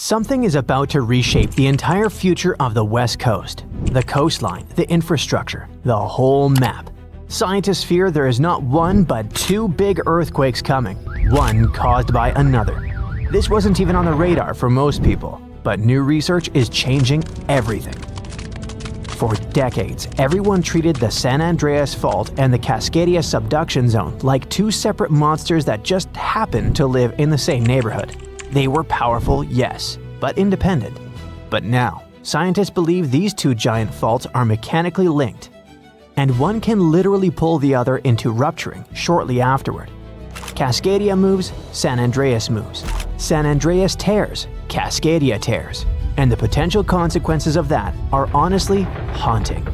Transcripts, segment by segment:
Something is about to reshape the entire future of the West Coast. The coastline, the infrastructure, the whole map. Scientists fear there is not one but two big earthquakes coming, one caused by another. This wasn't even on the radar for most people, but new research is changing everything. For decades, everyone treated the San Andreas Fault and the Cascadia Subduction Zone like two separate monsters that just happened to live in the same neighborhood. They were powerful, yes, but independent. But now, scientists believe these two giant faults are mechanically linked, and one can literally pull the other into rupturing shortly afterward. Cascadia moves, San Andreas moves. San Andreas tears, Cascadia tears. And the potential consequences of that are honestly haunting.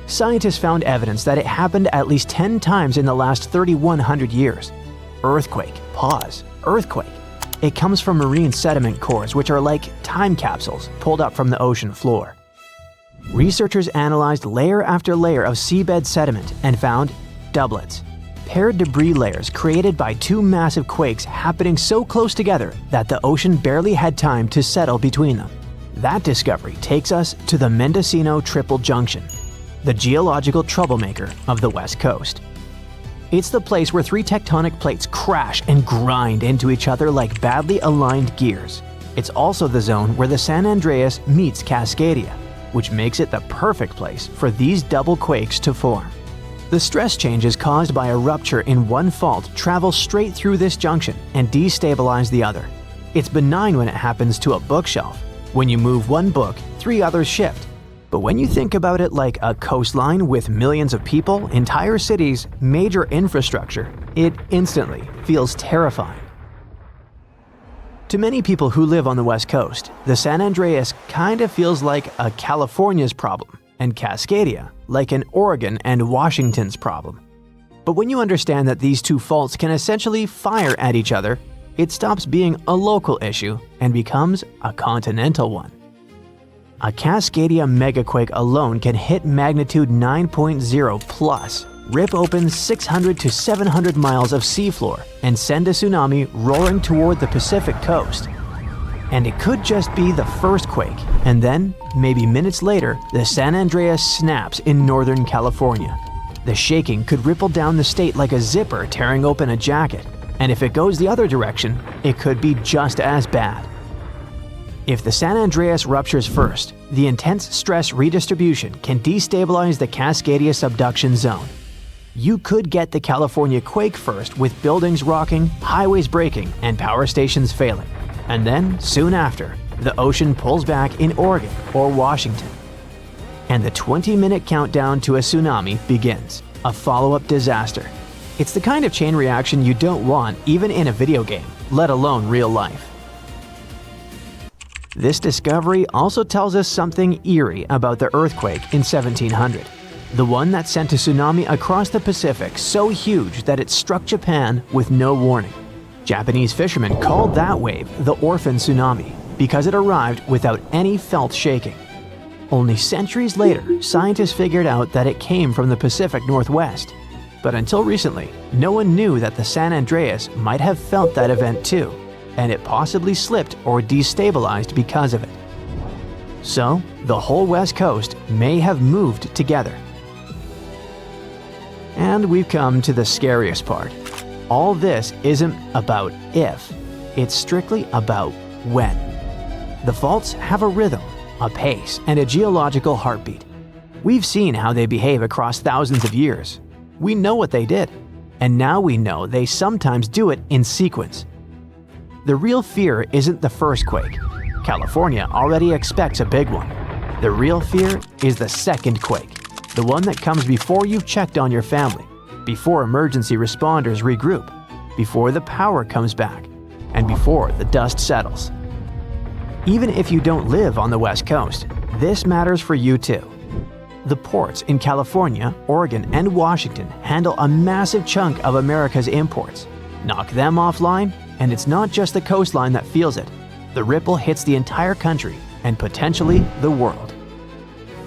Scientists found evidence that it happened at least 10 times in the last 3,100 years. Earthquake, pause, earthquake. It comes from marine sediment cores, which are like time capsules pulled up from the ocean floor. Researchers analyzed layer after layer of seabed sediment and found doublets, paired debris layers created by two massive quakes happening so close together that the ocean barely had time to settle between them. That discovery takes us to the Mendocino Triple Junction, the geological troublemaker of the West Coast. It's the place where three tectonic plates crash and grind into each other like badly aligned gears. It's also the zone where the San Andreas meets Cascadia, which makes it the perfect place for these double quakes to form. The stress changes caused by a rupture in one fault travel straight through this junction and destabilize the other. It's benign when it happens to a bookshelf. When you move one book, three others shift. But when you think about it like a coastline with millions of people, entire cities, major infrastructure, it instantly feels terrifying. To many people who live on the West Coast, the San Andreas kind of feels like a California's problem, and Cascadia like an Oregon and Washington's problem. But when you understand that these two faults can essentially fire at each other, it stops being a local issue and becomes a continental one. A Cascadia megaquake alone can hit magnitude 9.0 plus, rip open 600 to 700 miles of seafloor, and send a tsunami roaring toward the Pacific coast. And it could just be the first quake, and then, maybe minutes later, the San Andreas snaps in Northern California. The shaking could ripple down the state like a zipper tearing open a jacket, and if it goes the other direction, it could be just as bad. If the San Andreas ruptures first, the intense stress redistribution can destabilize the Cascadia Subduction Zone. You could get the California quake first with buildings rocking, highways breaking, and power stations failing. And then, soon after, the ocean pulls back in Oregon or Washington. And the 20-minute countdown to a tsunami begins, a follow-up disaster. It's the kind of chain reaction you don't want even in a video game, let alone real life. This discovery also tells us something eerie about the earthquake in 1700. The one that sent a tsunami across the Pacific so huge that it struck Japan with no warning. Japanese fishermen called that wave the orphan tsunami because it arrived without any felt shaking. Only centuries later, scientists figured out that it came from the Pacific Northwest. But until recently, no one knew that the San Andreas might have felt that event too, and it possibly slipped or destabilized because of it. So, the whole West Coast may have moved together. And we've come to the scariest part. All this isn't about if, it's strictly about when. The faults have a rhythm, a pace, and a geological heartbeat. We've seen how they behave across thousands of years. We know what they did, and now we know they sometimes do it in sequence. The real fear isn't the first quake. California already expects a big one. The real fear is the second quake, the one that comes before you've checked on your family, before emergency responders regroup, before the power comes back, and before the dust settles. Even if you don't live on the West Coast, this matters for you too. The ports in California, Oregon, and Washington handle a massive chunk of America's imports. Knock them offline, and it's not just the coastline that feels it. The ripple hits the entire country, and potentially the world.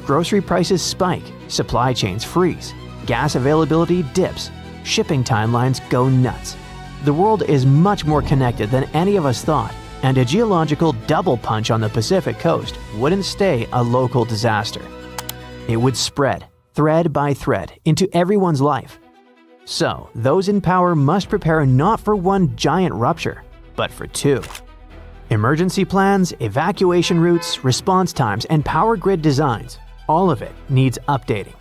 Grocery prices spike, supply chains freeze, gas availability dips, shipping timelines go nuts. The world is much more connected than any of us thought, and a geological double punch on the Pacific coast wouldn't stay a local disaster. It would spread, thread by thread, into everyone's life. So, those in power must prepare not for one giant rupture, but for two. Emergency plans, evacuation routes, response times, and power grid designs, all of it needs updating.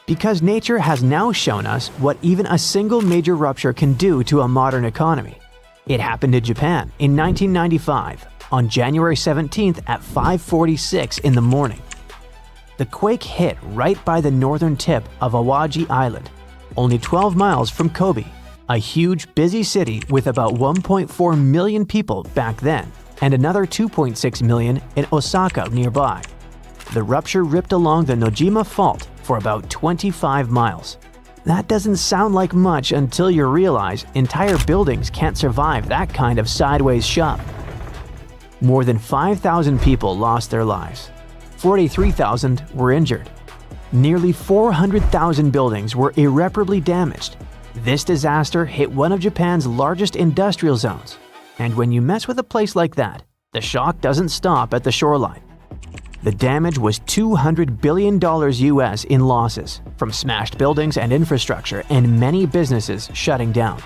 Because nature has now shown us what even a single major rupture can do to a modern economy. It happened in Japan in 1995, on January 17th at 5:46 in the morning. The quake hit right by the northern tip of Awaji Island, only 12 miles from Kobe, a huge, busy city with about 1.4 million people back then, and another 2.6 million in Osaka nearby. The rupture ripped along the Nojima Fault for about 25 miles. That doesn't sound like much until you realize entire buildings can't survive that kind of sideways shove. More than 5,000 people lost their lives. 43,000 were injured. Nearly 400,000 buildings were irreparably damaged. This disaster hit one of Japan's largest industrial zones. And when you mess with a place like that, the shock doesn't stop at the shoreline. The damage was $200 billion US in losses, from smashed buildings and infrastructure and many businesses shutting down.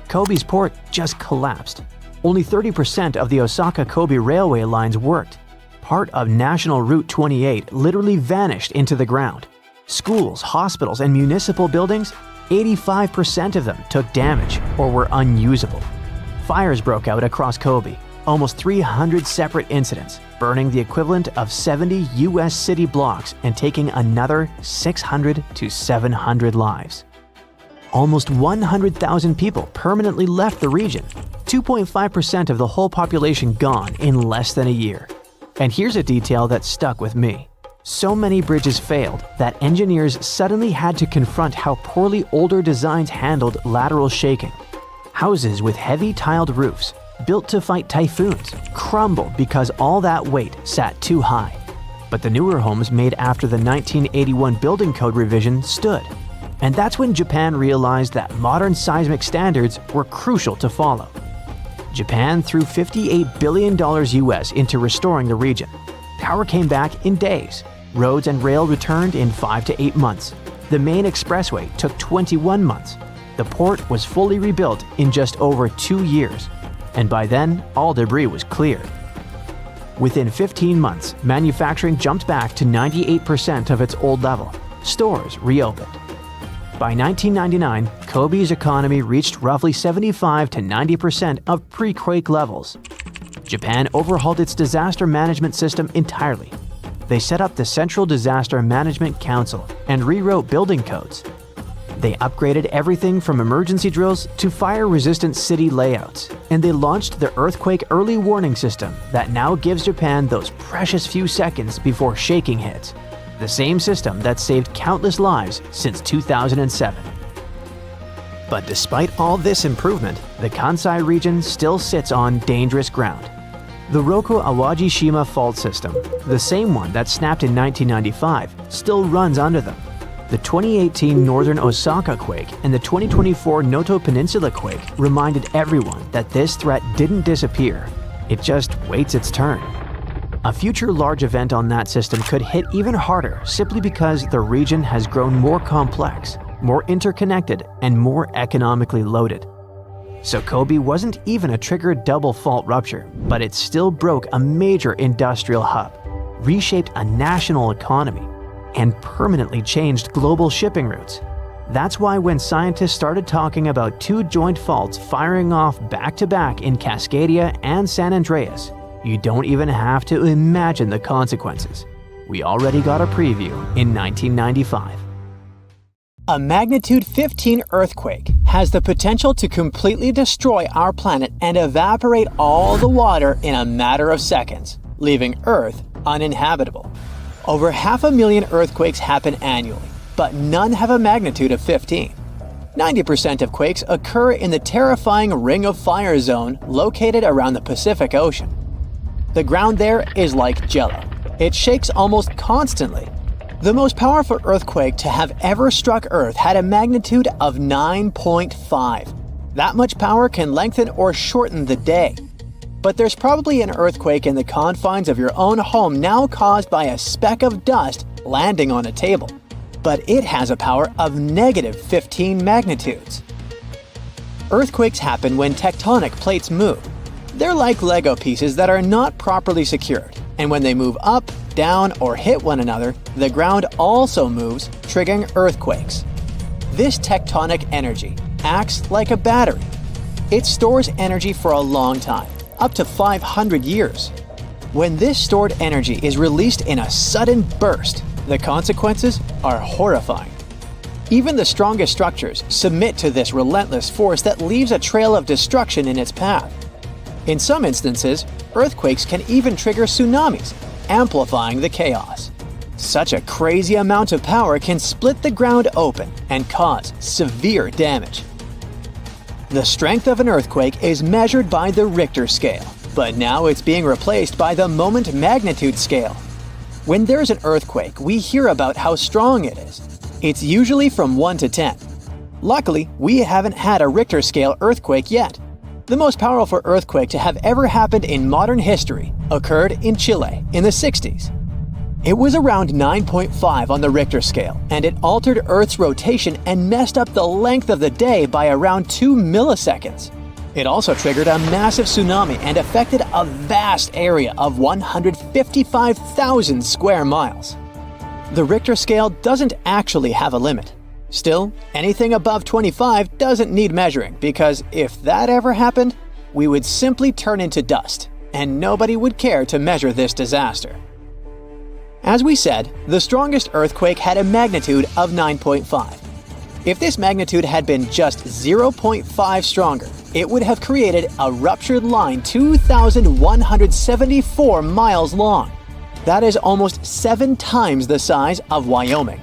Kobe's port just collapsed. Only 30% of the Osaka-Kobe railway lines worked. Part of National Route 28 literally vanished into the ground. Schools, hospitals, and municipal buildings, 85% of them took damage or were unusable. Fires broke out across Kobe, almost 300 separate incidents, burning the equivalent of 70 US city blocks and taking another 600 to 700 lives. Almost 100,000 people permanently left the region, 2.5% of the whole population gone in less than a year. And here's a detail that stuck with me. So many bridges failed that engineers suddenly had to confront how poorly older designs handled lateral shaking. Houses with heavy tiled roofs, built to fight typhoons, crumbled because all that weight sat too high. But the newer homes made after the 1981 building code revision stood. And that's when Japan realized that modern seismic standards were crucial to follow. Japan threw $58 billion US into restoring the region. Power came back in days. Roads and rail returned in 5 to 8 months. The main expressway took 21 months. The port was fully rebuilt in just over 2 years. And by then, all debris was cleared. Within 15 months, manufacturing jumped back to 98% of its old level. Stores reopened. By 1999, Kobe's economy reached roughly 75 to 90% of pre-quake levels. Japan overhauled its disaster management system entirely. They set up the Central Disaster Management Council and rewrote building codes. They upgraded everything from emergency drills to fire-resistant city layouts, and they launched the Earthquake Early Warning System that now gives Japan those precious few seconds before shaking hits. The same system that saved countless lives since 2007. But despite all this improvement, the Kansai region still sits on dangerous ground. The Roku-Awaji-shima fault system, the same one that snapped in 1995, still runs under them. The 2018 Northern Osaka quake and the 2024 Noto Peninsula quake reminded everyone that this threat didn't disappear. It just waits its turn. A future large event on that system could hit even harder simply because the region has grown more complex, more interconnected, and more economically loaded. So Kobe wasn't even a triggered double fault rupture, but it still broke a major industrial hub, reshaped a national economy, and permanently changed global shipping routes. That's why when scientists started talking about two joint faults firing off back-to-back in Cascadia and San Andreas, you don't even have to imagine the consequences. We already got a preview in 1995. A magnitude 15 earthquake has the potential to completely destroy our planet and evaporate all the water in a matter of seconds, leaving Earth uninhabitable. Over 500,000 earthquakes happen annually, but none have a magnitude of 15. 90% of quakes occur in the terrifying Ring of Fire zone located around the Pacific Ocean. The ground there is like jello. It shakes almost constantly. The most powerful earthquake to have ever struck Earth had a magnitude of 9.5. That much power can lengthen or shorten the day. But there's probably an earthquake in the confines of your own home now caused by a speck of dust landing on a table. But it has a power of -15 magnitudes. Earthquakes happen when tectonic plates move. They're like Lego pieces that are not properly secured, and when they move up, down, or hit one another, the ground also moves, triggering earthquakes. This tectonic energy acts like a battery. It stores energy for a long time, up to 500 years. When this stored energy is released in a sudden burst, the consequences are horrifying. Even the strongest structures submit to this relentless force that leaves a trail of destruction in its path. In some instances, earthquakes can even trigger tsunamis, amplifying the chaos. Such a crazy amount of power can split the ground open and cause severe damage. The strength of an earthquake is measured by the Richter scale, but now it's being replaced by the moment magnitude scale. When there's an earthquake, we hear about how strong it is. It's usually from 1 to 10. Luckily, we haven't had a Richter scale earthquake yet. The most powerful earthquake to have ever happened in modern history occurred in Chile in the 60s. It was around 9.5 on the Richter scale, and it altered Earth's rotation and messed up the length of the day by around 2 milliseconds. It also triggered a massive tsunami and affected a vast area of 155,000 square miles. The Richter scale doesn't actually have a limit. Still, anything above 25 doesn't need measuring, because if that ever happened, we would simply turn into dust, and nobody would care to measure this disaster. As we said, the strongest earthquake had a magnitude of 9.5. If this magnitude had been just 0.5 stronger, it would have created a ruptured line 2,174 miles long. That is almost 7 times the size of Wyoming.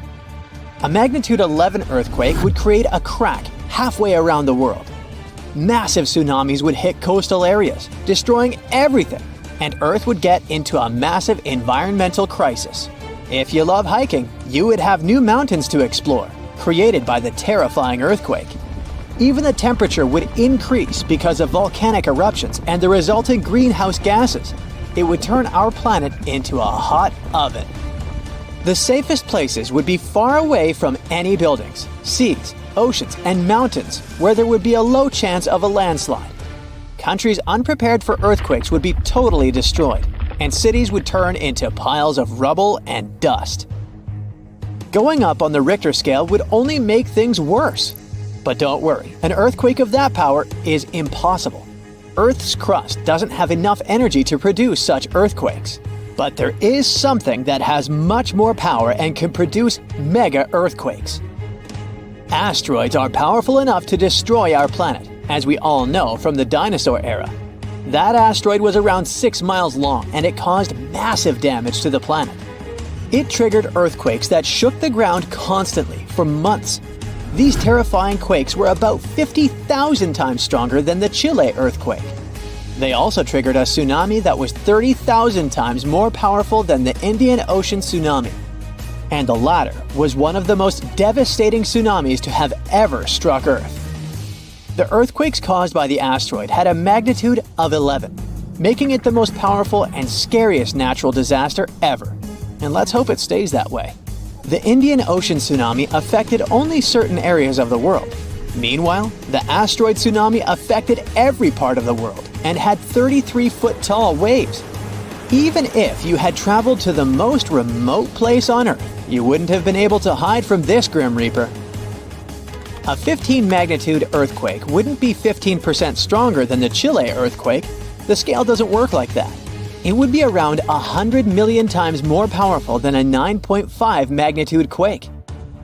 A magnitude 11 earthquake would create a crack halfway around the world. Massive tsunamis would hit coastal areas, destroying everything, and Earth would get into a massive environmental crisis. If you love hiking, you would have new mountains to explore, created by the terrifying earthquake. Even the temperature would increase because of volcanic eruptions and the resulting greenhouse gases. It would turn our planet into a hot oven. The safest places would be far away from any buildings, seas, oceans, and mountains where there would be a low chance of a landslide. Countries unprepared for earthquakes would be totally destroyed, and cities would turn into piles of rubble and dust. Going up on the Richter scale would only make things worse. But don't worry, an earthquake of that power is impossible. Earth's crust doesn't have enough energy to produce such earthquakes. But there is something that has much more power and can produce mega earthquakes. Asteroids are powerful enough to destroy our planet, as we all know from the dinosaur era. That asteroid was around 6 miles long, and it caused massive damage to the planet. It triggered earthquakes that shook the ground constantly for months. These terrifying quakes were about 50,000 times stronger than the Chile earthquake. They also triggered a tsunami that was 30,000 times more powerful than the Indian Ocean tsunami. And the latter was one of the most devastating tsunamis to have ever struck Earth. The earthquakes caused by the asteroid had a magnitude of 11, making it the most powerful and scariest natural disaster ever. And let's hope it stays that way. The Indian Ocean tsunami affected only certain areas of the world. Meanwhile, the asteroid tsunami affected every part of the world and had 33-foot-tall waves. Even if you had traveled to the most remote place on Earth, you wouldn't have been able to hide from this Grim Reaper. A 15-magnitude earthquake wouldn't be 15% stronger than the Chile earthquake. The scale doesn't work like that. It would be around 100 million times more powerful than a 9.5 magnitude quake.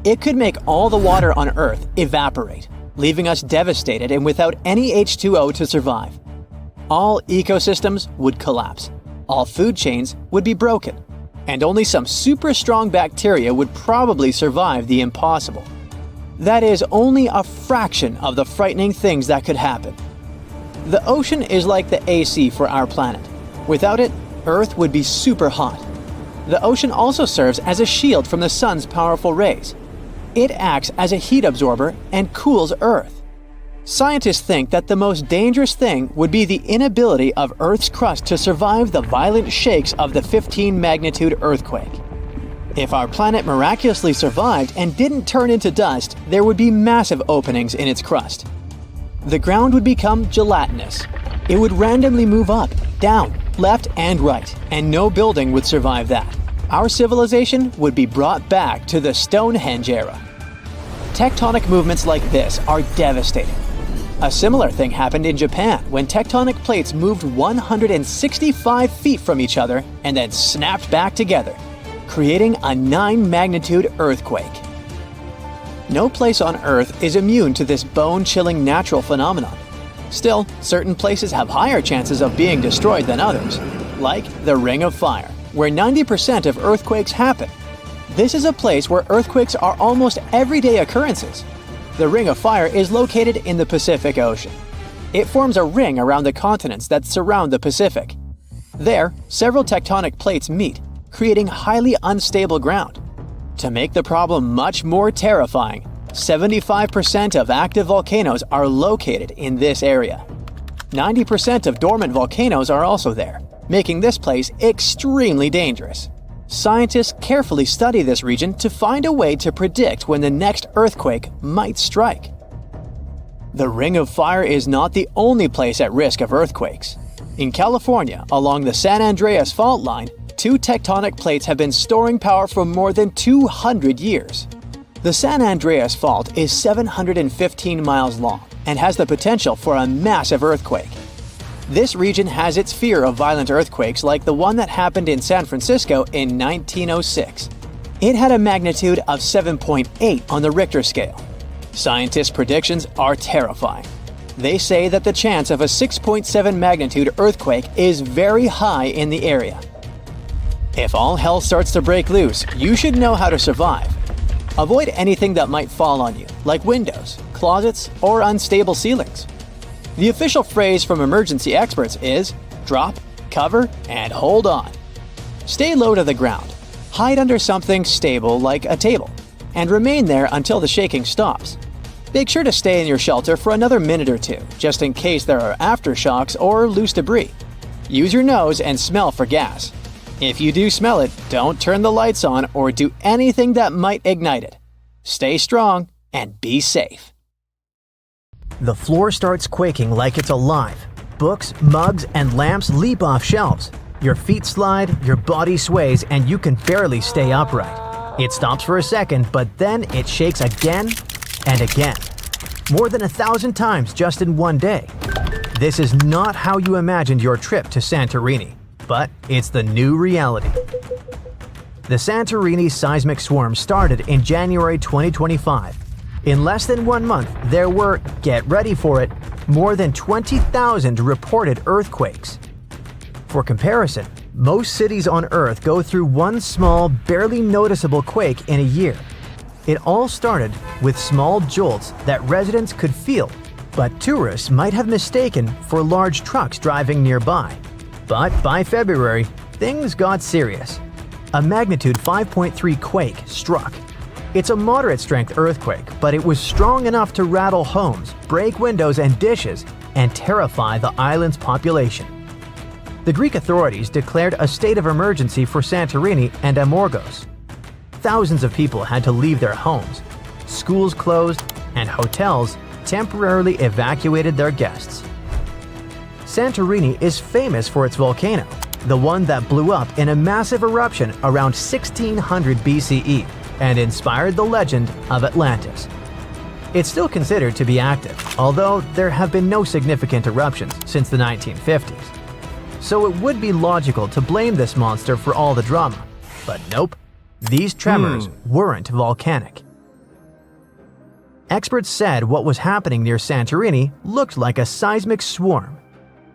It could make all the water on Earth evaporate, leaving us devastated and without any H2O to survive. All ecosystems would collapse, all food chains would be broken, and only some super strong bacteria would probably survive the impossible. That is only a fraction of the frightening things that could happen. The ocean is like the AC for our planet. Without it, Earth would be super hot. The ocean also serves as a shield from the sun's powerful rays. It acts as a heat absorber and cools Earth. Scientists think that the most dangerous thing would be the inability of Earth's crust to survive the violent shakes of the 15-magnitude earthquake. If our planet miraculously survived and didn't turn into dust, there would be massive openings in its crust. The ground would become gelatinous. It would randomly move up, down, left, and right, and no building would survive that. Our civilization would be brought back to the Stonehenge era. Tectonic movements like this are devastating. A similar thing happened in Japan when tectonic plates moved 165 feet from each other and then snapped back together, creating a 9-magnitude earthquake. No place on Earth is immune to this bone-chilling natural phenomenon. Still, certain places have higher chances of being destroyed than others, like the Ring of Fire, where 90% of earthquakes happen. This is a place where earthquakes are almost everyday occurrences. The Ring of Fire is located in the Pacific Ocean. It forms a ring around the continents that surround the Pacific. There, several tectonic plates meet, creating highly unstable ground. To make the problem much more terrifying, 75% of active volcanoes are located in this area. 90% of dormant volcanoes are also there, making this place extremely dangerous. Scientists carefully study this region to find a way to predict when the next earthquake might strike. The Ring of Fire is not the only place at risk of earthquakes. In California, along the San Andreas fault line, 2 tectonic plates have been storing power for more than 200 years. The San Andreas Fault is 715 miles long and has the potential for a massive earthquake. This region has its fear of violent earthquakes like the one that happened in San Francisco in 1906. It had a magnitude of 7.8 on the Richter scale. Scientists' predictions are terrifying. They say that the chance of a 6.7 magnitude earthquake is very high in the area. If all hell starts to break loose, you should know how to survive. Avoid anything that might fall on you, like windows, closets, or unstable ceilings. The official phrase from emergency experts is drop, cover, and hold on. Stay low to the ground. Hide under something stable like a table, and remain there until the shaking stops. Make sure to stay in your shelter for another minute or two, just in case there are aftershocks or loose debris. Use your nose and smell for gas. If you do smell it, don't turn the lights on or do anything that might ignite it. Stay strong and be safe. The floor starts quaking like it's alive. Books, mugs, and lamps leap off shelves. Your feet slide, your body sways, and you can barely stay upright. It stops for a second, but then it shakes again and again. More than 1,000 times just in one day. This is not how you imagined your trip to Santorini, but it's the new reality. The Santorini seismic swarm started in January 2025. In less than 1 month, there were, get ready for it, more than 20,000 reported earthquakes. For comparison, most cities on Earth go through one small, barely noticeable quake in a year. It all started with small jolts that residents could feel, but tourists might have mistaken for large trucks driving nearby. But by February, things got serious. A magnitude 5.3 quake struck. It's a moderate-strength earthquake, but it was strong enough to rattle homes, break windows and dishes, and terrify the island's population. The Greek authorities declared a state of emergency for Santorini and Amorgos. Thousands of people had to leave their homes. Schools closed, and hotels temporarily evacuated their guests. Santorini is famous for its volcano, the one that blew up in a massive eruption around 1600 BCE. And inspired the legend of Atlantis. It's still considered to be active, although there have been no significant eruptions since the 1950s. So it would be logical to blame this monster for all the drama. But nope, these tremors weren't volcanic. Experts said what was happening near Santorini looked like a seismic swarm.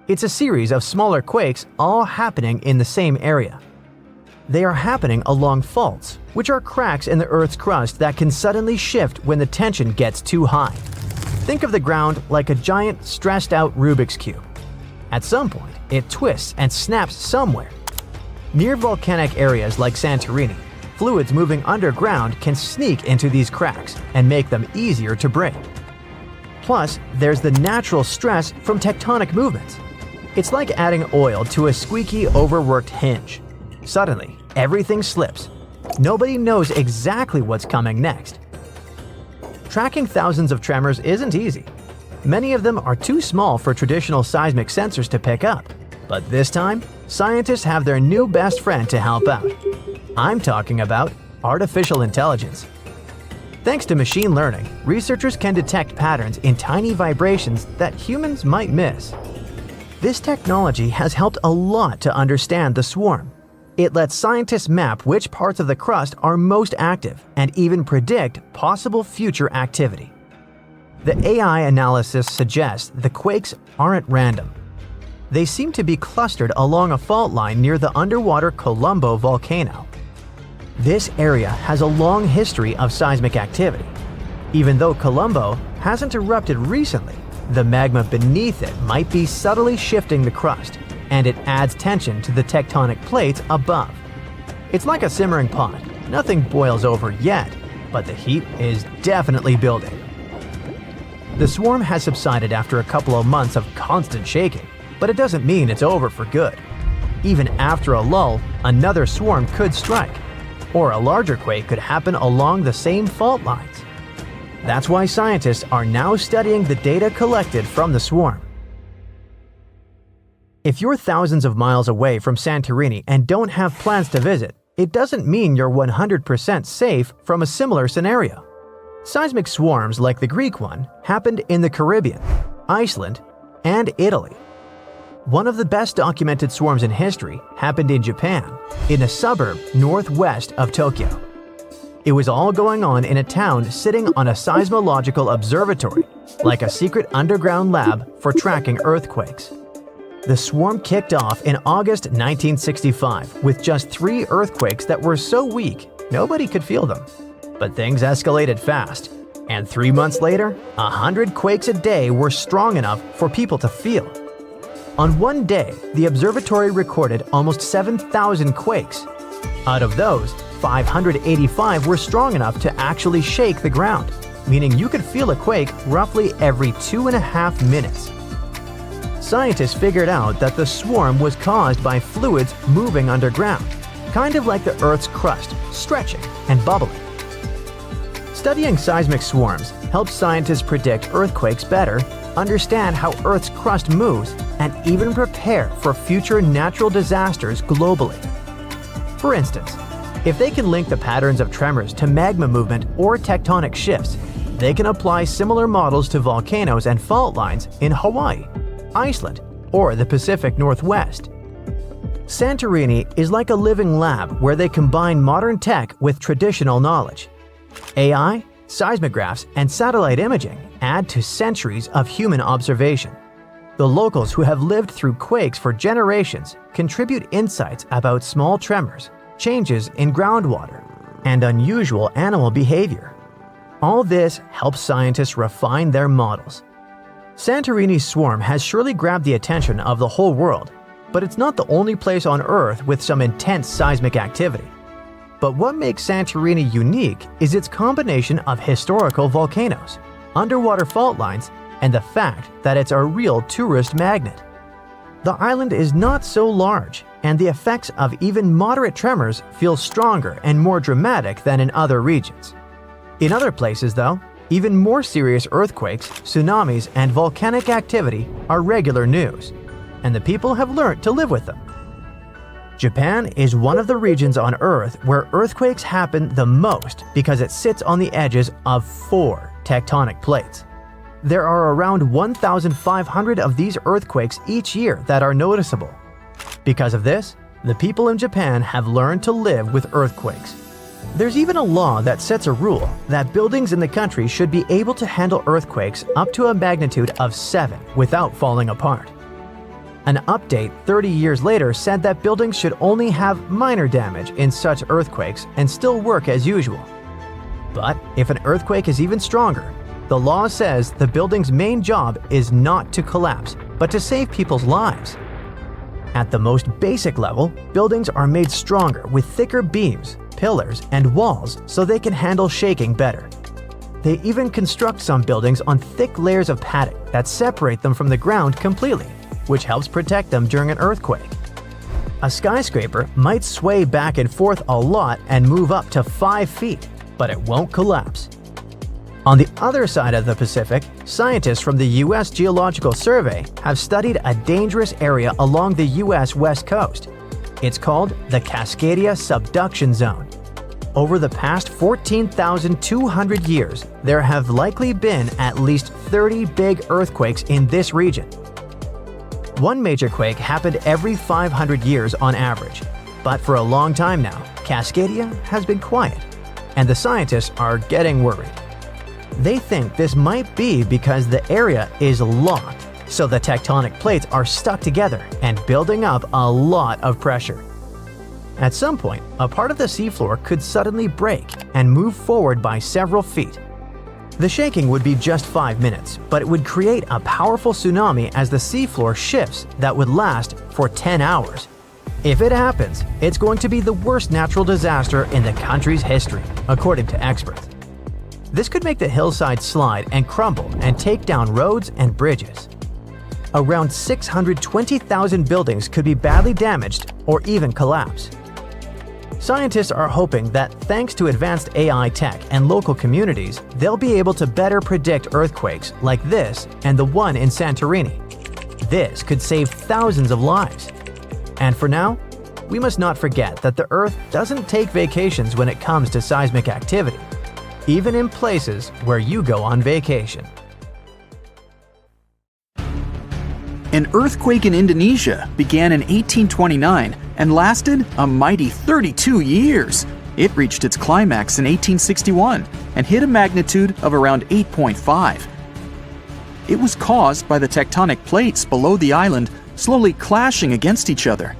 It's a series of smaller quakes all happening in the same area. They are happening along faults, which are cracks in the Earth's crust that can suddenly shift when the tension gets too high. Think of the ground like a giant, stressed-out Rubik's Cube. At some point, it twists and snaps somewhere. Near volcanic areas like Santorini, fluids moving underground can sneak into these cracks and make them easier to break. Plus, there's the natural stress from tectonic movements. It's like adding oil to a squeaky, overworked hinge. Suddenly, everything slips. Nobody knows exactly what's coming next. Tracking thousands of tremors isn't easy. Many of them are too small for traditional seismic sensors to pick up. But this time, scientists have their new best friend to help out. I'm talking about artificial intelligence. Thanks to machine learning, researchers can detect patterns in tiny vibrations that humans might miss. This technology has helped a lot to understand the swarm. It lets scientists map which parts of the crust are most active and even predict possible future activity. The AI analysis suggests the quakes aren't random. They seem to be clustered along a fault line near the underwater Colombo volcano. This area has a long history of seismic activity. Even though Colombo hasn't erupted recently, the magma beneath it might be subtly shifting the crust, and it adds tension to the tectonic plates above. It's like a simmering pot. Nothing boils over yet, but the heat is definitely building. The swarm has subsided after a couple of months of constant shaking, but it doesn't mean it's over for good. Even after a lull, another swarm could strike, or a larger quake could happen along the same fault lines. That's why scientists are now studying the data collected from the swarm. If you're thousands of miles away from Santorini and don't have plans to visit, it doesn't mean you're 100% safe from a similar scenario. Seismic swarms like the Greek one happened in the Caribbean, Iceland, and Italy. One of the best documented swarms in history happened in Japan, in a suburb northwest of Tokyo. It was all going on in a town sitting on a seismological observatory, like a secret underground lab for tracking earthquakes. The swarm kicked off in August 1965 with just 3 earthquakes that were so weak nobody could feel them. But things escalated fast, and 3 months later, 100 quakes a day were strong enough for people to feel. On one day, the observatory recorded almost 7,000 quakes. Out of those, 585 were strong enough to actually shake the ground, meaning you could feel a quake roughly every 2.5 minutes. Scientists figured out that the swarm was caused by fluids moving underground, kind of like the Earth's crust, stretching and bubbling. Studying seismic swarms helps scientists predict earthquakes better, understand how Earth's crust moves, and even prepare for future natural disasters globally. For instance, if they can link the patterns of tremors to magma movement or tectonic shifts, they can apply similar models to volcanoes and fault lines in Hawaii, Iceland, or the Pacific Northwest. Santorini is like a living lab where they combine modern tech with traditional knowledge. AI, seismographs, and satellite imaging add to centuries of human observation. The locals who have lived through quakes for generations contribute insights about small tremors, changes in groundwater, and unusual animal behavior. All this helps scientists refine their models. Santorini's swarm has surely grabbed the attention of the whole world, but it's not the only place on Earth with some intense seismic activity. But what makes Santorini unique is its combination of historical volcanoes, underwater fault lines, and the fact that it's a real tourist magnet. The island is not so large, and the effects of even moderate tremors feel stronger and more dramatic than in other regions. In other places, though, even more serious earthquakes, tsunamis, and volcanic activity are regular news, and the people have learned to live with them. Japan is one of the regions on Earth where earthquakes happen the most because it sits on the edges of 4 tectonic plates. There are around 1,500 of these earthquakes each year that are noticeable. Because of this, the people in Japan have learned to live with earthquakes. There's even a law that sets a rule that buildings in the country should be able to handle earthquakes up to a magnitude of 7 without falling apart. An update 30 years later said that buildings should only have minor damage in such earthquakes and still work as usual. But if an earthquake is even stronger, the law says the building's main job is not to collapse, but to save people's lives. At the most basic level, buildings are made stronger with thicker beams, pillars, and walls so they can handle shaking better. They even construct some buildings on thick layers of padding that separate them from the ground completely, which helps protect them during an earthquake. A skyscraper might sway back and forth a lot and move up to 5 feet, but it won't collapse. On the other side of the Pacific, scientists from the U.S. Geological Survey have studied a dangerous area along the U.S. West Coast. It's called the Cascadia Subduction Zone. Over the past 14,200 years, there have likely been at least 30 big earthquakes in this region. One major quake happened every 500 years on average, but for a long time now, Cascadia has been quiet, and the scientists are getting worried. They think this might be because the area is locked, so the tectonic plates are stuck together and building up a lot of pressure. At some point, a part of the seafloor could suddenly break and move forward by several feet. The shaking would be just 5 minutes, but it would create a powerful tsunami as the seafloor shifts that would last for 10 hours. If it happens, it's going to be the worst natural disaster in the country's history, according to experts. This could make the hillside slide and crumble and take down roads and bridges. Around 620,000 buildings could be badly damaged or even collapse. Scientists are hoping that thanks to advanced AI tech and local communities, they'll be able to better predict earthquakes like this and the one in Santorini. This could save thousands of lives. And for now, we must not forget that the Earth doesn't take vacations when it comes to seismic activity, even in places where you go on vacation. An earthquake in Indonesia began in 1829 and lasted a mighty 32 years. It reached its climax in 1861 and hit a magnitude of around 8.5. It was caused by the tectonic plates below the island slowly clashing against each other.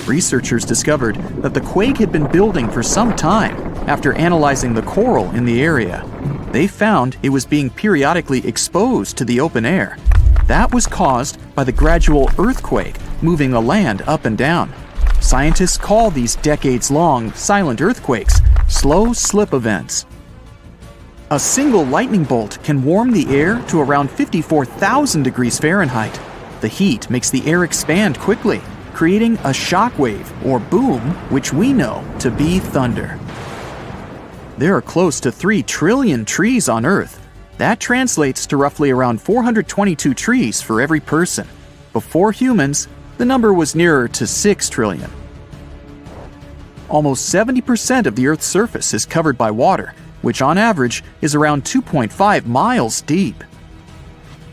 Researchers discovered that the quake had been building for some time after analyzing the coral in the area. They found it was being periodically exposed to the open air. That was caused by the gradual earthquake moving the land up and down. Scientists call these decades-long silent earthquakes slow slip events. A single lightning bolt can warm the air to around 54,000 degrees Fahrenheit. The heat makes the air expand quickly, creating a shock wave or boom, which we know to be thunder. There are close to 3 trillion trees on Earth. That translates to roughly around 422 trees for every person. Before humans, the number was nearer to 6 trillion. Almost 70% of the Earth's surface is covered by water, which on average is around 2.5 miles deep.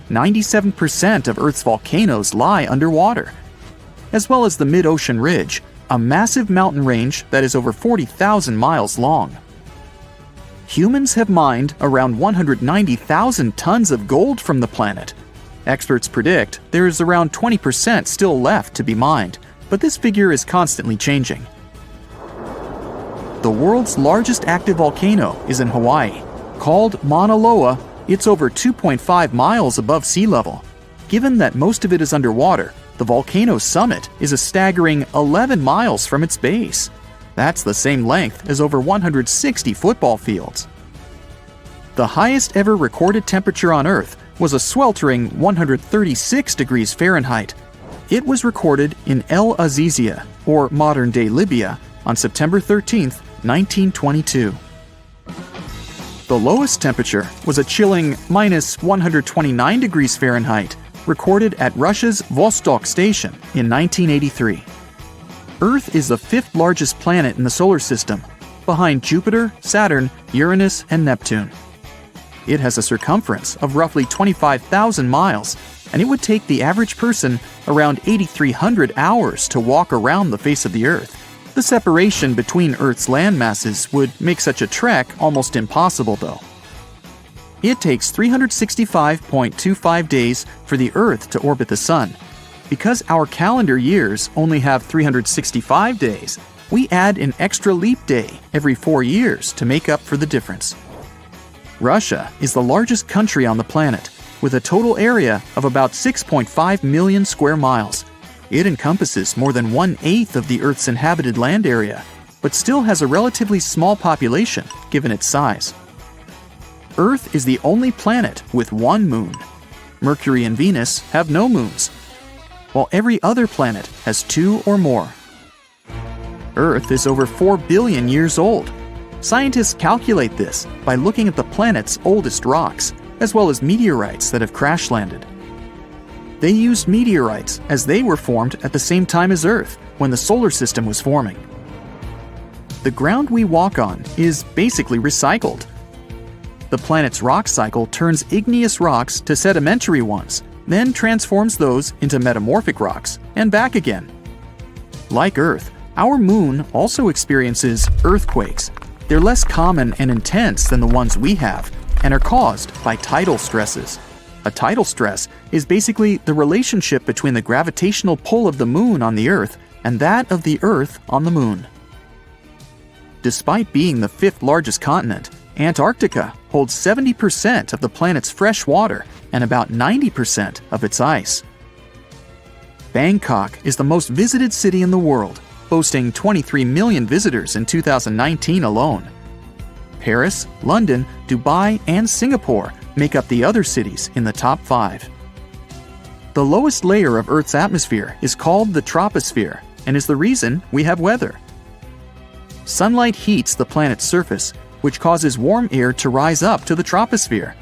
97% of Earth's volcanoes lie underwater, as well as the mid-ocean ridge, a massive mountain range that is over 40,000 miles long. Humans have mined around 190,000 tons of gold from the planet. Experts predict there is around 20% still left to be mined, but this figure is constantly changing. The world's largest active volcano is in Hawaii. Called Mauna Loa, it's over 2.5 miles above sea level. Given that most of it is underwater, the volcano's summit is a staggering 11 miles from its base. That's the same length as over 160 football fields. The highest ever recorded temperature on Earth was a sweltering 136 degrees Fahrenheit. It was recorded in El Azizia, or modern-day Libya, on September 13, 1922. The lowest temperature was a chilling minus 129 degrees Fahrenheit, recorded at Russia's Vostok station in 1983. Earth is the 5th largest planet in the solar system, behind Jupiter, Saturn, Uranus, and Neptune. It has a circumference of roughly 25,000 miles, and it would take the average person around 8,300 hours to walk around the face of the Earth. The separation between Earth's land masses would make such a trek almost impossible, though. It takes 365.25 days for the Earth to orbit the Sun. Because our calendar years only have 365 days, we add an extra leap day every 4 years to make up for the difference. Russia is the largest country on the planet, with a total area of about 6.5 million square miles. It encompasses more than 1/8 of the Earth's inhabited land area, but still has a relatively small population given its size. Earth is the only planet with one moon. Mercury and Venus have no moons, while every other planet has 2 or more. Earth is over 4 billion years old. Scientists calculate this by looking at the planet's oldest rocks, as well as meteorites that have crash-landed. They used meteorites as they were formed at the same time as Earth, when the solar system was forming. The ground we walk on is basically recycled. The planet's rock cycle turns igneous rocks to sedimentary ones, then transforms those into metamorphic rocks, and back again. Like Earth, our moon also experiences earthquakes. They're less common and intense than the ones we have, and are caused by tidal stresses. A tidal stress is basically the relationship between the gravitational pull of the moon on the Earth and that of the Earth on the moon. Despite being the 5th largest continent, Antarctica holds 70% of the planet's fresh water and about 90% of its ice. Bangkok is the most visited city in the world, boasting 23 million visitors in 2019 alone. Paris, London, Dubai, and Singapore make up the other cities in the top 5. The lowest layer of Earth's atmosphere is called the troposphere and is the reason we have weather. Sunlight heats the planet's surface, which causes warm air to rise up to the troposphere.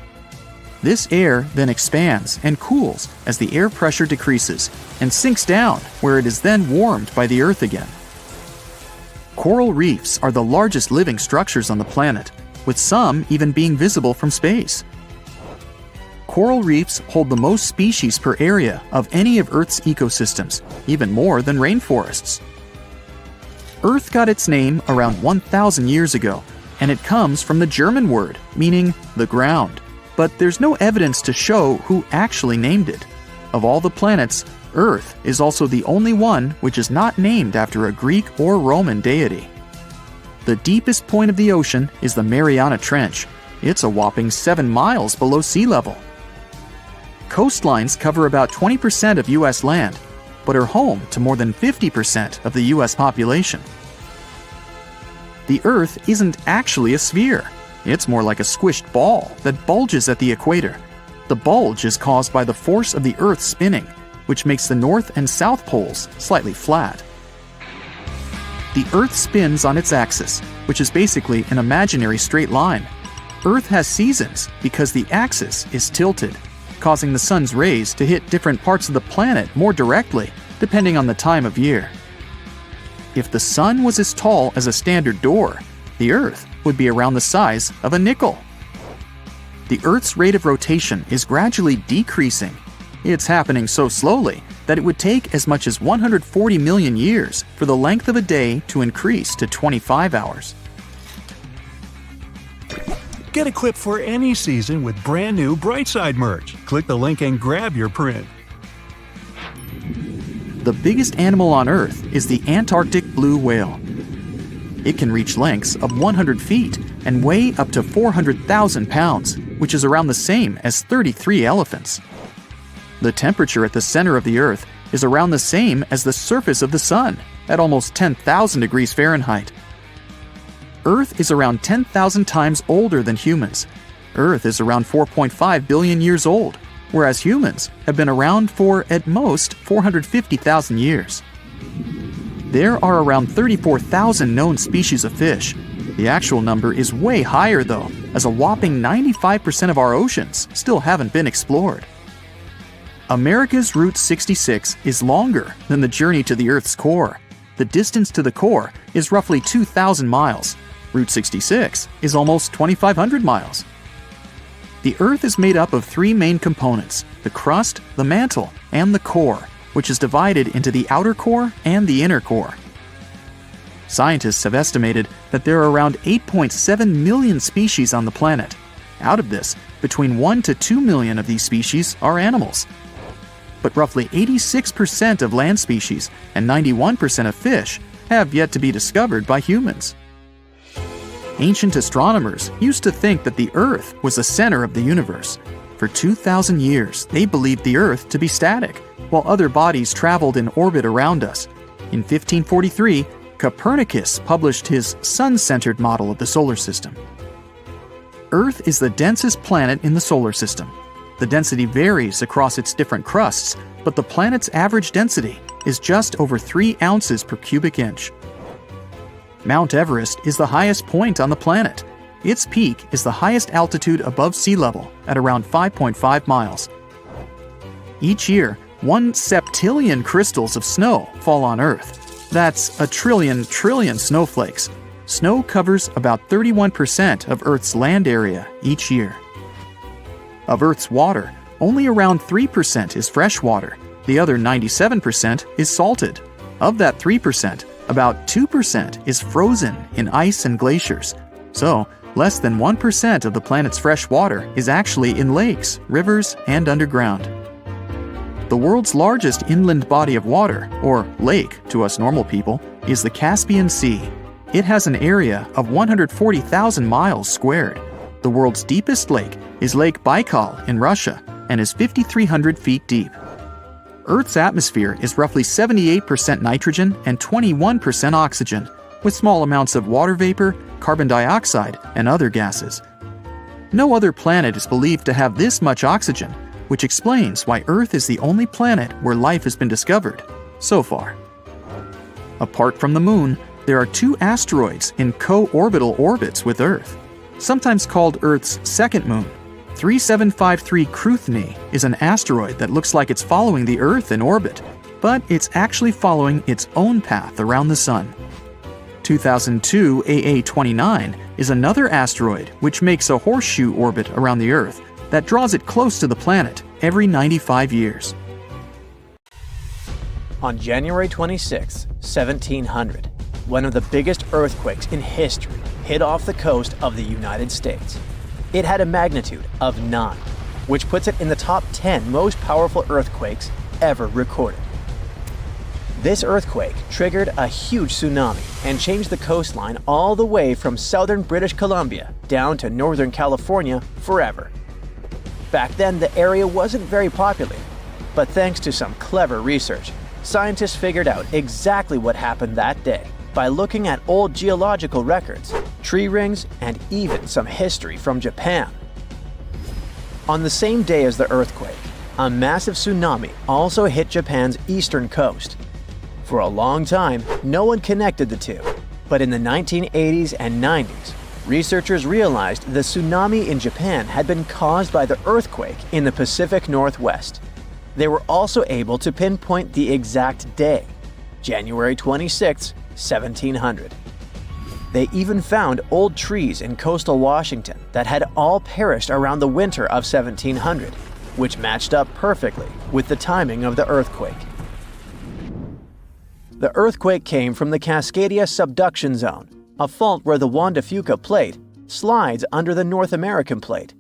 This air then expands and cools as the air pressure decreases and sinks down, where it is then warmed by the Earth again. Coral reefs are the largest living structures on the planet, with some even being visible from space. Coral reefs hold the most species per area of any of Earth's ecosystems, even more than rainforests. Earth got its name around 1,000 years ago, and it comes from the German word meaning the ground, but there's no evidence to show who actually named it. Of all the planets, Earth is also the only one which is not named after a Greek or Roman deity. The deepest point of the ocean is the Mariana Trench. It's a whopping 7 miles below sea level. Coastlines cover about 20% of U.S. land, but are home to more than 50% of the U.S. population. The Earth isn't actually a sphere. It's more like a squished ball that bulges at the equator. The bulge is caused by the force of the Earth spinning, which makes the north and south poles slightly flat. The Earth spins on its axis, which is basically an imaginary straight line. Earth has seasons because the axis is tilted, causing the sun's rays to hit different parts of the planet more directly, depending on the time of year. If the sun was as tall as a standard door, the Earth would be around the size of a nickel. The Earth's rate of rotation is gradually decreasing. It's happening so slowly that it would take as much as 140 million years for the length of a day to increase to 25 hours. Get equipped for any season with brand new Brightside merch. Click the link and grab your print. The biggest animal on Earth is the Antarctic blue whale. It can reach lengths of 100 feet and weigh up to 400,000 pounds, which is around the same as 33 elephants. The temperature at the center of the Earth is around the same as the surface of the Sun, at almost 10,000 degrees Fahrenheit. Earth is around 10,000 times older than humans. Earth is around 4.5 billion years old, whereas humans have been around for, at most, 450,000 years. There are around 34,000 known species of fish. The actual number is way higher though, as a whopping 95% of our oceans still haven't been explored. America's Route 66 is longer than the journey to the Earth's core. The distance to the core is roughly 2,000 miles. Route 66 is almost 2,500 miles. The Earth is made up of 3 main components: the crust, the mantle, and the core, which is divided into the outer core and the inner core. Scientists have estimated that there are around 8.7 million species on the planet. Out of this, between 1 to 2 million of these species are animals. But roughly 86% of land species and 91% of fish have yet to be discovered by humans. Ancient astronomers used to think that the Earth was the center of the universe. For 2,000 years, they believed the Earth to be static, while other bodies traveled in orbit around us. In 1543, Copernicus published his sun-centered model of the solar system. Earth is the densest planet in the solar system. The density varies across its different crusts, but the planet's average density is just over 3 ounces per cubic inch. Mount Everest is the highest point on the planet. Its peak is the highest altitude above sea level at around 5.5 miles. Each year, 1 septillion crystals of snow fall on Earth. That's a trillion snowflakes. Snow covers about 31% of Earth's land area each year. Of Earth's water, only around 3% is fresh water. The other 97% is salted. Of that 3%, about 2% is frozen in ice and glaciers. So, less than 1% of the planet's fresh water is actually in lakes, rivers, and underground. The world's largest inland body of water, or lake to us normal people, is the Caspian Sea. It has an area of 140,000 miles squared. The world's deepest lake is Lake Baikal in Russia and is 5,300 feet deep. Earth's atmosphere is roughly 78% nitrogen and 21% oxygen, with small amounts of water vapor, carbon dioxide, and other gases. No other planet is believed to have this much oxygen, which explains why Earth is the only planet where life has been discovered, so far. Apart from the Moon, there are 2 asteroids in co-orbital orbits with Earth, sometimes called Earth's second moon. 3753 Cruithne is an asteroid that looks like it's following the Earth in orbit, but it's actually following its own path around the Sun. 2002 AA29 is another asteroid which makes a horseshoe orbit around the Earth that draws it close to the planet every 95 years. On January 26, 1700, one of the biggest earthquakes in history hit off the coast of the United States. It had a magnitude of 9, which puts it in the top 10 most powerful earthquakes ever recorded. This earthquake triggered a huge tsunami and changed the coastline all the way from southern British Columbia down to northern California forever. Back then, the area wasn't very populated, but thanks to some clever research, scientists figured out exactly what happened that day by looking at old geological records, tree rings, and even some history from Japan. On the same day as the earthquake, a massive tsunami also hit Japan's eastern coast. For a long time, no one connected the two, but in the 1980s and 90s, researchers realized the tsunami in Japan had been caused by the earthquake in the Pacific Northwest. They were also able to pinpoint the exact day, January 26, 1700. They even found old trees in coastal Washington that had all perished around the winter of 1700, which matched up perfectly with the timing of the earthquake. The earthquake came from the Cascadia subduction zone, a fault where the Juan de Fuca plate slides under the North American plate.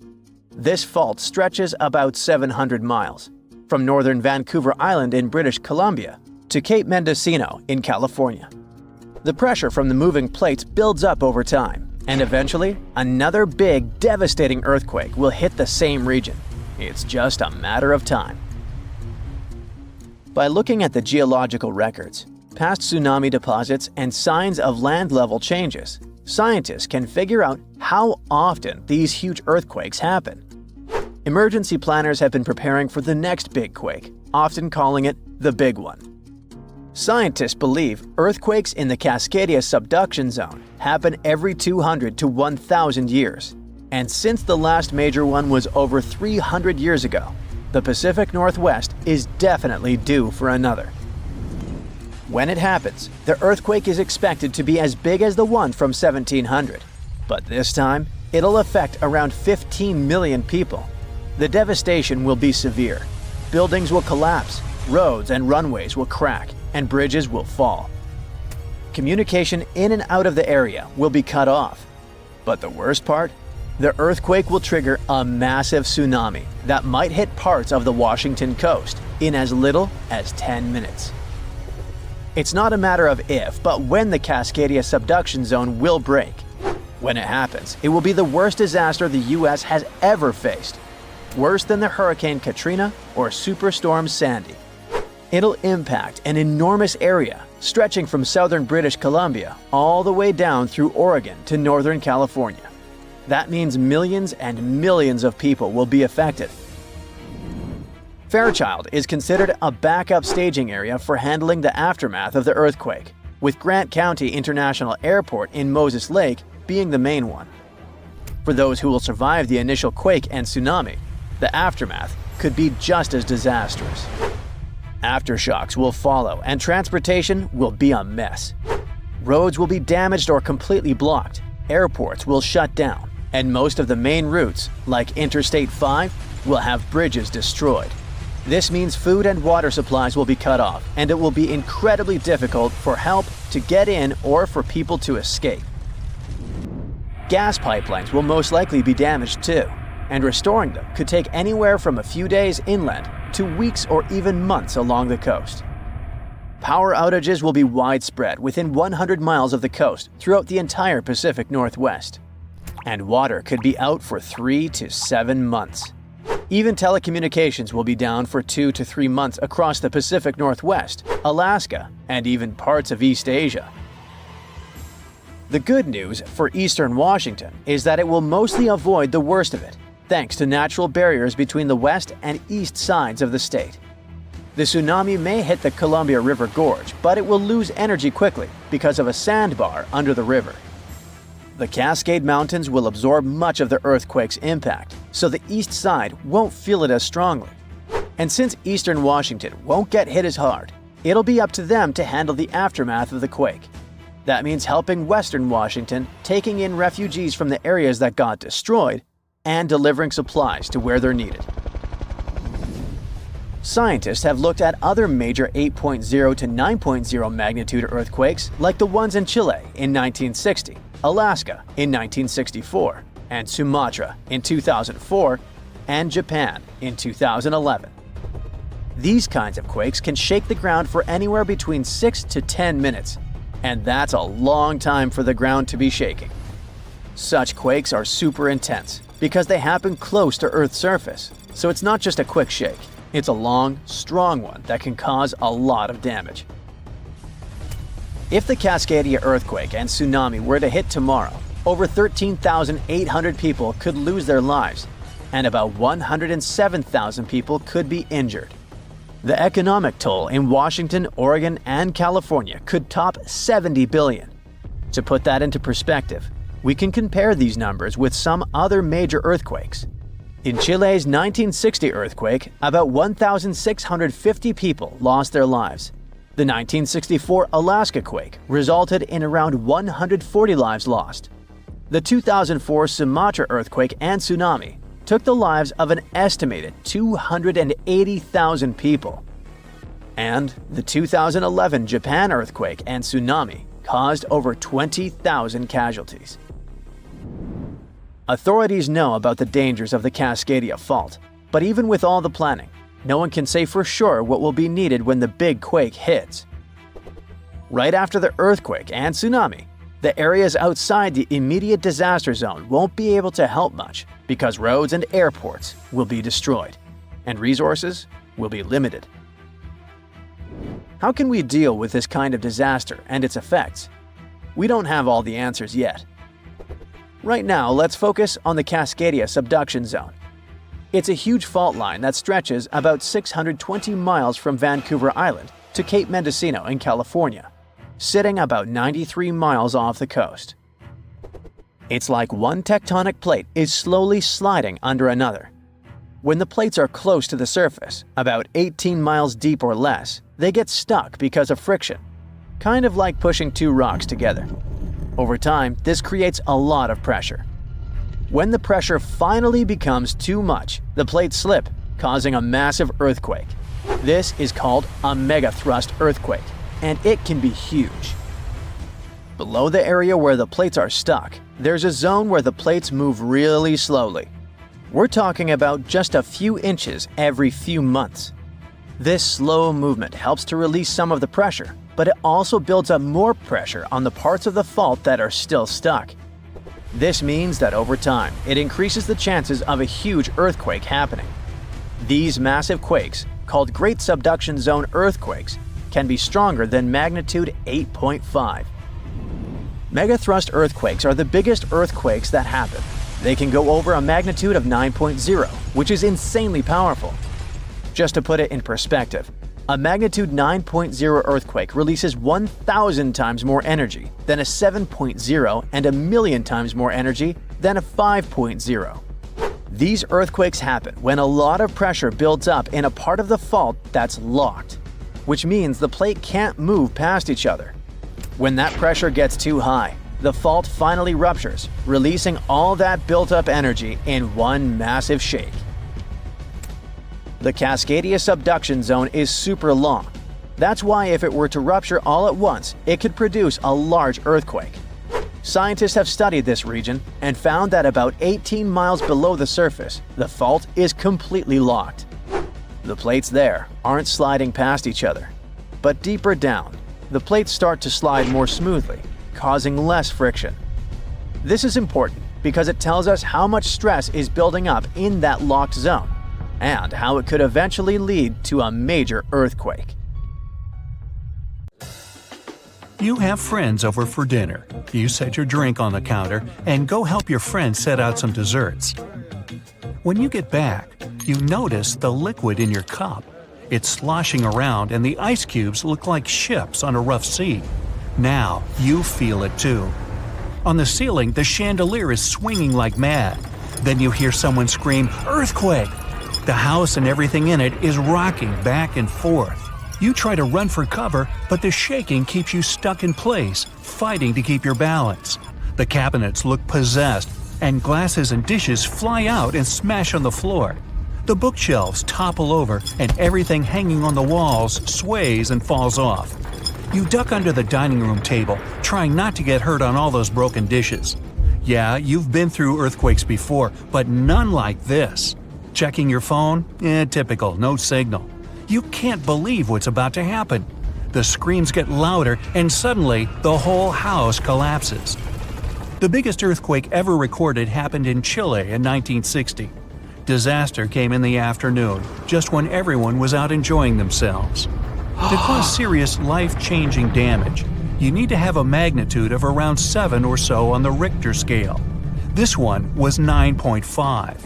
This fault stretches about 700 miles, from northern Vancouver Island in British Columbia to Cape Mendocino in California. The pressure from the moving plates builds up over time, and eventually, another big, devastating earthquake will hit the same region. It's just a matter of time. By looking at the geological records, past tsunami deposits, and signs of land level changes, scientists can figure out how often these huge earthquakes happen. Emergency planners have been preparing for the next big quake, often calling it the big one. Scientists believe earthquakes in the Cascadia subduction zone happen every 200 to 1,000 years. And since the last major one was over 300 years ago, the Pacific Northwest is definitely due for another. When it happens, the earthquake is expected to be as big as the one from 1700. But this time, it'll affect around 15 million people. The devastation will be severe. Buildings will collapse, roads and runways will crack, and bridges will fall. Communication in and out of the area will be cut off. But the worst part? The earthquake will trigger a massive tsunami that might hit parts of the Washington coast in as little as 10 minutes. It's not a matter of if, but when the Cascadia subduction zone will break. When it happens, it will be the worst disaster the U.S. has ever faced. Worse than the Hurricane Katrina or Superstorm Sandy. It'll impact an enormous area stretching from southern British Columbia all the way down through Oregon to northern California. That means millions and millions of people will be affected. Fairchild is considered a backup staging area for handling the aftermath of the earthquake, with Grant County International Airport in Moses Lake being the main one. For those who will survive the initial quake and tsunami, the aftermath could be just as disastrous. Aftershocks will follow, and transportation will be a mess. Roads will be damaged or completely blocked, airports will shut down, and most of the main routes, like Interstate 5, will have bridges destroyed. This means food and water supplies will be cut off, and it will be incredibly difficult for help to get in or for people to escape. Gas pipelines will most likely be damaged too, and restoring them could take anywhere from a few days inland to weeks or even months along the coast. Power outages will be widespread within 100 miles of the coast throughout the entire Pacific Northwest. And water could be out for 3 to 7 months. Even telecommunications will be down for 2 to 3 months across the Pacific Northwest, Alaska, and even parts of East Asia. The good news for eastern Washington is that it will mostly avoid the worst of it, thanks to natural barriers between the west and east sides of the state. The tsunami may hit the Columbia River Gorge, but it will lose energy quickly because of a sandbar under the river. The Cascade Mountains will absorb much of the earthquake's impact, so the east side won't feel it as strongly. And since eastern Washington won't get hit as hard, it'll be up to them to handle the aftermath of the quake. That means helping western Washington, taking in refugees from the areas that got destroyed, and delivering supplies to where they're needed. Scientists have looked at other major 8.0 to 9.0 magnitude earthquakes like the ones in Chile in 1960, Alaska in 1964, and Sumatra in 2004, and Japan in 2011. These kinds of quakes can shake the ground for anywhere between 6 to 10 minutes, and that's a long time for the ground to be shaking. Such quakes are super intense because they happen close to Earth's surface, so it's not just a quick shake. It's a long, strong one that can cause a lot of damage. If the Cascadia earthquake and tsunami were to hit tomorrow, over 13,800 people could lose their lives, and about 107,000 people could be injured. The economic toll in Washington, Oregon, and California could top $70 billion. To put that into perspective, we can compare these numbers with some other major earthquakes. In Chile's 1960 earthquake, about 1,650 people lost their lives. The 1964 Alaska quake resulted in around 140 lives lost. The 2004 Sumatra earthquake and tsunami took the lives of an estimated 280,000 people. And the 2011 Japan earthquake and tsunami caused over 20,000 casualties. Authorities know about the dangers of the Cascadia Fault, but even with all the planning, no one can say for sure what will be needed when the big quake hits. Right after the earthquake and tsunami, the areas outside the immediate disaster zone won't be able to help much because roads and airports will be destroyed, and resources will be limited. How can we deal with this kind of disaster and its effects? We don't have all the answers yet. Right now, let's focus on the Cascadia subduction zone. It's a huge fault line that stretches about 620 miles from Vancouver Island to Cape Mendocino in California, sitting about 93 miles off the coast. It's like one tectonic plate is slowly sliding under another. When the plates are close to the surface, about 18 miles deep or less, they get stuck because of friction, kind of like pushing two rocks together. Over time, this creates a lot of pressure. When the pressure finally becomes too much, the plates slip, causing a massive earthquake. This is called a megathrust earthquake, and it can be huge. Below the area where the plates are stuck, there's a zone where the plates move really slowly. We're talking about just a few inches every few months. This slow movement helps to release some of the pressure, but it also builds up more pressure on the parts of the fault that are still stuck. This means that over time, it increases the chances of a huge earthquake happening. These massive quakes called Great Subduction Zone earthquakes, can be stronger than magnitude 8.5. Megathrust earthquakes are the biggest earthquakes that happen. They can go over a magnitude of 9.0, which is insanely powerful. Just to put it in perspective, a magnitude 9.0 earthquake releases 1,000 times more energy than a 7.0 and 1,000,000 times more energy than a 5.0. These earthquakes happen when a lot of pressure builds up in a part of the fault that's locked, which means the plate can't move past each other. When that pressure gets too high, the fault finally ruptures, releasing all that built-up energy in one massive shake. The Cascadia subduction zone is super long. That's why if it were to rupture all at once, it could produce a large earthquake. Scientists have studied this region and found that about 18 miles below the surface, the fault is completely locked. The plates there aren't sliding past each other, but deeper down, the plates start to slide more smoothly, causing less friction. This is important because it tells us how much stress is building up in that locked zone, and how it could eventually lead to a major earthquake. You have friends over for dinner. You set your drink on the counter and go help your friend set out some desserts. When you get back, you notice the liquid in your cup. It's sloshing around and the ice cubes look like ships on a rough sea. Now you feel it too. On the ceiling, the chandelier is swinging like mad. Then you hear someone scream, "Earthquake!" The house and everything in it is rocking back and forth. You try to run for cover, but the shaking keeps you stuck in place, fighting to keep your balance. The cabinets look possessed, and glasses and dishes fly out and smash on the floor. The bookshelves topple over, and everything hanging on the walls sways and falls off. You duck under the dining room table, trying not to get hurt on all those broken dishes. Yeah, you've been through earthquakes before, but none like this. Checking your phone? Typical, no signal. You can't believe what's about to happen. The screams get louder, and suddenly the whole house collapses. The biggest earthquake ever recorded happened in Chile in 1960. Disaster came in the afternoon, just when everyone was out enjoying themselves. To cause serious, life-changing damage, you need to have a magnitude of around 7 or so on the Richter scale. This one was 9.5.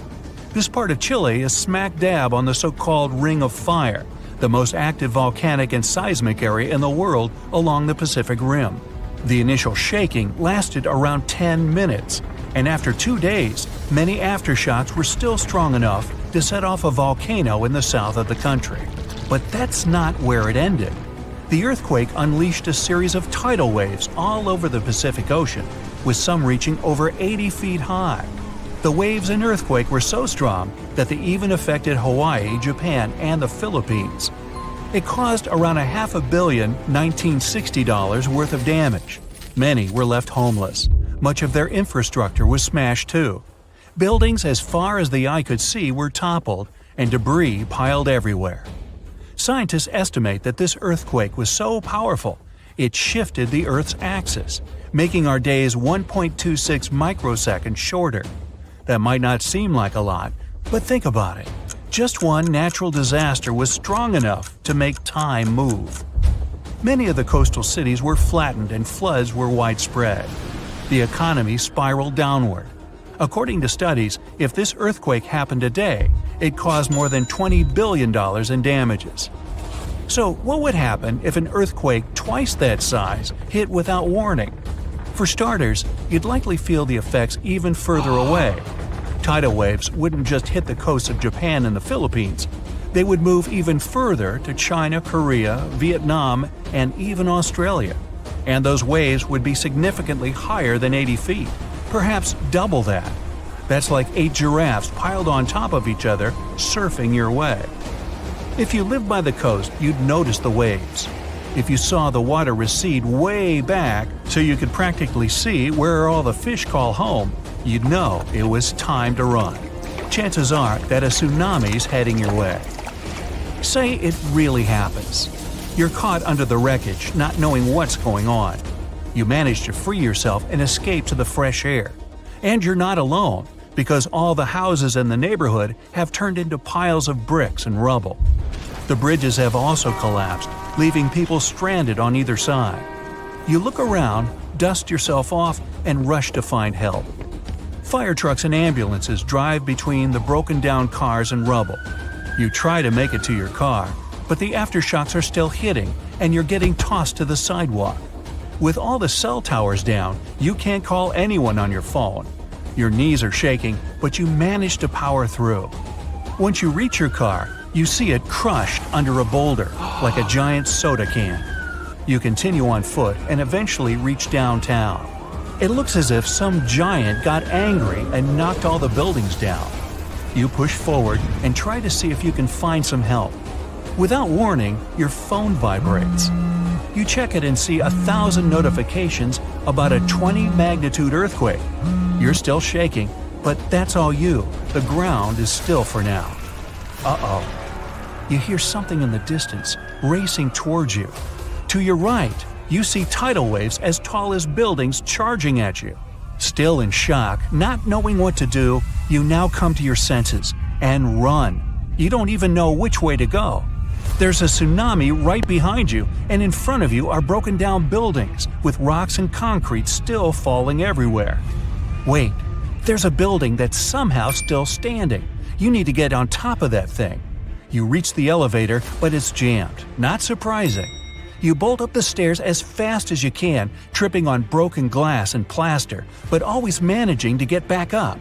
This part of Chile is smack dab on the so-called Ring of Fire, the most active volcanic and seismic area in the world along the Pacific Rim. The initial shaking lasted around 10 minutes, and after 2 days, many aftershocks were still strong enough to set off a volcano in the south of the country. But that's not where it ended. The earthquake unleashed a series of tidal waves all over the Pacific Ocean, with some reaching over 80 feet high. The waves and earthquake were so strong that they even affected Hawaii, Japan, and the Philippines. It caused around $500 million $1960 worth of damage. Many were left homeless. Much of their infrastructure was smashed too. Buildings as far as the eye could see were toppled, and debris piled everywhere. Scientists estimate that this earthquake was so powerful, it shifted the Earth's axis, making our days 1.26 microseconds shorter. That might not seem like a lot, but think about it. Just one natural disaster was strong enough to make time move. Many of the coastal cities were flattened and floods were widespread. The economy spiraled downward. According to studies, if this earthquake happened today, it caused more than $20 billion in damages. So what would happen if an earthquake twice that size hit without warning? For starters, you'd likely feel the effects even further away. Tidal waves wouldn't just hit the coasts of Japan and the Philippines. They would move even further to China, Korea, Vietnam, and even Australia. And those waves would be significantly higher than 80 feet, perhaps double that. That's like 8 giraffes piled on top of each other, surfing your way. If you lived by the coast, you'd notice the waves. If you saw the water recede way back so you could practically see where all the fish call home, you'd know it was time to run. Chances are that a tsunami's heading your way. Say it really happens. You're caught under the wreckage, not knowing what's going on. You manage to free yourself and escape to the fresh air. And you're not alone, because all the houses in the neighborhood have turned into piles of bricks and rubble. The bridges have also collapsed, leaving people stranded on either side. You look around, dust yourself off, and rush to find help. Fire trucks and ambulances drive between the broken-down cars and rubble. You try to make it to your car, but the aftershocks are still hitting, and you're getting tossed to the sidewalk. With all the cell towers down, you can't call anyone on your phone. Your knees are shaking, but you manage to power through. Once you reach your car, you see it crushed under a boulder, like a giant soda can. You continue on foot and eventually reach downtown. It looks as if some giant got angry and knocked all the buildings down. You push forward and try to see if you can find some help. Without warning, your phone vibrates. You check it and see 1,000 notifications about a 20-magnitude earthquake. You're still shaking, but that's all you. The ground is still for now. Uh-oh. You hear something in the distance, racing towards you. To your right, you see tidal waves as tall as buildings charging at you. Still in shock, not knowing what to do, you now come to your senses and run. You don't even know which way to go. There's a tsunami right behind you, and in front of you are broken down buildings with rocks and concrete still falling everywhere. Wait, there's a building that's somehow still standing. You need to get on top of that thing. You reach the elevator, but it's jammed. Not surprising. You bolt up the stairs as fast as you can, tripping on broken glass and plaster, but always managing to get back up.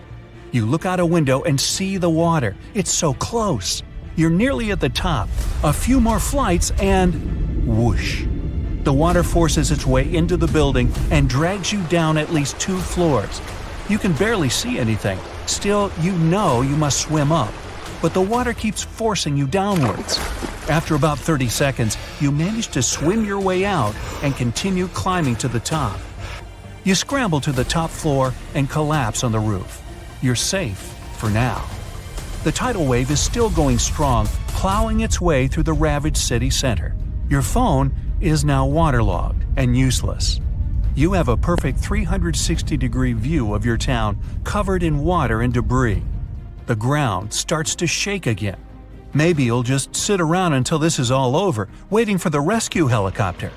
You look out a window and see the water. It's so close. You're nearly at the top. A few more flights and… whoosh. The water forces its way into the building and drags you down at least 2 floors. You can barely see anything. Still, you know you must swim up. But the water keeps forcing you downwards. After about 30 seconds, you manage to swim your way out and continue climbing to the top. You scramble to the top floor and collapse on the roof. You're safe for now. The tidal wave is still going strong, plowing its way through the ravaged city center. Your phone is now waterlogged and useless. You have a perfect 360-degree view of your town covered in water and debris. The ground starts to shake again. Maybe you'll just sit around until this is all over, waiting for the rescue helicopter.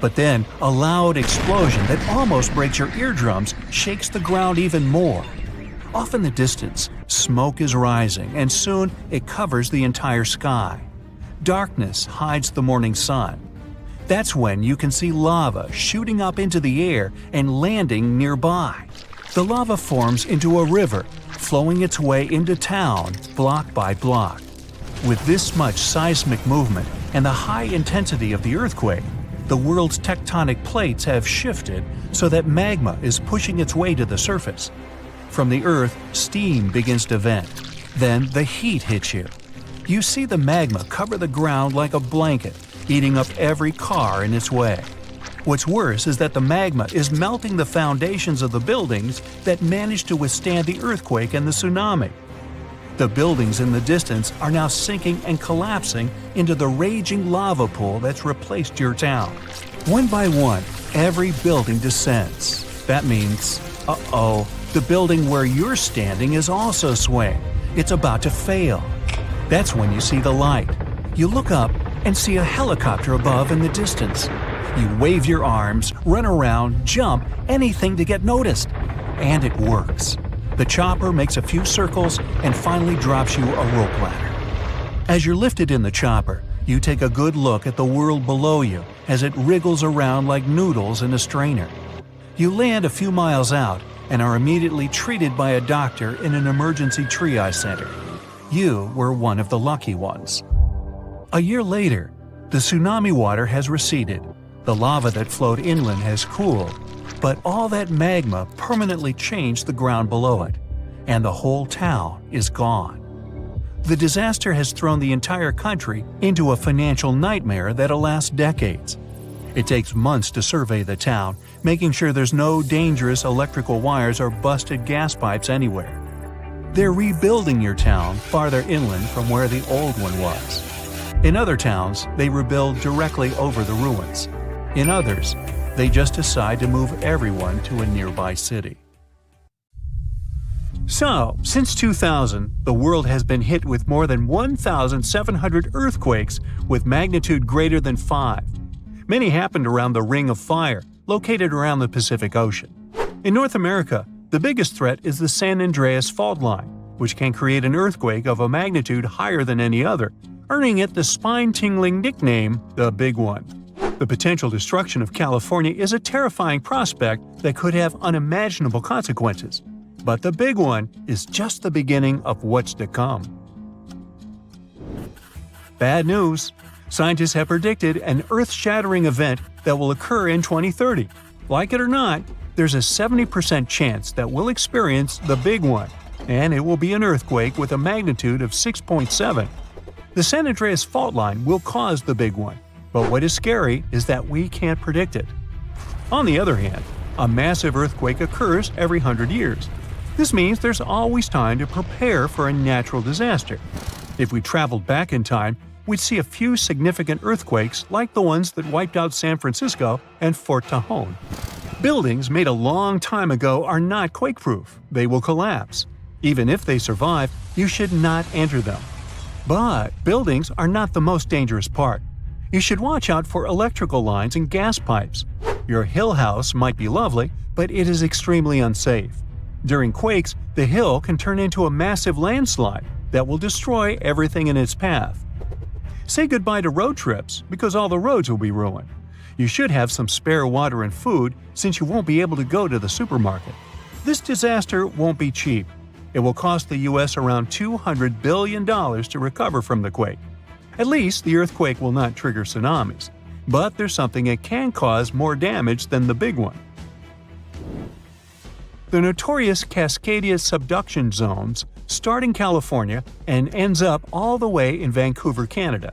But then, a loud explosion that almost breaks your eardrums shakes the ground even more. Off in the distance, smoke is rising, and soon it covers the entire sky. Darkness hides the morning sun. That's when you can see lava shooting up into the air and landing nearby. The lava forms into a river, flowing its way into town block by block. With this much seismic movement and the high intensity of the earthquake, the world's tectonic plates have shifted so that magma is pushing its way to the surface. From the earth, steam begins to vent. Then the heat hits you. You see the magma cover the ground like a blanket, eating up every car in its way. What's worse is that the magma is melting the foundations of the buildings that managed to withstand the earthquake and the tsunami. The buildings in the distance are now sinking and collapsing into the raging lava pool that's replaced your town. One by one, every building descends. That means, the building where you're standing is also swaying. It's about to fail. That's when you see the light. You look up and see a helicopter above in the distance. You wave your arms, run around, jump, anything to get noticed. And it works. The chopper makes a few circles and finally drops you a rope ladder. As you're lifted in the chopper, you take a good look at the world below you as it wriggles around like noodles in a strainer. You land a few miles out and are immediately treated by a doctor in an emergency triage center. You were one of the lucky ones. A year later, the tsunami water has receded. The lava that flowed inland has cooled, but all that magma permanently changed the ground below it, and the whole town is gone. The disaster has thrown the entire country into a financial nightmare that'll last decades. It takes months to survey the town, making sure there's no dangerous electrical wires or busted gas pipes anywhere. They're rebuilding your town farther inland from where the old one was. In other towns, they rebuild directly over the ruins. In others, they just decide to move everyone to a nearby city. So, since 2000, the world has been hit with more than 1,700 earthquakes with magnitude greater than 5. Many happened around the Ring of Fire, located around the Pacific Ocean. In North America, the biggest threat is the San Andreas fault line, which can create an earthquake of a magnitude higher than any other, earning it the spine-tingling nickname, the Big One. The potential destruction of California is a terrifying prospect that could have unimaginable consequences. But the Big One is just the beginning of what's to come. Bad news! Scientists have predicted an earth-shattering event that will occur in 2030. Like it or not, there's a 70% chance that we'll experience the Big One, and it will be an earthquake with a magnitude of 6.7. The San Andreas fault line will cause the Big One, but what is scary is that we can't predict it. On the other hand, a massive earthquake occurs every 100 years. This means there's always time to prepare for a natural disaster. If we traveled back in time, we'd see a few significant earthquakes like the ones that wiped out San Francisco and Fort Tejon. Buildings made a long time ago are not quake-proof. They will collapse. Even if they survive, you should not enter them. But buildings are not the most dangerous part. You should watch out for electrical lines and gas pipes. Your hill house might be lovely, but it is extremely unsafe. During quakes, the hill can turn into a massive landslide that will destroy everything in its path. Say goodbye to road trips because all the roads will be ruined. You should have some spare water and food since you won't be able to go to the supermarket. This disaster won't be cheap. It will cost the U.S. around $200 billion to recover from the quake. At least the earthquake will not trigger tsunamis. But there's something that can cause more damage than the Big One. The notorious Cascadia subduction zones start in California and ends up all the way in Vancouver, Canada.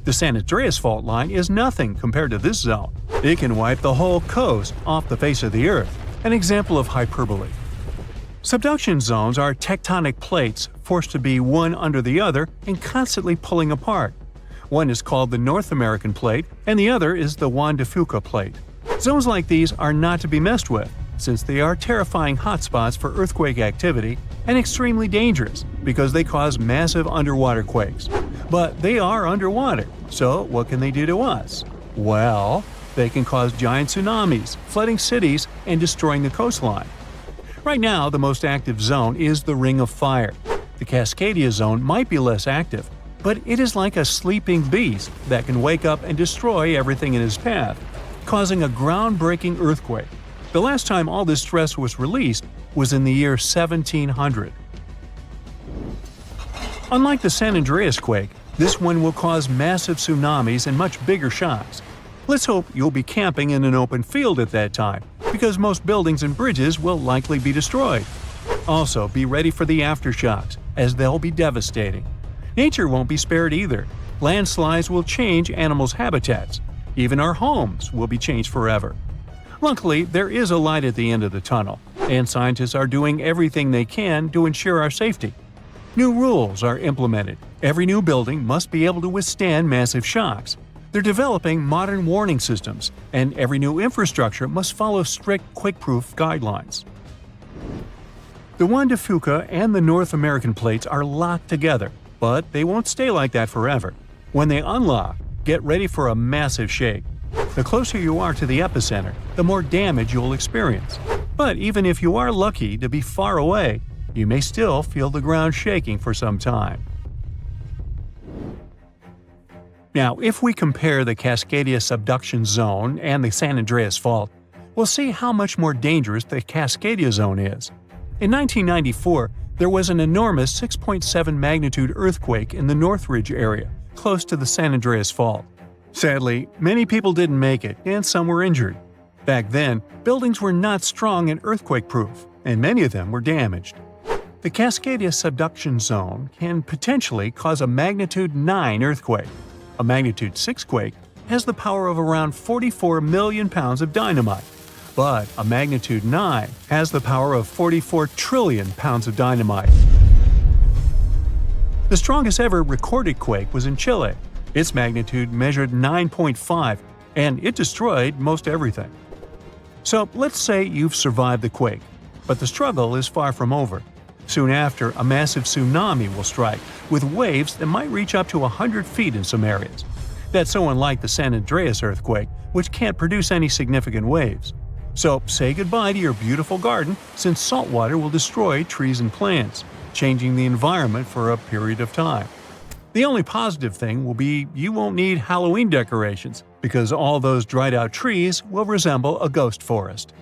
The San Andreas fault line is nothing compared to this zone. It can wipe the whole coast off the face of the Earth, an example of hyperbole. Subduction zones are tectonic plates forced to be one under the other and constantly pulling apart. One is called the North American Plate and the other is the Juan de Fuca Plate. Zones like these are not to be messed with, since they are terrifying hotspots for earthquake activity and extremely dangerous because they cause massive underwater quakes. But they are underwater, so what can they do to us? Well, they can cause giant tsunamis, flooding cities, and destroying the coastline. Right now, the most active zone is the Ring of Fire. The Cascadia zone might be less active, but it is like a sleeping beast that can wake up and destroy everything in its path, causing a groundbreaking earthquake. The last time all this stress was released was in the year 1700. Unlike the San Andreas quake, this one will cause massive tsunamis and much bigger shocks. Let's hope you'll be camping in an open field at that time, because most buildings and bridges will likely be destroyed. Also, be ready for the aftershocks, as they'll be devastating. Nature won't be spared either. Landslides will change animals' habitats. Even our homes will be changed forever. Luckily, there is a light at the end of the tunnel, and scientists are doing everything they can to ensure our safety. New rules are implemented. Every new building must be able to withstand massive shocks. They're developing modern warning systems, and every new infrastructure must follow strict quake-proof guidelines. The Juan de Fuca and the North American plates are locked together, but they won't stay like that forever. When they unlock, get ready for a massive shake. The closer you are to the epicenter, the more damage you'll experience. But even if you are lucky to be far away, you may still feel the ground shaking for some time. Now, if we compare the Cascadia subduction zone and the San Andreas fault, we'll see how much more dangerous the Cascadia zone is. In 1994, there was an enormous 6.7 magnitude earthquake in the Northridge area, close to the San Andreas fault. Sadly, many people didn't make it, and some were injured. Back then, buildings were not strong and earthquake-proof, and many of them were damaged. The Cascadia subduction zone can potentially cause a magnitude 9 earthquake. A magnitude 6 quake has the power of around 44 million pounds of dynamite, but a magnitude 9 has the power of 44 trillion pounds of dynamite. The strongest ever recorded quake was in Chile. Its magnitude measured 9.5, and it destroyed most everything. So let's say you've survived the quake, but the struggle is far from over. Soon after, a massive tsunami will strike, with waves that might reach up to 100 feet in some areas. That's so unlike the San Andreas earthquake, which can't produce any significant waves. So say goodbye to your beautiful garden, since salt water will destroy trees and plants, changing the environment for a period of time. The only positive thing will be you won't need Halloween decorations, because all those dried out trees will resemble a ghost forest.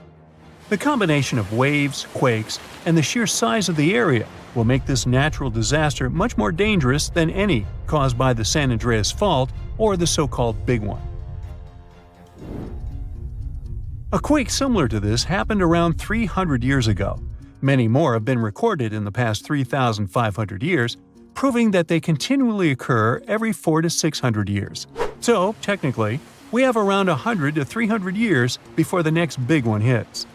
The combination of waves, quakes, and the sheer size of the area will make this natural disaster much more dangerous than any caused by the San Andreas Fault or the so-called Big One. A quake similar to this happened around 300 years ago. Many more have been recorded in the past 3,500 years, proving that they continually occur every 400 to 600 years. So, technically, we have around 100 to 300 years before the next big one hits.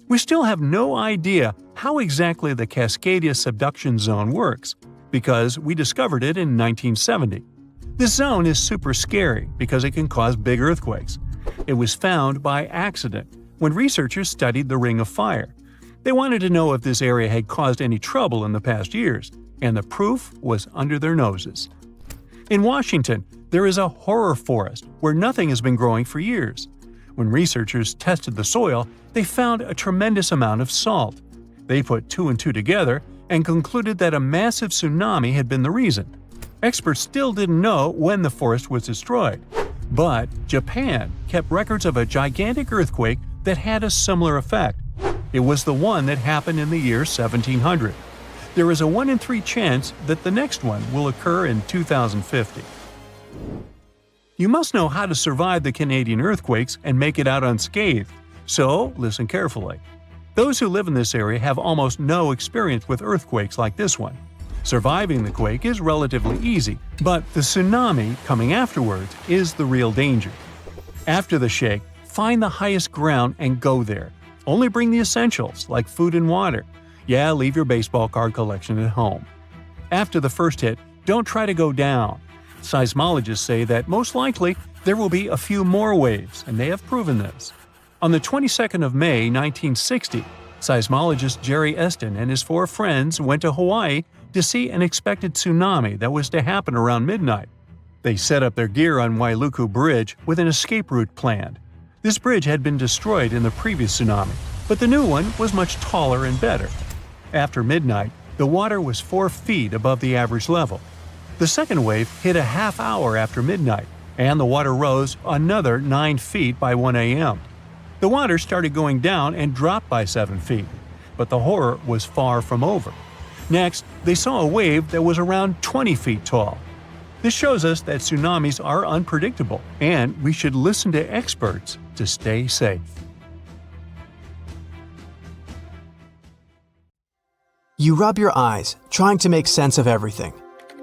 We still have no idea how exactly the Cascadia subduction zone works, because we discovered it in 1970. This zone is super scary because it can cause big earthquakes. It was found by accident when researchers studied the Ring of Fire. They wanted to know if this area had caused any trouble in the past years, and the proof was under their noses. In Washington, there is a horror forest where nothing has been growing for years. When researchers tested the soil, they found a tremendous amount of salt. They put two and two together and concluded that a massive tsunami had been the reason. Experts still didn't know when the forest was destroyed, but Japan kept records of a gigantic earthquake that had a similar effect. It was the one that happened in the year 1700. There is a 1 in 3 chance that the next one will occur in 2050. You must know how to survive the Canadian earthquakes and make it out unscathed, so listen carefully. Those who live in this area have almost no experience with earthquakes like this one. Surviving the quake is relatively easy, but the tsunami coming afterwards is the real danger. After the shake, find the highest ground and go there. Only bring the essentials, like food and water. Yeah, leave your baseball card collection at home. After the first hit, don't try to go down. Seismologists say that most likely there will be a few more waves, and they have proven this. On the 22nd of May, 1960, seismologist Jerry Eston and his 4 friends went to Hawaii to see an expected tsunami that was to happen around midnight. They set up their gear on Wailuku Bridge with an escape route planned. This bridge had been destroyed in the previous tsunami, but the new one was much taller and better. After midnight, the water was 4 feet above the average level. The second wave hit a half hour after midnight, and the water rose another 9 feet by 1 a.m. The water started going down and dropped by 7 feet, but the horror was far from over. Next, they saw a wave that was around 20 feet tall. This shows us that tsunamis are unpredictable, and we should listen to experts to stay safe. You rub your eyes, trying to make sense of everything.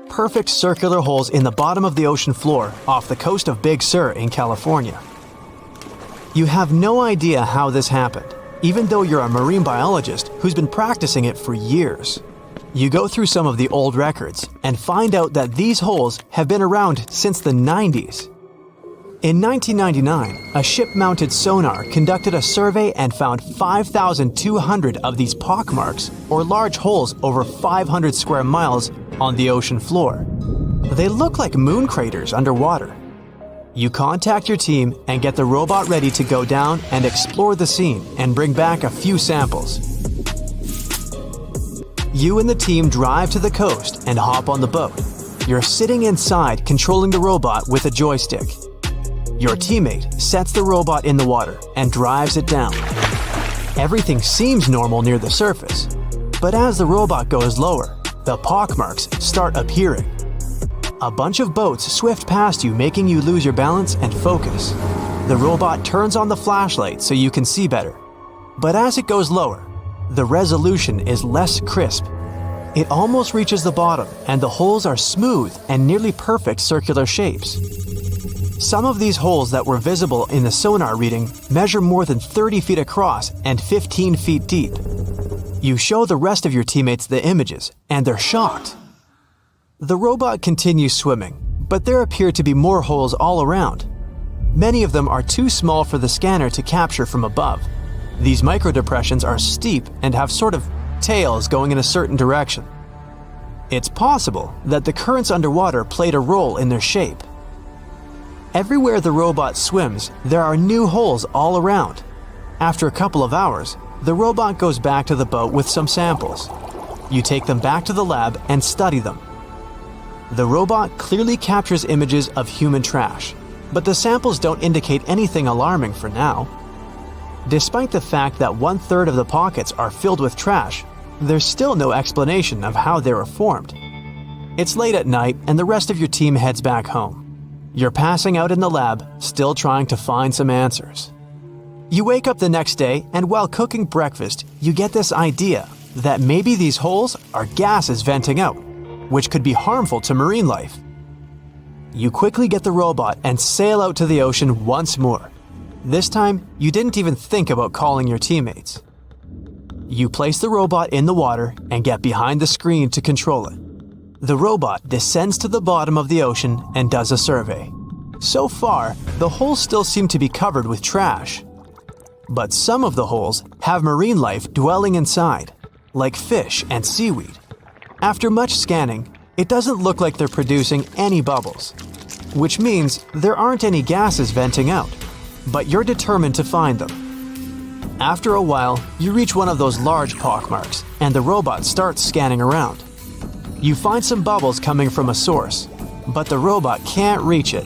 Perfect circular holes in the bottom of the ocean floor off the coast of Big Sur in California. You have no idea how this happened, even though you're a marine biologist who's been practicing it for years. You go through some of the old records and find out that these holes have been around since the 90s. In 1999, a ship-mounted sonar conducted a survey and found 5,200 of these pockmarks, or large holes over 500 square miles, on the ocean floor. They look like moon craters underwater. You contact your team and get the robot ready to go down and explore the scene and bring back a few samples. You and the team drive to the coast and hop on the boat. You're sitting inside controlling the robot with a joystick. Your teammate sets the robot in the water and drives it down. Everything seems normal near the surface, but as the robot goes lower, the pockmarks start appearing. A bunch of boats swift past you, making you lose your balance and focus. The robot turns on the flashlight so you can see better. But as it goes lower, the resolution is less crisp. It almost reaches the bottom, and the holes are smooth and nearly perfect circular shapes. Some of these holes that were visible in the sonar reading measure more than 30 feet across and 15 feet deep. You show the rest of your teammates the images, and they're shocked. The robot continues swimming, but there appear to be more holes all around. Many of them are too small for the scanner to capture from above. These microdepressions are steep and have sort of tails going in a certain direction. It's possible that the currents underwater played a role in their shape. Everywhere the robot swims, there are new holes all around. After a couple of hours, the robot goes back to the boat with some samples. You take them back to the lab and study them. The robot clearly captures images of human trash, but the samples don't indicate anything alarming for now. Despite the fact that 1/3 of the pockets are filled with trash, there's still no explanation of how they were formed. It's late at night and the rest of your team heads back home. You're passing out in the lab, still trying to find some answers. You wake up the next day and while cooking breakfast, you get this idea that maybe these holes are gases venting out, which could be harmful to marine life. You quickly get the robot and sail out to the ocean once more. This time, you didn't even think about calling your teammates. You place the robot in the water and get behind the screen to control it. The robot descends to the bottom of the ocean and does a survey. So far, the holes still seem to be covered with trash. But some of the holes have marine life dwelling inside, like fish and seaweed. After much scanning, it doesn't look like they're producing any bubbles, which means there aren't any gases venting out, but you're determined to find them. After a while, you reach one of those large pockmarks, and the robot starts scanning around. You find some bubbles coming from a source, but the robot can't reach it.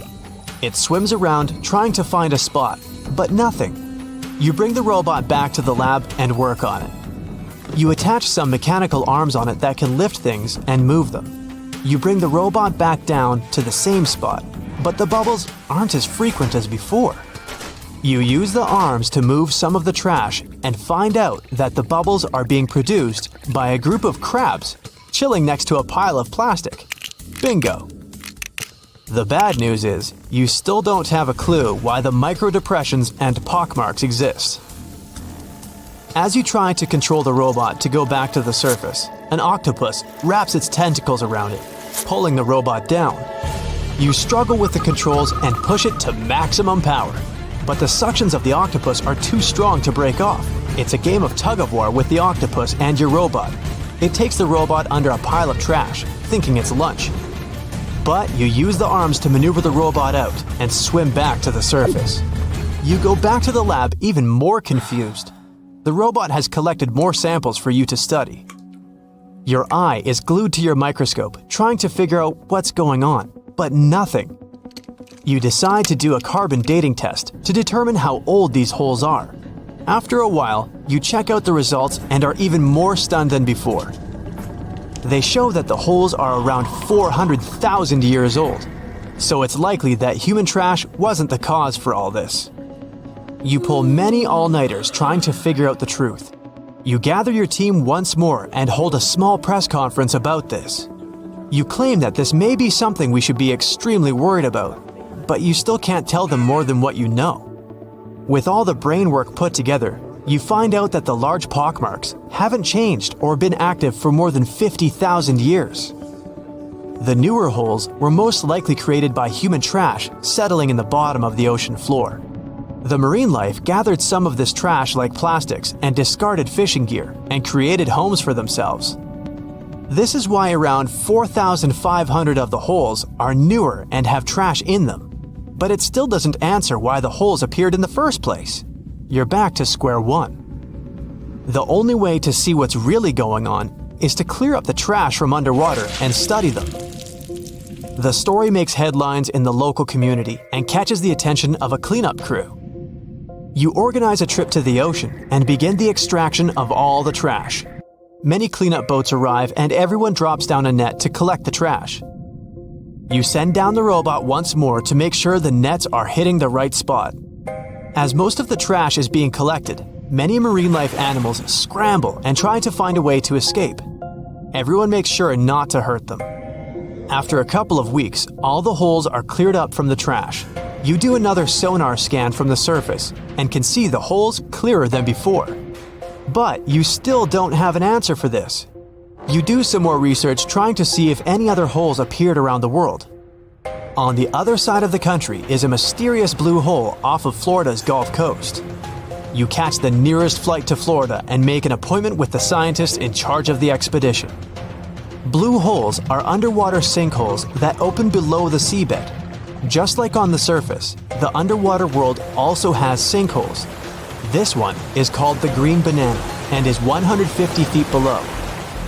It swims around trying to find a spot, but nothing. You bring the robot back to the lab and work on it. You attach some mechanical arms on it that can lift things and move them. You bring the robot back down to the same spot, but the bubbles aren't as frequent as before. You use the arms to move some of the trash and find out that the bubbles are being produced by a group of crabs chilling next to a pile of plastic. Bingo! The bad news is, you still don't have a clue why the microdepressions and pockmarks exist. As you try to control the robot to go back to the surface, an octopus wraps its tentacles around it, pulling the robot down. You struggle with the controls and push it to maximum power, but the suctions of the octopus are too strong to break off. It's a game of tug-of-war with the octopus and your robot. It takes the robot under a pile of trash, thinking it's lunch. But you use the arms to maneuver the robot out and swim back to the surface. You go back to the lab even more confused. The robot has collected more samples for you to study. Your eye is glued to your microscope, trying to figure out what's going on, but nothing. You decide to do a carbon dating test to determine how old these holes are. After a while, you check out the results and are even more stunned than before. They show that the holes are around 400,000 years old, so it's likely that human trash wasn't the cause for all this. You pull many all-nighters trying to figure out the truth. You gather your team once more and hold a small press conference about this. You claim that this may be something we should be extremely worried about, but you still can't tell them more than what you know. With all the brain work put together, you find out that the large pockmarks haven't changed or been active for more than 50,000 years. The newer holes were most likely created by human trash settling in the bottom of the ocean floor. The marine life gathered some of this trash like plastics and discarded fishing gear and created homes for themselves. This is why around 4,500 of the holes are newer and have trash in them. But it still doesn't answer why the holes appeared in the first place. You're back to square one. The only way to see what's really going on is to clear up the trash from underwater and study them. The story makes headlines in the local community and catches the attention of a cleanup crew. You organize a trip to the ocean and begin the extraction of all the trash. Many cleanup boats arrive and everyone drops down a net to collect the trash. You send down the robot once more to make sure the nets are hitting the right spot. As most of the trash is being collected, many marine life animals scramble and try to find a way to escape. Everyone makes sure not to hurt them. After a couple of weeks, all the holes are cleared up from the trash. You do another sonar scan from the surface and can see the holes clearer than before. But you still don't have an answer for this. You do some more research trying to see if any other holes appeared around the world. On the other side of the country is a mysterious blue hole off of Florida's Gulf Coast. You catch the nearest flight to Florida and make an appointment with the scientists in charge of the expedition. Blue holes are underwater sinkholes that open below the seabed. Just like on the surface, the underwater world also has sinkholes. This one is called the Green Banana and is 150 feet below,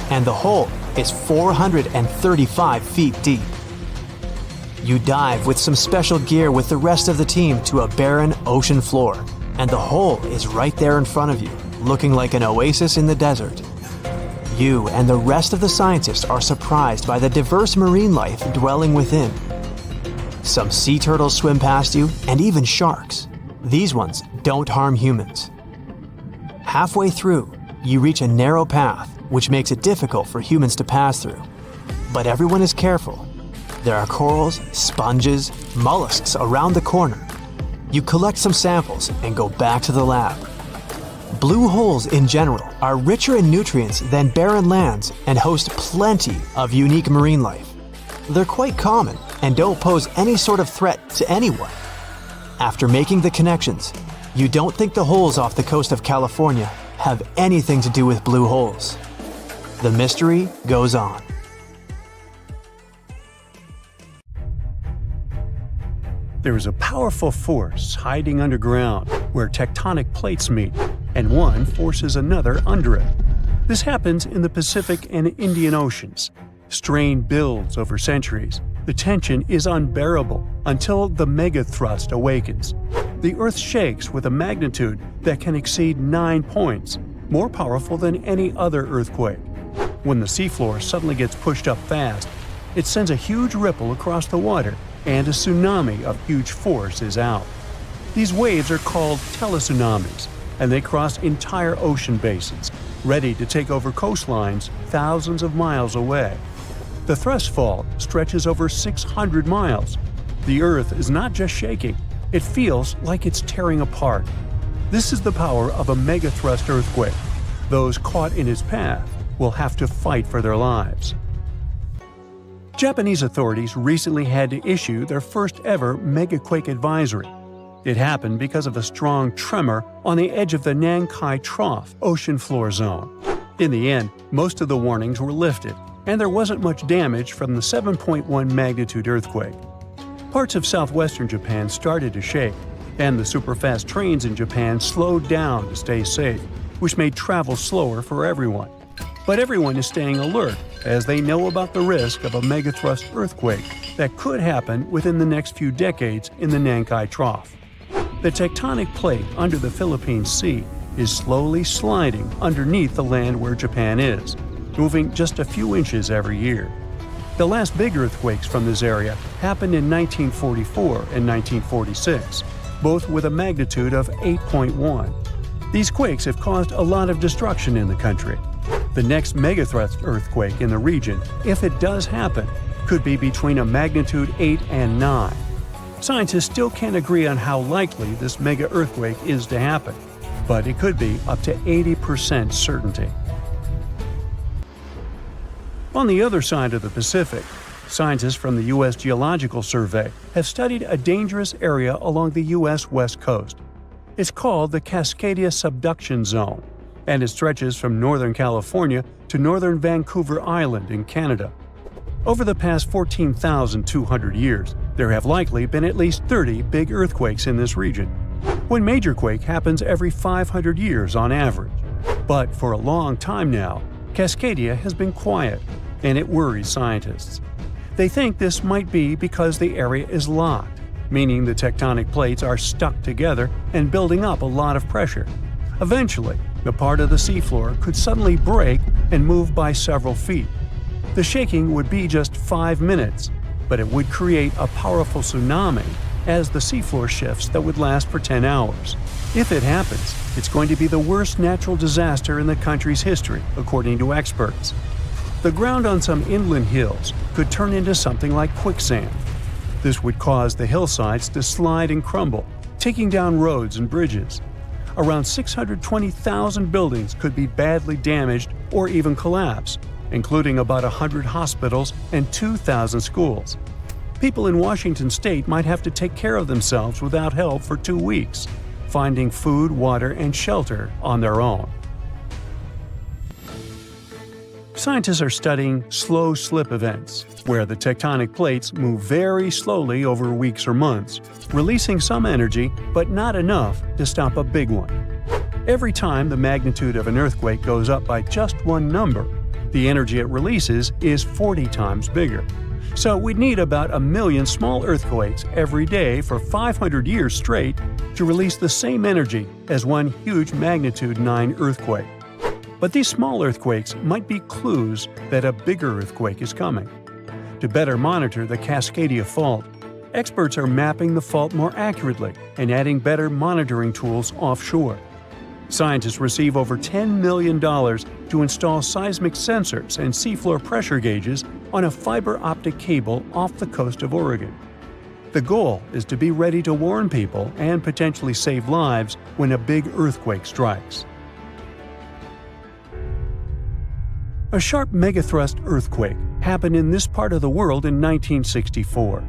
and the hole is 435 feet deep. You dive with some special gear with the rest of the team to a barren ocean floor, and the hole is right there in front of you, looking like an oasis in the desert. You and the rest of the scientists are surprised by the diverse marine life dwelling within. Some sea turtles swim past you, and even sharks. These ones don't harm humans. Halfway through, you reach a narrow path, which makes it difficult for humans to pass through. But everyone is careful. There are corals, sponges, mollusks around the corner. You collect some samples and go back to the lab. Blue holes in general are richer in nutrients than barren lands and host plenty of unique marine life. They're quite common and don't pose any sort of threat to anyone. After making the connections, you don't think the holes off the coast of California have anything to do with blue holes. The mystery goes on. There is a powerful force hiding underground where tectonic plates meet, and one forces another under it. This happens in the Pacific and Indian Oceans. Strain builds over centuries. The tension is unbearable until the megathrust awakens. The Earth shakes with a magnitude that can exceed 9 points, more powerful than any other earthquake. When the seafloor suddenly gets pushed up fast, it sends a huge ripple across the water, and a tsunami of huge force is out. These waves are called teletsunamis, and they cross entire ocean basins, ready to take over coastlines thousands of miles away. The thrust fault stretches over 600 miles. The Earth is not just shaking, it feels like it's tearing apart. This is the power of a megathrust earthquake. Those caught in its path will have to fight for their lives. Japanese authorities recently had to issue their first ever megaquake advisory. It happened because of a strong tremor on the edge of the Nankai Trough ocean floor zone. In the end, most of the warnings were lifted, and there wasn't much damage from the 7.1 magnitude earthquake. Parts of southwestern Japan started to shake, and the superfast trains in Japan slowed down to stay safe, which made travel slower for everyone. But everyone is staying alert as they know about the risk of a megathrust earthquake that could happen within the next few decades in the Nankai Trough. The tectonic plate under the Philippine Sea is slowly sliding underneath the land where Japan is, moving just a few inches every year. The last big earthquakes from this area happened in 1944 and 1946, both with a magnitude of 8.1. These quakes have caused a lot of destruction in the country. The next megathrust earthquake in the region, if it does happen, could be between a magnitude 8 and 9. Scientists still can't agree on how likely this mega earthquake is to happen, but it could be up to 80% certainty. On the other side of the Pacific, scientists from the U.S. Geological Survey have studied a dangerous area along the U.S. West Coast. It's called the Cascadia Subduction Zone, and it stretches from northern California to northern Vancouver Island in Canada. Over the past 14,200 years, there have likely been at least 30 big earthquakes in this region. One major quake happens every 500 years on average. But for a long time now, Cascadia has been quiet, and it worries scientists. They think this might be because the area is locked, meaning the tectonic plates are stuck together and building up a lot of pressure. Eventually, the part of the seafloor could suddenly break and move by several feet. The shaking would be just 5 minutes, but it would create a powerful tsunami as the seafloor shifts that would last for 10 hours. If it happens, it's going to be the worst natural disaster in the country's history, according to experts. The ground on some inland hills could turn into something like quicksand. This would cause the hillsides to slide and crumble, taking down roads and bridges. Around 620,000 buildings could be badly damaged or even collapse, including about 100 hospitals and 2,000 schools. People in Washington state might have to take care of themselves without help for 2 weeks. finding food, water, and shelter on their own. Scientists are studying slow slip events, where the tectonic plates move very slowly over weeks or months, releasing some energy but not enough to stop a big one. Every time the magnitude of an earthquake goes up by just one number, the energy it releases is 40 times bigger. So we'd need about 1 million small earthquakes every day for 500 years straight to release the same energy as one huge magnitude 9 earthquake. But these small earthquakes might be clues that a bigger earthquake is coming. To better monitor the Cascadia Fault, experts are mapping the fault more accurately and adding better monitoring tools offshore. Scientists receive over $10 million to install seismic sensors and seafloor pressure gauges on a fiber optic cable off the coast of Oregon. The goal is to be ready to warn people and potentially save lives when a big earthquake strikes. A sharp megathrust earthquake happened in this part of the world in 1964.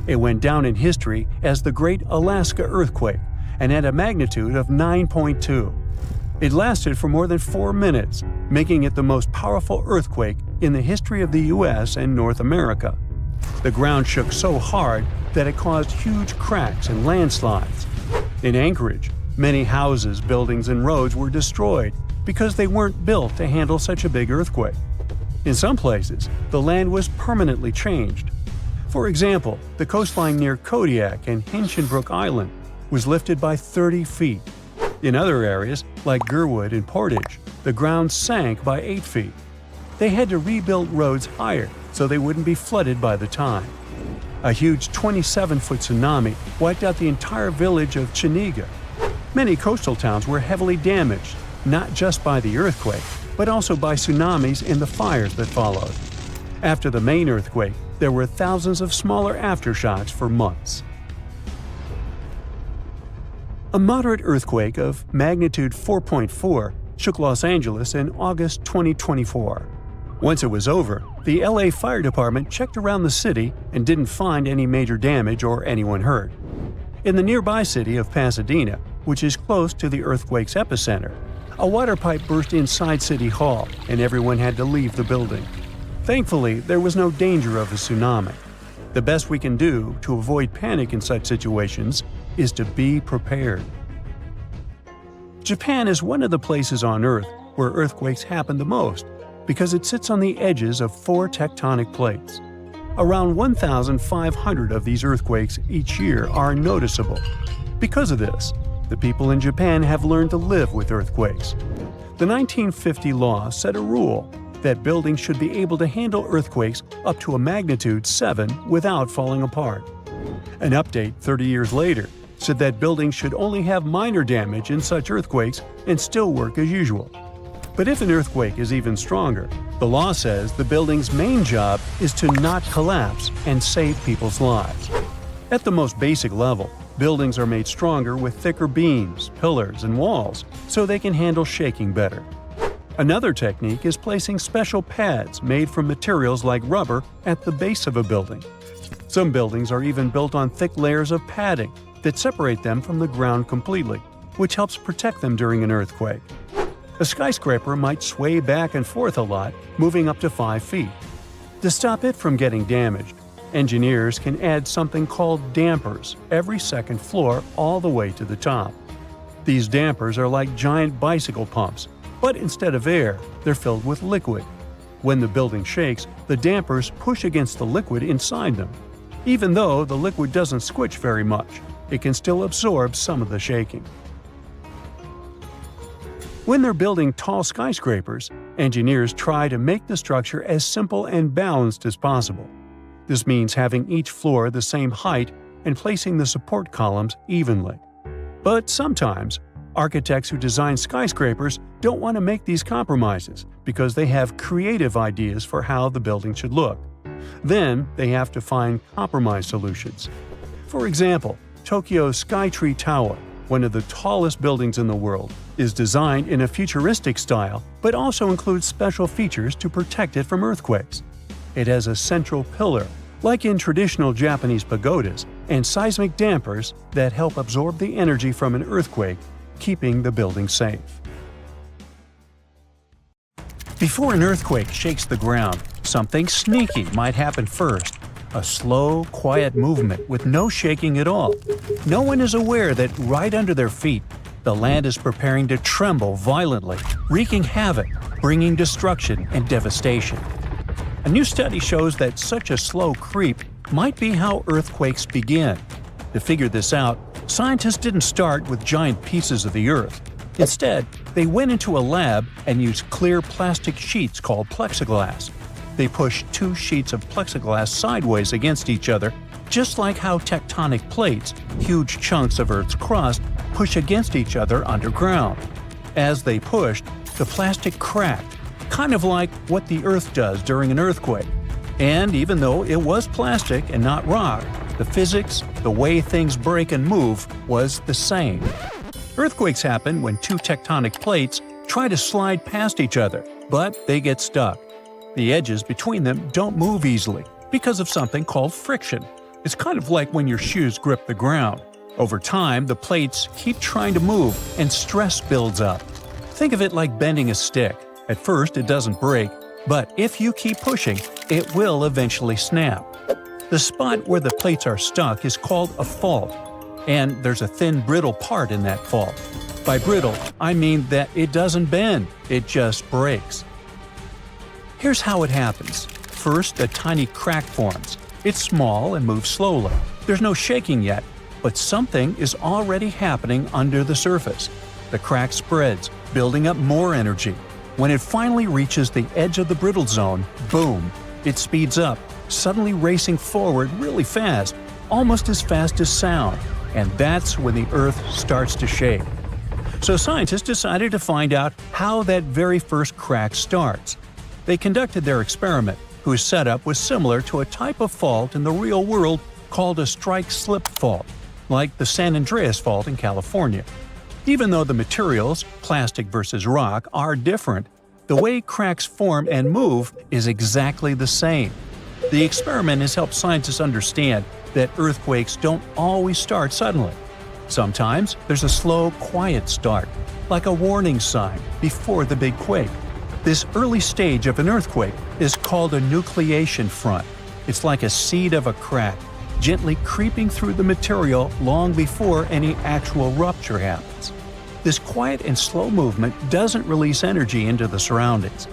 It went down in history as the Great Alaska Earthquake and had a magnitude of 9.2. It lasted for more than 4 minutes, making it the most powerful earthquake in the history of the U.S. and North America. The ground shook so hard that it caused huge cracks and landslides. In Anchorage, many houses, buildings, and roads were destroyed because they weren't built to handle such a big earthquake. In some places, the land was permanently changed. For example, the coastline near Kodiak and Hinchinbrook Island was lifted by 30 feet. In other areas, like Gerwood and Portage, the ground sank by 8 feet. They had to rebuild roads higher so they wouldn't be flooded by the time. A huge 27-foot tsunami wiped out the entire village of Chiniga. Many coastal towns were heavily damaged, not just by the earthquake, but also by tsunamis and the fires that followed. After the main earthquake, there were thousands of smaller aftershocks for months. A moderate earthquake of magnitude 4.4 shook Los Angeles in August 2024. Once it was over, the LA Fire Department checked around the city and didn't find any major damage or anyone hurt. In the nearby city of Pasadena, which is close to the earthquake's epicenter, a water pipe burst inside City Hall and everyone had to leave the building. Thankfully, there was no danger of a tsunami. The best we can do to avoid panic in such situations is to be prepared. Japan is one of the places on Earth where earthquakes happen the most because it sits on the edges of 4 tectonic plates. Around 1,500 of these earthquakes each year are noticeable. Because of this, the people in Japan have learned to live with earthquakes. The 1950 law set a rule that buildings should be able to handle earthquakes up to a magnitude 7 without falling apart. An update 30 years later said that buildings should only have minor damage in such earthquakes and still work as usual. But if an earthquake is even stronger, the law says the building's main job is to not collapse and save people's lives. At the most basic level, buildings are made stronger with thicker beams, pillars, and walls so they can handle shaking better. Another technique is placing special pads made from materials like rubber at the base of a building. Some buildings are even built on thick layers of padding that separate them from the ground completely, which helps protect them during an earthquake. A skyscraper might sway back and forth a lot, moving up to 5 feet. To stop it from getting damaged, engineers can add something called dampers every second floor all the way to the top. These dampers are like giant bicycle pumps, but instead of air, they're filled with liquid. When the building shakes, the dampers push against the liquid inside them. Even though the liquid doesn't squish very much, it can still absorb some of the shaking. When they're building tall skyscrapers, engineers try to make the structure as simple and balanced as possible. This means having each floor the same height and placing the support columns evenly. But sometimes, architects who design skyscrapers don't want to make these compromises because they have creative ideas for how the building should look. Then they have to find compromise solutions. For example, Tokyo's Skytree Tower, one of the tallest buildings in the world, is designed in a futuristic style but also includes special features to protect it from earthquakes. It has a central pillar, like in traditional Japanese pagodas, and seismic dampers that help absorb the energy from an earthquake, keeping the building safe. Before an earthquake shakes the ground, something sneaky might happen first. A slow, quiet movement with no shaking at all. No one is aware that right under their feet, the land is preparing to tremble violently, wreaking havoc, bringing destruction and devastation. A new study shows that such a slow creep might be how earthquakes begin. To figure this out, scientists didn't start with giant pieces of the earth. Instead, they went into a lab and used clear plastic sheets called plexiglass. They pushed two sheets of plexiglass sideways against each other, just like how tectonic plates, huge chunks of Earth's crust, push against each other underground. As they pushed, the plastic cracked, kind of like what the Earth does during an earthquake. And even though it was plastic and not rock, the physics, the way things break and move, was the same. Earthquakes happen when two tectonic plates try to slide past each other, but they get stuck. The edges between them don't move easily because of something called friction. It's kind of like when your shoes grip the ground. Over time, the plates keep trying to move and stress builds up. Think of it like bending a stick. At first, it doesn't break, but if you keep pushing, it will eventually snap. The spot where the plates are stuck is called a fault, and there's a thin, brittle part in that fault. By brittle, I mean that it doesn't bend, it just breaks. Here's how it happens. First, a tiny crack forms. It's small and moves slowly. There's no shaking yet, but something is already happening under the surface. The crack spreads, building up more energy. When it finally reaches the edge of the brittle zone, boom! It speeds up, suddenly racing forward really fast, almost as fast as sound. And that's when the Earth starts to shake. So scientists decided to find out how that very first crack starts. They conducted their experiment, whose setup was similar to a type of fault in the real world called a strike-slip fault, like the San Andreas Fault in California. Even though the materials, plastic versus rock, are different, the way cracks form and move is exactly the same. The experiment has helped scientists understand that earthquakes don't always start suddenly. Sometimes there's a slow, quiet start, like a warning sign before the big quake. This early stage of an earthquake is called a nucleation front. It's like a seed of a crack, gently creeping through the material long before any actual rupture happens. This quiet and slow movement doesn't release energy into the surroundings.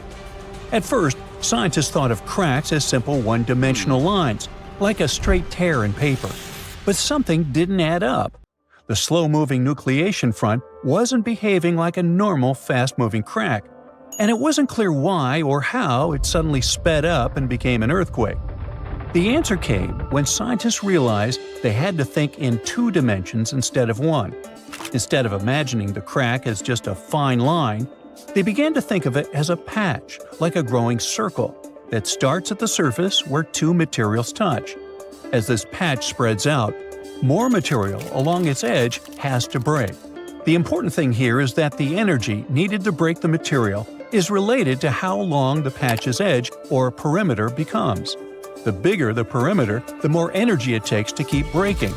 At first, scientists thought of cracks as simple one-dimensional lines, like a straight tear in paper. But something didn't add up. The slow-moving nucleation front wasn't behaving like a normal, fast-moving crack, and it wasn't clear why or how it suddenly sped up and became an earthquake. The answer came when scientists realized they had to think in two dimensions instead of one. Instead of imagining the crack as just a fine line, they began to think of it as a patch, like a growing circle, that starts at the surface where two materials touch. As this patch spreads out, more material along its edge has to break. The important thing here is that the energy needed to break the material is related to how long the patch's edge or perimeter becomes. The bigger the perimeter, the more energy it takes to keep breaking.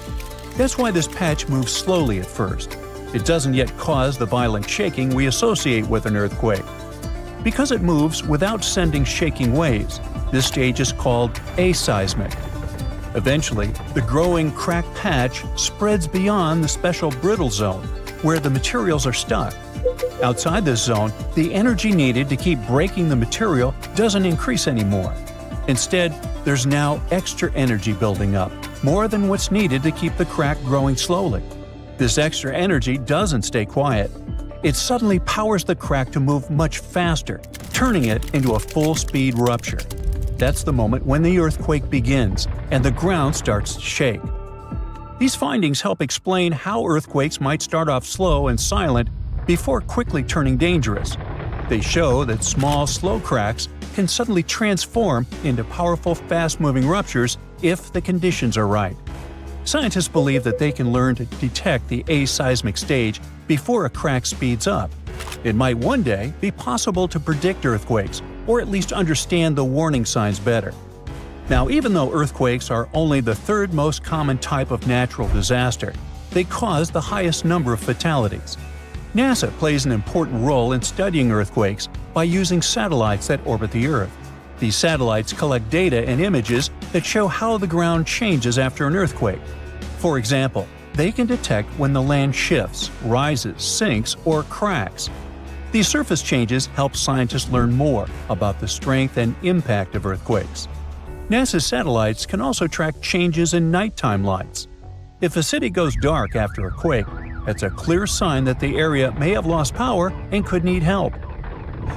That's why this patch moves slowly at first. It doesn't yet cause the violent shaking we associate with an earthquake. Because it moves without sending shaking waves, this stage is called aseismic. Eventually, the growing crack patch spreads beyond the special brittle zone, where the materials are stuck. Outside this zone, the energy needed to keep breaking the material doesn't increase anymore. Instead, there's now extra energy building up, more than what's needed to keep the crack growing slowly. This extra energy doesn't stay quiet. It suddenly powers the crack to move much faster, turning it into a full-speed rupture. That's the moment when the earthquake begins and the ground starts to shake. These findings help explain how earthquakes might start off slow and silent before quickly turning dangerous. They show that small, slow cracks can suddenly transform into powerful, fast-moving ruptures if the conditions are right. Scientists believe that they can learn to detect the aseismic stage before a crack speeds up. It might one day be possible to predict earthquakes, or at least understand the warning signs better. Now, even though earthquakes are only the third most common type of natural disaster, they cause the highest number of fatalities. NASA plays an important role in studying earthquakes by using satellites that orbit the Earth. These satellites collect data and images that show how the ground changes after an earthquake. For example, they can detect when the land shifts, rises, sinks, or cracks. These surface changes help scientists learn more about the strength and impact of earthquakes. NASA's satellites can also track changes in nighttime lights. If a city goes dark after a quake, that's a clear sign that the area may have lost power and could need help.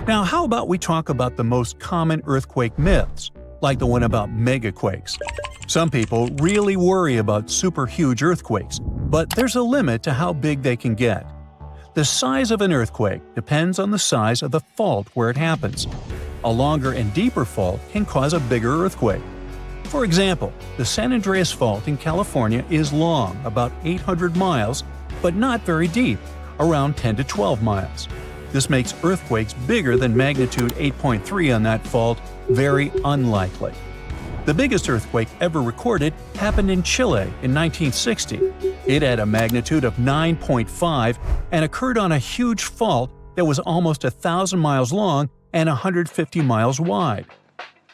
Now, how about we talk about the most common earthquake myths, like the one about megaquakes? Some people really worry about super huge earthquakes, but there's a limit to how big they can get. The size of an earthquake depends on the size of the fault where it happens. A longer and deeper fault can cause a bigger earthquake. For example, the San Andreas Fault in California is long, about 800 miles, but not very deep, around 10 to 12 miles. This makes earthquakes bigger than magnitude 8.3 on that fault very unlikely. The biggest earthquake ever recorded happened in Chile in 1960. It had a magnitude of 9.5 and occurred on a huge fault that was almost 1,000 miles long and 150 miles wide.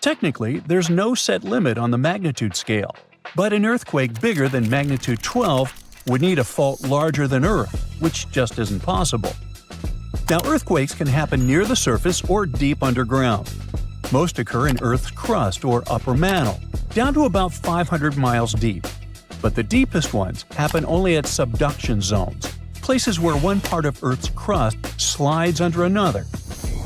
Technically, there's no set limit on the magnitude scale, but an earthquake bigger than magnitude 12 would need a fault larger than Earth, which just isn't possible. Now, earthquakes can happen near the surface or deep underground. Most occur in Earth's crust or upper mantle, down to about 500 miles deep. But the deepest ones happen only at subduction zones, places where one part of Earth's crust slides under another.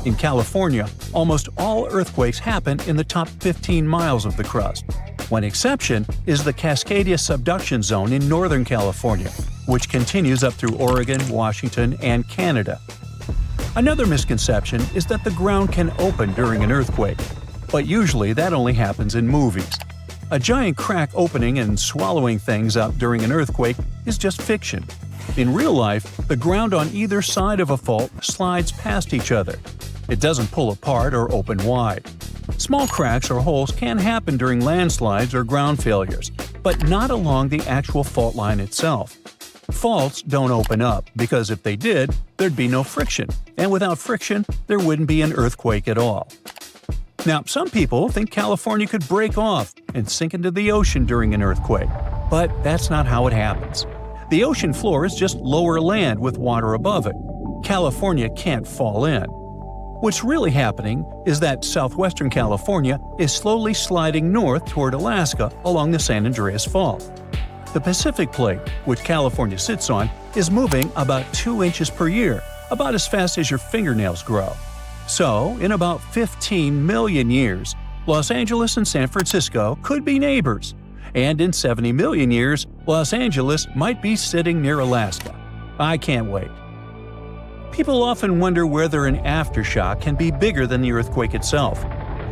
In California, almost all earthquakes happen in the top 15 miles of the crust. One exception is the Cascadia subduction zone in Northern California, which continues up through Oregon, Washington, and Canada. Another misconception is that the ground can open during an earthquake, but usually that only happens in movies. A giant crack opening and swallowing things up during an earthquake is just fiction. In real life, the ground on either side of a fault slides past each other. It doesn't pull apart or open wide. Small cracks or holes can happen during landslides or ground failures, but not along the actual fault line itself. Faults don't open up because if they did, there'd be no friction, and without friction, there wouldn't be an earthquake at all. Now, some people think California could break off and sink into the ocean during an earthquake, but that's not how it happens. The ocean floor is just lower land with water above it. California can't fall in. What's really happening is that southwestern California is slowly sliding north toward Alaska along the San Andreas Fault. The Pacific Plate, which California sits on, is moving about 2 inches per year, about as fast as your fingernails grow. So, in about 15 million years, Los Angeles and San Francisco could be neighbors. And in 70 million years, Los Angeles might be sitting near Alaska. I can't wait. People often wonder whether an aftershock can be bigger than the earthquake itself.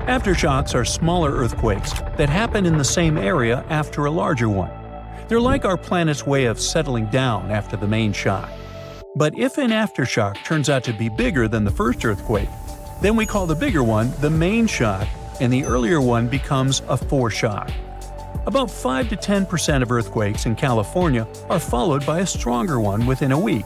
Aftershocks are smaller earthquakes that happen in the same area after a larger one. They're like our planet's way of settling down after the main shock. But if an aftershock turns out to be bigger than the first earthquake, then we call the bigger one the main shock, and the earlier one becomes a foreshock. About 5 to 10% of earthquakes in California are followed by a stronger one within a week.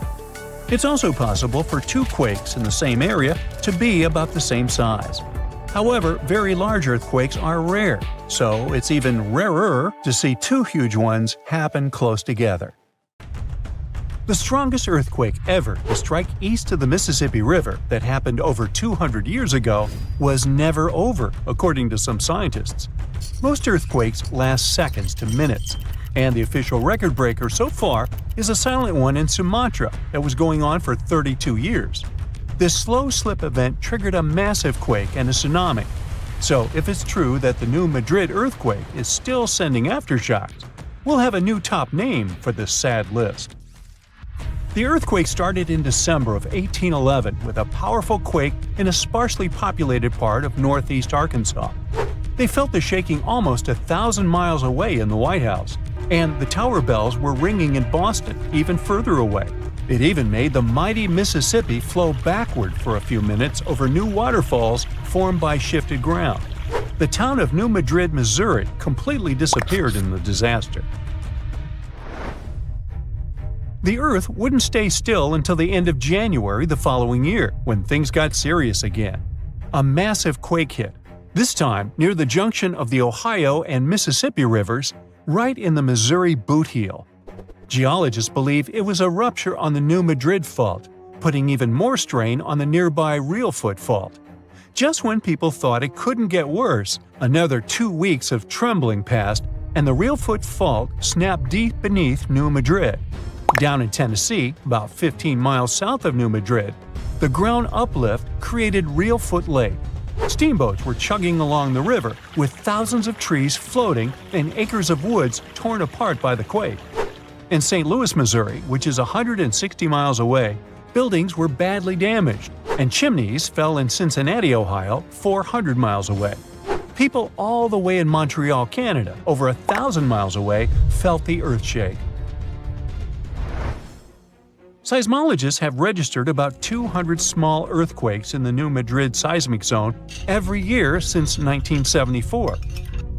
It's also possible for 2 quakes in the same area to be about the same size. However, very large earthquakes are rare, so it's even rarer to see 2 huge ones happen close together. The strongest earthquake ever to strike east of the Mississippi River that happened over 200 years ago was never over, according to some scientists. Most earthquakes last seconds to minutes, and the official record breaker so far is a silent one in Sumatra that was going on for 32 years. This slow slip event triggered a massive quake and a tsunami. So if it's true that the new Madrid earthquake is still sending aftershocks, we'll have a new top name for this sad list. The earthquake started in December of 1811 with a powerful quake in a sparsely populated part of northeast Arkansas. They felt the shaking almost 1,000 miles away in the White House, and the tower bells were ringing in Boston, even further away. It even made the mighty Mississippi flow backward for a few minutes over new waterfalls formed by shifted ground. The town of New Madrid, Missouri, completely disappeared in the disaster. The Earth wouldn't stay still until the end of January the following year, when things got serious again. A massive quake hit, this time near the junction of the Ohio and Mississippi rivers, right in the Missouri boot heel. Geologists believe it was a rupture on the New Madrid Fault, putting even more strain on the nearby Reelfoot Fault. Just when people thought it couldn't get worse, another 2 weeks of trembling passed, and the Reelfoot Fault snapped deep beneath New Madrid. Down in Tennessee, about 15 miles south of New Madrid, the ground uplift created Reelfoot Lake. Steamboats were chugging along the river, with thousands of trees floating and acres of woods torn apart by the quake. In St. Louis, Missouri, which is 160 miles away, buildings were badly damaged, and chimneys fell in Cincinnati, Ohio, 400 miles away. People all the way in Montreal, Canada, over 1,000 miles away, felt the earth shake. Seismologists have registered about 200 small earthquakes in the New Madrid seismic zone every year since 1974.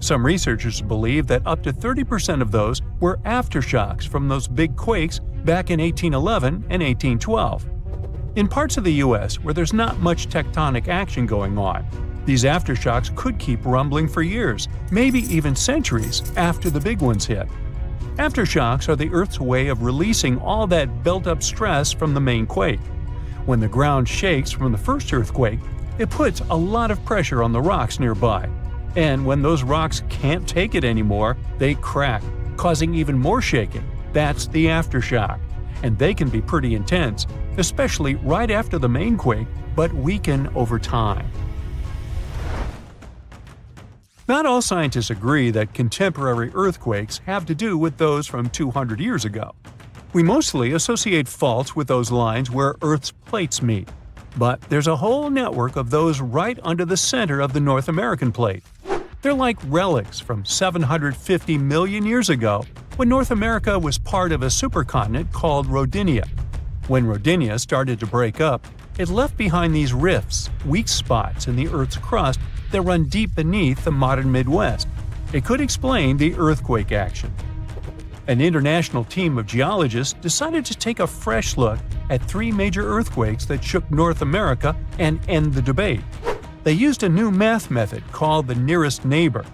Some researchers believe that up to 30% of those were aftershocks from those big quakes back in 1811 and 1812. In parts of the U.S. where there's not much tectonic action going on, these aftershocks could keep rumbling for years, maybe even centuries, after the big ones hit. Aftershocks are the Earth's way of releasing all that built-up stress from the main quake. When the ground shakes from the first earthquake, it puts a lot of pressure on the rocks nearby. And when those rocks can't take it anymore, they crack, causing even more shaking. That's the aftershock. And they can be pretty intense, especially right after the main quake, but weaken over time. Not all scientists agree that contemporary earthquakes have to do with those from 200 years ago. We mostly associate faults with those lines where Earth's plates meet. But there's a whole network of those right under the center of the North American plate. They're like relics from 750 million years ago, when North America was part of a supercontinent called Rodinia. When Rodinia started to break up, it left behind these rifts, weak spots in the Earth's crust that run deep beneath the modern Midwest. It could explain the earthquake action. An international team of geologists decided to take a fresh look at 3 major earthquakes that shook North America and end the debate. They used a new math method called the nearest neighbor.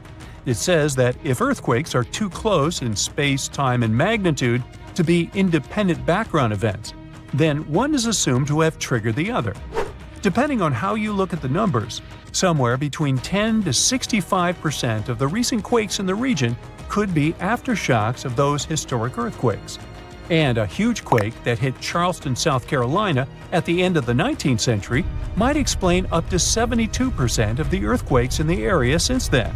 It says that if earthquakes are too close in space, time, and magnitude to be independent background events, then one is assumed to have triggered the other. Depending on how you look at the numbers, somewhere between 10 to 65% of the recent quakes in the region could be aftershocks of those historic earthquakes. And a huge quake that hit Charleston, South Carolina at the end of the 19th century might explain up to 72% of the earthquakes in the area since then.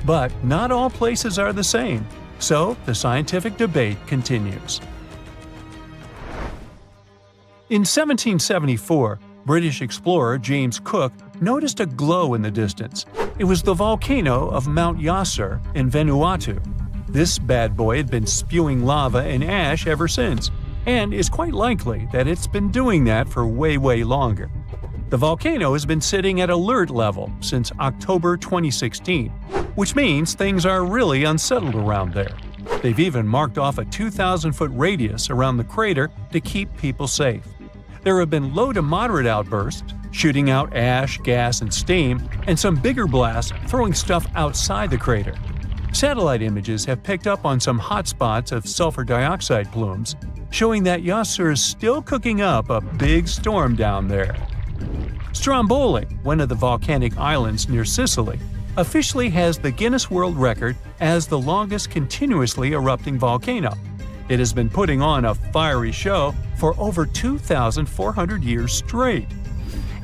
But not all places are the same, so the scientific debate continues. In 1774, British explorer James Cook noticed a glow in the distance. It was the volcano of Mount Yasur in Vanuatu. This bad boy had been spewing lava and ash ever since, and it's quite likely that it's been doing that for way longer. The volcano has been sitting at alert level since October 2016, which means things are really unsettled around there. They've even marked off a 2,000-foot radius around the crater to keep people safe. There have been low to moderate outbursts, shooting out ash, gas, and steam, and some bigger blasts throwing stuff outside the crater. Satellite images have picked up on some hotspots of sulfur dioxide plumes, showing that Yasur is still cooking up a big storm down there. Stromboli, one of the volcanic islands near Sicily, officially has the Guinness World Record as the longest continuously erupting volcano. It has been putting on a fiery show for over 2,400 years straight.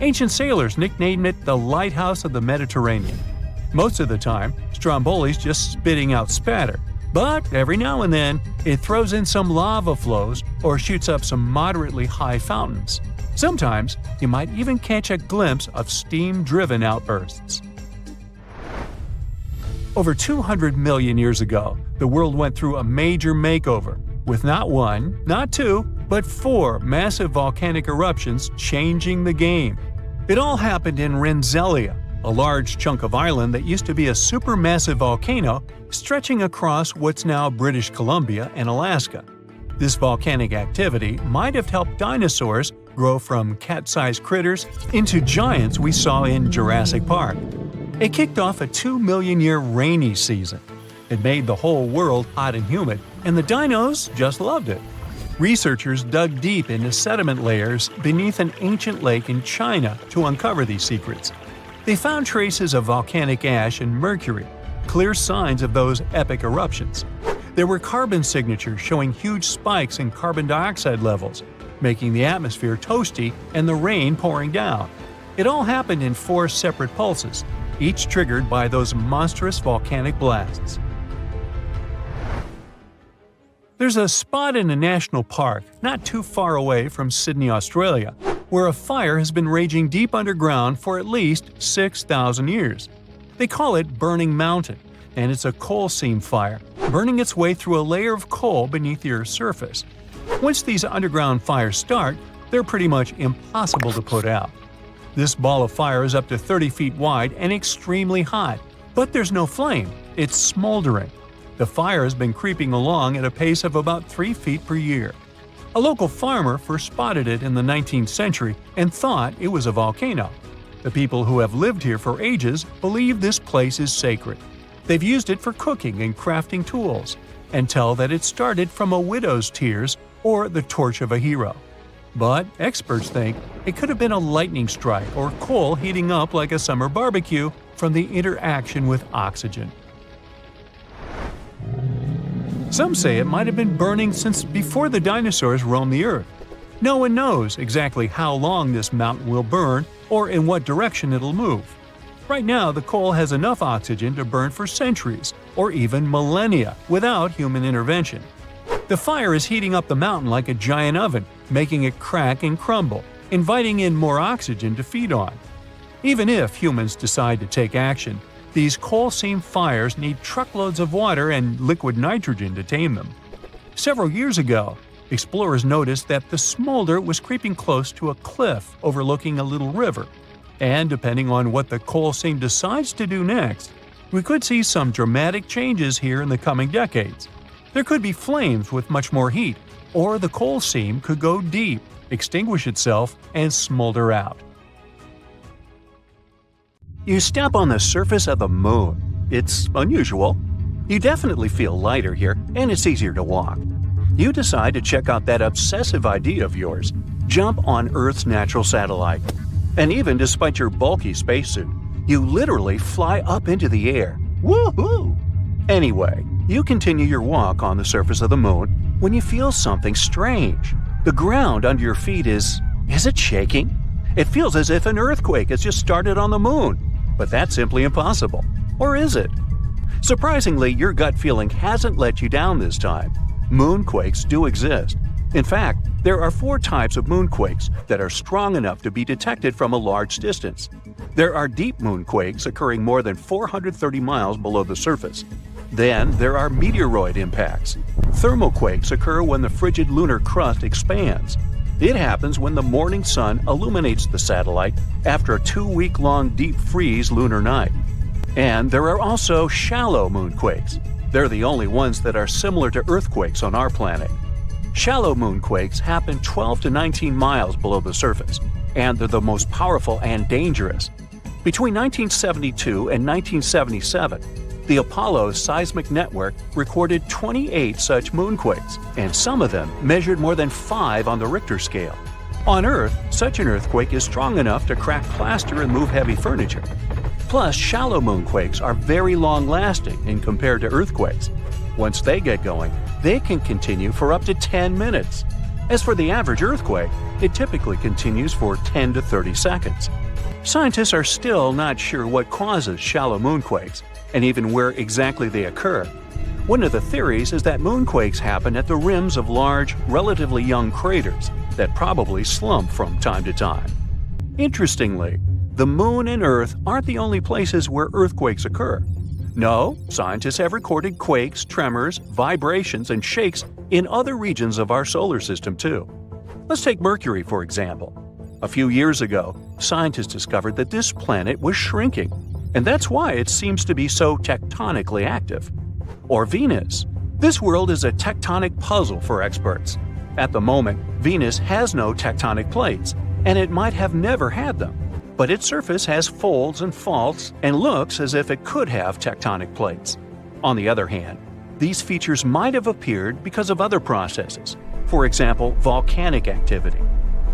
Ancient sailors nicknamed it the Lighthouse of the Mediterranean. Most of the time, Stromboli's just spitting out spatter, but every now and then it throws in some lava flows or shoots up some moderately high fountains. Sometimes you might even catch a glimpse of steam-driven outbursts. Over 200 million years ago, the world went through a major makeover, with not one, not two, but 4 massive volcanic eruptions changing the game. It all happened in Rensselaer, a large chunk of island that used to be a supermassive volcano stretching across what's now British Columbia and Alaska. This volcanic activity might have helped dinosaurs grow from cat-sized critters into giants we saw in Jurassic Park. It kicked off a 2-million-year rainy season. It made the whole world hot and humid, and the dinos just loved it. Researchers dug deep into sediment layers beneath an ancient lake in China to uncover these secrets. They found traces of volcanic ash and mercury, clear signs of those epic eruptions. There were carbon signatures showing huge spikes in carbon dioxide levels, making the atmosphere toasty and the rain pouring down. It all happened in 4 separate pulses, each triggered by those monstrous volcanic blasts. There's a spot in a national park not too far away from Sydney, Australia, where a fire has been raging deep underground for at least 6,000 years. They call it Burning Mountain, and it's a coal seam fire, burning its way through a layer of coal beneath the Earth's surface. Once these underground fires start, they're pretty much impossible to put out. This ball of fire is up to 30 feet wide and extremely hot, but there's no flame, it's smoldering. The fire has been creeping along at a pace of about 3 feet per year. A local farmer first spotted it in the 19th century and thought it was a volcano. The people who have lived here for ages believe this place is sacred. They've used it for cooking and crafting tools, and tell that it started from a widow's tears or the torch of a hero. But experts think it could have been a lightning strike or coal heating up like a summer barbecue from the interaction with oxygen. Some say it might have been burning since before the dinosaurs roamed the Earth. No one knows exactly how long this mountain will burn or in what direction it'll move. Right now, the coal has enough oxygen to burn for centuries or even millennia without human intervention. The fire is heating up the mountain like a giant oven, making it crack and crumble, inviting in more oxygen to feed on. Even if humans decide to take action, these coal seam fires need truckloads of water and liquid nitrogen to tame them. Several years ago, explorers noticed that the smolder was creeping close to a cliff overlooking a little river. And depending on what the coal seam decides to do next, we could see some dramatic changes here in the coming decades. There could be flames with much more heat, or the coal seam could go deep, extinguish itself, and smolder out. You step on the surface of the moon. It's unusual. You definitely feel lighter here, and it's easier to walk. You decide to check out that obsessive idea of yours, jump on Earth's natural satellite. And even despite your bulky spacesuit, you literally fly up into the air. Woohoo! Anyway, you continue your walk on the surface of the moon when you feel something strange. The ground under your feet is it shaking? It feels as if an earthquake has just started on the moon. But that's simply impossible. Or is it? Surprisingly, your gut feeling hasn't let you down this time. Moonquakes do exist. In fact, there are 4 types of moonquakes that are strong enough to be detected from a large distance. There are deep moonquakes occurring more than 430 miles below the surface. Then there are meteoroid impacts. Thermoquakes occur when the frigid lunar crust expands. It happens when the morning sun illuminates the satellite after a 2-week-long deep freeze lunar night. And there are also shallow moonquakes. They're the only ones that are similar to earthquakes on our planet. Shallow moonquakes happen 12 to 19 miles below the surface, and they're the most powerful and dangerous. Between 1972 and 1977, the Apollo seismic network recorded 28 such moonquakes, and some of them measured more than 5 on the Richter scale. On Earth, such an earthquake is strong enough to crack plaster and move heavy furniture. Plus, shallow moonquakes are very long-lasting in compared to earthquakes. Once they get going, they can continue for up to 10 minutes. As for the average earthquake, it typically continues for 10 to 30 seconds. Scientists are still not sure what causes shallow moonquakes, and even where exactly they occur. One of the theories is that moonquakes happen at the rims of large, relatively young craters that probably slump from time to time. Interestingly, the Moon and Earth aren't the only places where earthquakes occur. No, scientists have recorded quakes, tremors, vibrations, and shakes in other regions of our solar system too. Let's take Mercury, for example. A few years ago, scientists discovered that this planet was shrinking, and that's why it seems to be so tectonically active. Or Venus. This world is a tectonic puzzle for experts. At the moment, Venus has no tectonic plates, and it might have never had them. But its surface has folds and faults and looks as if it could have tectonic plates. On the other hand, these features might have appeared because of other processes, for example, volcanic activity.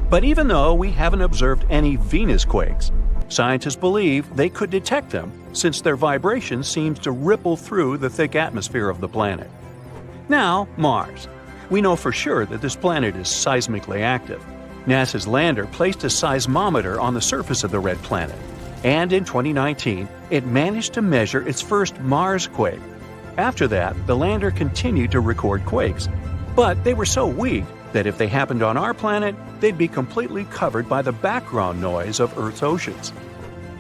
But even though we haven't observed any Venus quakes, scientists believe they could detect them since their vibration seems to ripple through the thick atmosphere of the planet. Now, Mars. We know for sure that this planet is seismically active. NASA's lander placed a seismometer on the surface of the red planet, and in 2019, it managed to measure its first Mars quake. After that, the lander continued to record quakes, but they were so weak that if they happened on our planet, they'd be completely covered by the background noise of Earth's oceans.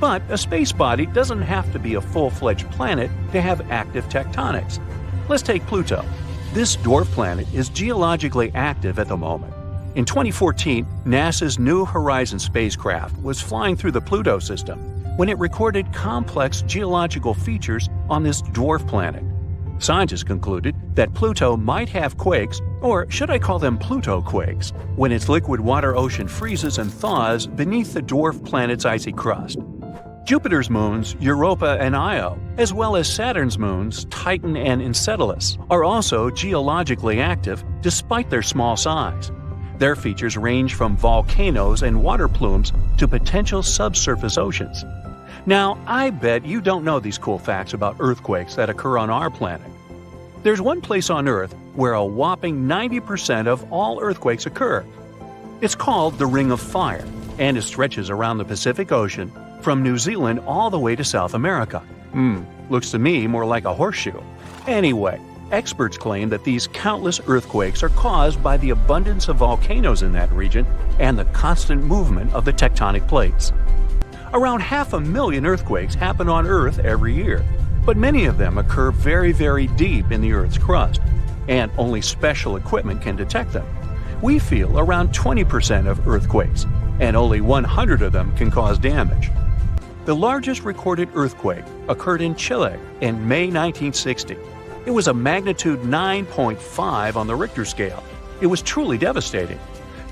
But a space body doesn't have to be a full-fledged planet to have active tectonics. Let's take Pluto. This dwarf planet is geologically active at the moment. In 2014, NASA's New Horizons spacecraft was flying through the Pluto system when it recorded complex geological features on this dwarf planet. Scientists concluded that Pluto might have quakes, or should I call them Pluto quakes, when its liquid water ocean freezes and thaws beneath the dwarf planet's icy crust. Jupiter's moons, Europa and Io, as well as Saturn's moons, Titan and Enceladus, are also geologically active despite their small size. Their features range from volcanoes and water plumes to potential subsurface oceans. Now, I bet you don't know these cool facts about earthquakes that occur on our planet. There's one place on Earth where a whopping 90% of all earthquakes occur. It's called the Ring of Fire, and it stretches around the Pacific Ocean from New Zealand all the way to South America. Looks to me more like a horseshoe. Anyway, experts claim that these countless earthquakes are caused by the abundance of volcanoes in that region and the constant movement of the tectonic plates. Around 500,000 earthquakes happen on Earth every year, but many of them occur very, very deep in the Earth's crust, and only special equipment can detect them. We feel around 20% of earthquakes, and only 100 of them can cause damage. The largest recorded earthquake occurred in Chile in May 1960. It was a magnitude 9.5 on the Richter scale. It was truly devastating.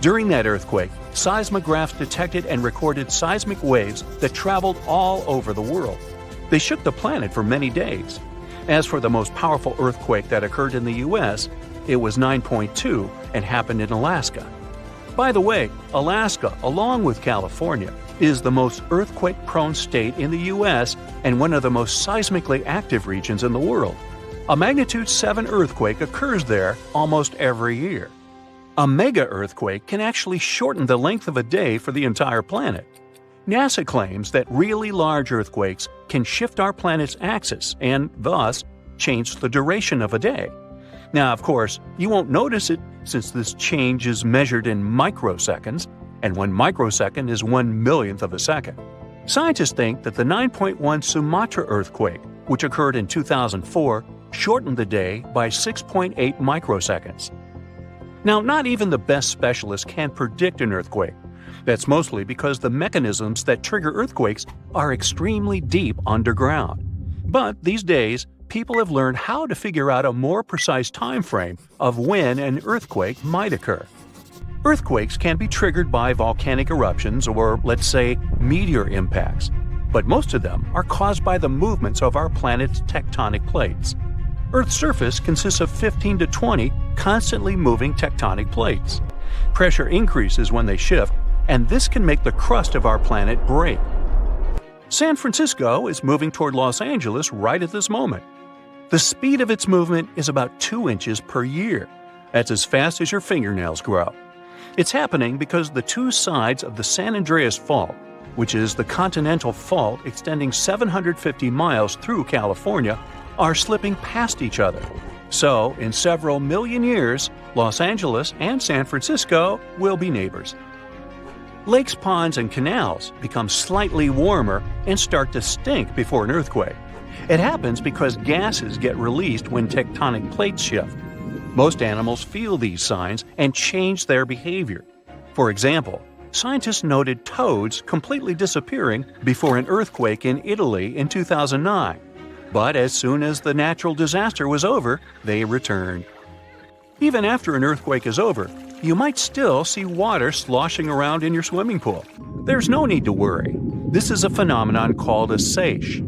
During that earthquake, seismographs detected and recorded seismic waves that traveled all over the world. They shook the planet for many days. As for the most powerful earthquake that occurred in the U.S., it was 9.2 and happened in Alaska. By the way, Alaska, along with California, is the most earthquake-prone state in the U.S. and one of the most seismically active regions in the world. A magnitude 7 earthquake occurs there almost every year. A mega-earthquake can actually shorten the length of a day for the entire planet. NASA claims that really large earthquakes can shift our planet's axis and, thus, change the duration of a day. Now, of course, you won't notice it since this change is measured in microseconds, and 1 microsecond is 1/1,000,000th of a second. Scientists think that the 9.1 Sumatra earthquake, which occurred in 2004, shortened the day by 6.8 microseconds. Now, not even the best specialists can predict an earthquake. That's mostly because the mechanisms that trigger earthquakes are extremely deep underground. But these days, people have learned how to figure out a more precise time frame of when an earthquake might occur. Earthquakes can be triggered by volcanic eruptions or, let's say, meteor impacts, but most of them are caused by the movements of our planet's tectonic plates. Earth's surface consists of 15 to 20 constantly moving tectonic plates. Pressure increases when they shift, and this can make the crust of our planet break. San Francisco is moving toward Los Angeles right at this moment. The speed of its movement is about 2 inches per year. That's as fast as your fingernails grow. It's happening because the two sides of the San Andreas Fault, which is the continental fault extending 750 miles through California, are slipping past each other. So, in several million years, Los Angeles and San Francisco will be neighbors. Lakes, ponds, and canals become slightly warmer and start to stink before an earthquake. It happens because gases get released when tectonic plates shift. Most animals feel these signs and change their behavior. For example, scientists noted toads completely disappearing before an earthquake in Italy in 2009. But as soon as the natural disaster was over, they returned. Even after an earthquake is over, you might still see water sloshing around in your swimming pool. There's no need to worry. This is a phenomenon called a seiche.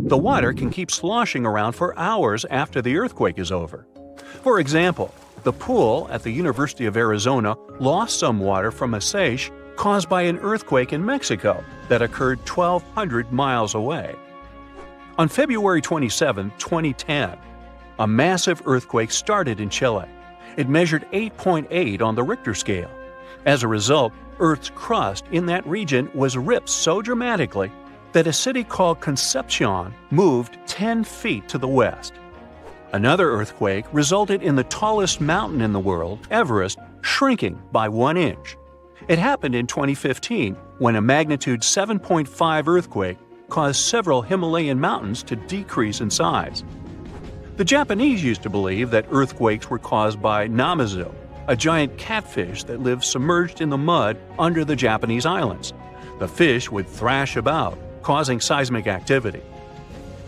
The water can keep sloshing around for hours after the earthquake is over. For example, the pool at the University of Arizona lost some water from a seiche caused by an earthquake in Mexico that occurred 1,200 miles away. On February 27, 2010, a massive earthquake started in Chile. It measured 8.8 on the Richter scale. As a result, Earth's crust in that region was ripped so dramatically that a city called Concepcion moved 10 feet to the west. Another earthquake resulted in the tallest mountain in the world, Everest, shrinking by 1 inch. It happened in 2015 when a magnitude 7.5 earthquake caused several Himalayan mountains to decrease in size. The Japanese used to believe that earthquakes were caused by namazu, a giant catfish that lives submerged in the mud under the Japanese islands. The fish would thrash about, causing seismic activity.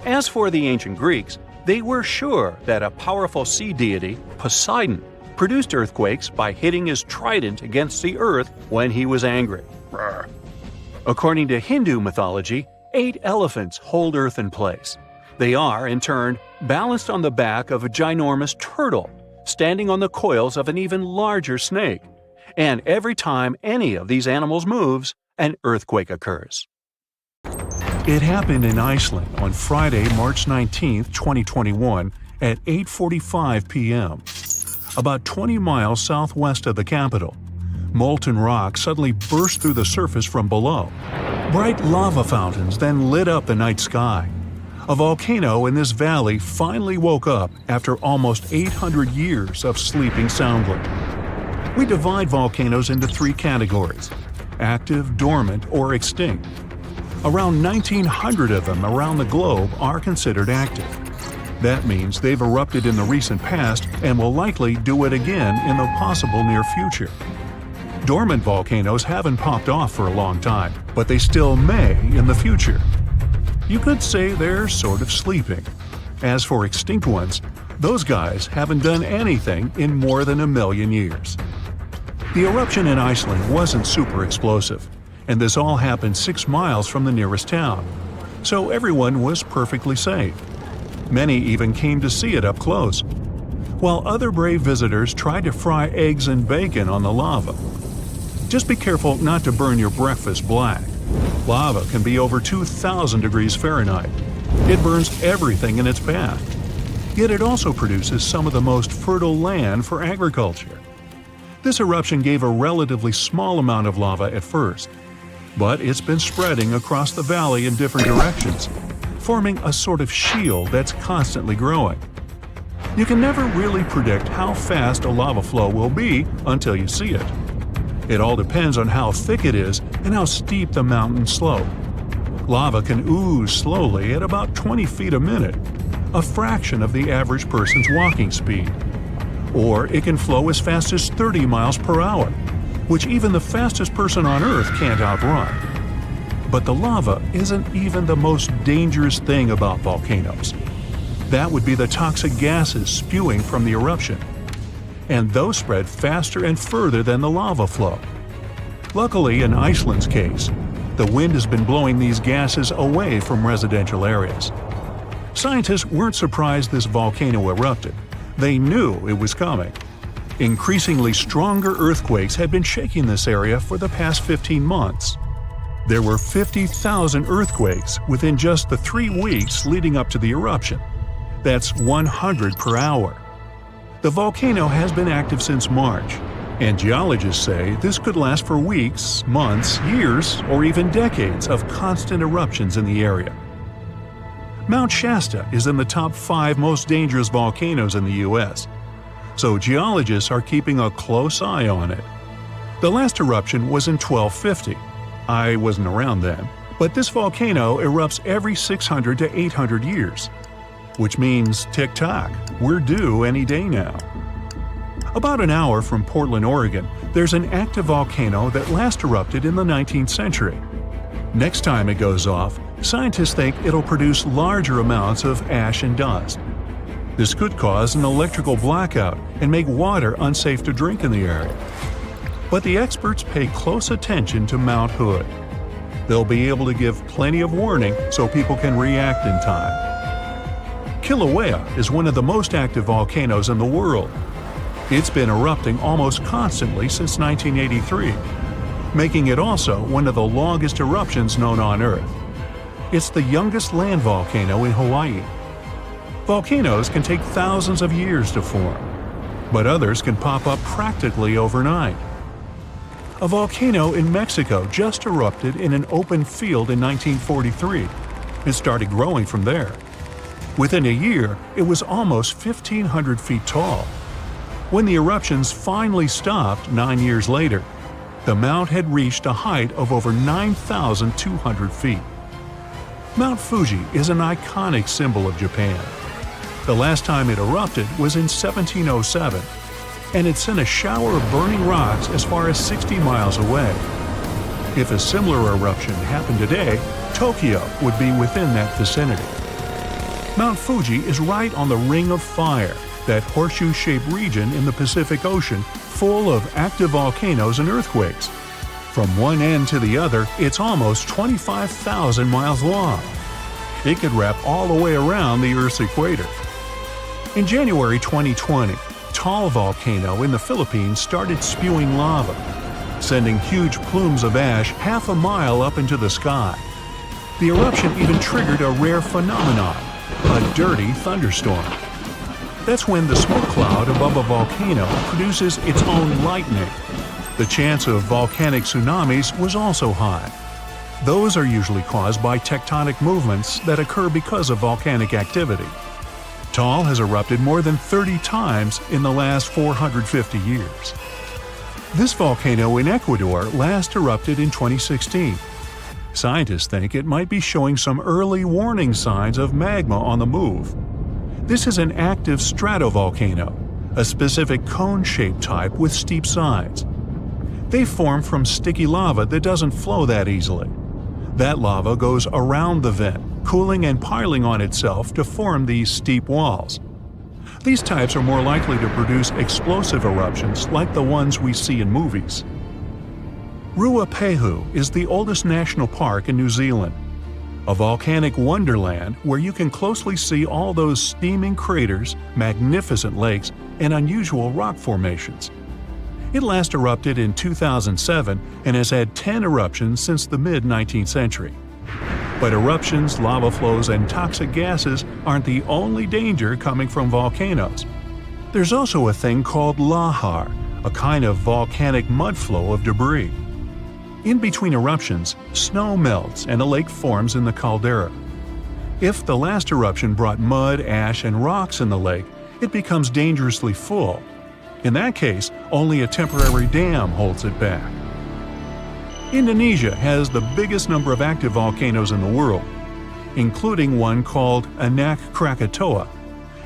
As for the ancient Greeks, they were sure that a powerful sea deity, Poseidon, produced earthquakes by hitting his trident against the earth when he was angry. According to Hindu mythology, 8 elephants hold Earth in place. They are, in turn, balanced on the back of a ginormous turtle, standing on the coils of an even larger snake. And every time any of these animals moves, an earthquake occurs. It happened in Iceland on Friday, March 19, 2021 at 8:45 p.m. About 20 miles southwest of the capital. Molten rock suddenly burst through the surface from below. Bright lava fountains then lit up the night sky. A volcano in this valley finally woke up after almost 800 years of sleeping soundly. We divide volcanoes into 3 categories: active, dormant, or extinct. Around 1,900 of them around the globe are considered active. That means they've erupted in the recent past and will likely do it again in the possible near future. Dormant volcanoes haven't popped off for a long time, but they still may in the future. You could say they're sort of sleeping. As for extinct ones, those guys haven't done anything in more than 1 million years. The eruption in Iceland wasn't super explosive, and this all happened 6 miles from the nearest town, so everyone was perfectly safe. Many even came to see it up close, while other brave visitors tried to fry eggs and bacon on the lava. Just be careful not to burn your breakfast black. Lava can be over 2,000 degrees Fahrenheit. It burns everything in its path. Yet it also produces some of the most fertile land for agriculture. This eruption gave a relatively small amount of lava at first, but it's been spreading across the valley in different directions, forming a sort of shield that's constantly growing. You can never really predict how fast a lava flow will be until you see it. It all depends on how thick it is and how steep the mountain slope. Lava can ooze slowly at about 20 feet a minute, a fraction of the average person's walking speed. Or it can flow as fast as 30 miles per hour, which even the fastest person on Earth can't outrun. But the lava isn't even the most dangerous thing about volcanoes. That would be the toxic gases spewing from the eruption. And those spread faster and further than the lava flow. Luckily, in Iceland's case, the wind has been blowing these gases away from residential areas. Scientists weren't surprised this volcano erupted. They knew it was coming. Increasingly stronger earthquakes had been shaking this area for the past 15 months. There were 50,000 earthquakes within just the 3 weeks leading up to the eruption. That's 100 per hour. The volcano has been active since March, and geologists say this could last for weeks, months, years, or even decades of constant eruptions in the area. Mount Shasta is in the top 5 most dangerous volcanoes in the U.S., so geologists are keeping a close eye on it. The last eruption was in 1250. I wasn't around then, but this volcano erupts every 600 to 800 years. Which means, tick-tock, we're due any day now. About an hour from Portland, Oregon, there's an active volcano that last erupted in the 19th century. Next time it goes off, scientists think it'll produce larger amounts of ash and dust. This could cause an electrical blackout and make water unsafe to drink in the area. But the experts pay close attention to Mount Hood. They'll be able to give plenty of warning so people can react in time. Kilauea is one of the most active volcanoes in the world. It's been erupting almost constantly since 1983, making it also one of the longest eruptions known on Earth. It's the youngest land volcano in Hawaii. Volcanoes can take thousands of years to form, but others can pop up practically overnight. A volcano in Mexico just erupted in an open field in 1943 and started growing from there. Within a year, it was almost 1,500 feet tall. When the eruptions finally stopped 9 years later, the mount had reached a height of over 9,200 feet. Mount Fuji is an iconic symbol of Japan. The last time it erupted was in 1707, and it sent a shower of burning rocks as far as 60 miles away. If a similar eruption happened today, Tokyo would be within that vicinity. Mount Fuji is right on the Ring of Fire, that horseshoe-shaped region in the Pacific Ocean full of active volcanoes and earthquakes. From one end to the other, it's almost 25,000 miles long. It could wrap all the way around the Earth's equator. In January 2020, Taal volcano in the Philippines started spewing lava, sending huge plumes of ash half a mile up into the sky. The eruption even triggered a rare phenomenon, a dirty thunderstorm. That's when the smoke cloud above a volcano produces its own lightning. The chance of volcanic tsunamis was also high. Those are usually caused by tectonic movements that occur because of volcanic activity. Taal has erupted more than 30 times in the last 450 years. This volcano in Ecuador last erupted in 2016. Scientists think it might be showing some early warning signs of magma on the move. This is an active stratovolcano, a specific cone-shaped type with steep sides. They form from sticky lava that doesn't flow that easily. That lava goes around the vent, cooling and piling on itself to form these steep walls. These types are more likely to produce explosive eruptions like the ones we see in movies. Ruapehu is the oldest national park in New Zealand, a volcanic wonderland where you can closely see all those steaming craters, magnificent lakes, and unusual rock formations. It last erupted in 2007 and has had 10 eruptions since the mid-19th century. But eruptions, lava flows, and toxic gases aren't the only danger coming from volcanoes. There's also a thing called lahar, a kind of volcanic mud flow of debris. In between eruptions, snow melts and a lake forms in the caldera. If the last eruption brought mud, ash, and rocks in the lake, it becomes dangerously full. In that case, only a temporary dam holds it back. Indonesia has the biggest number of active volcanoes in the world, including one called Anak Krakatoa.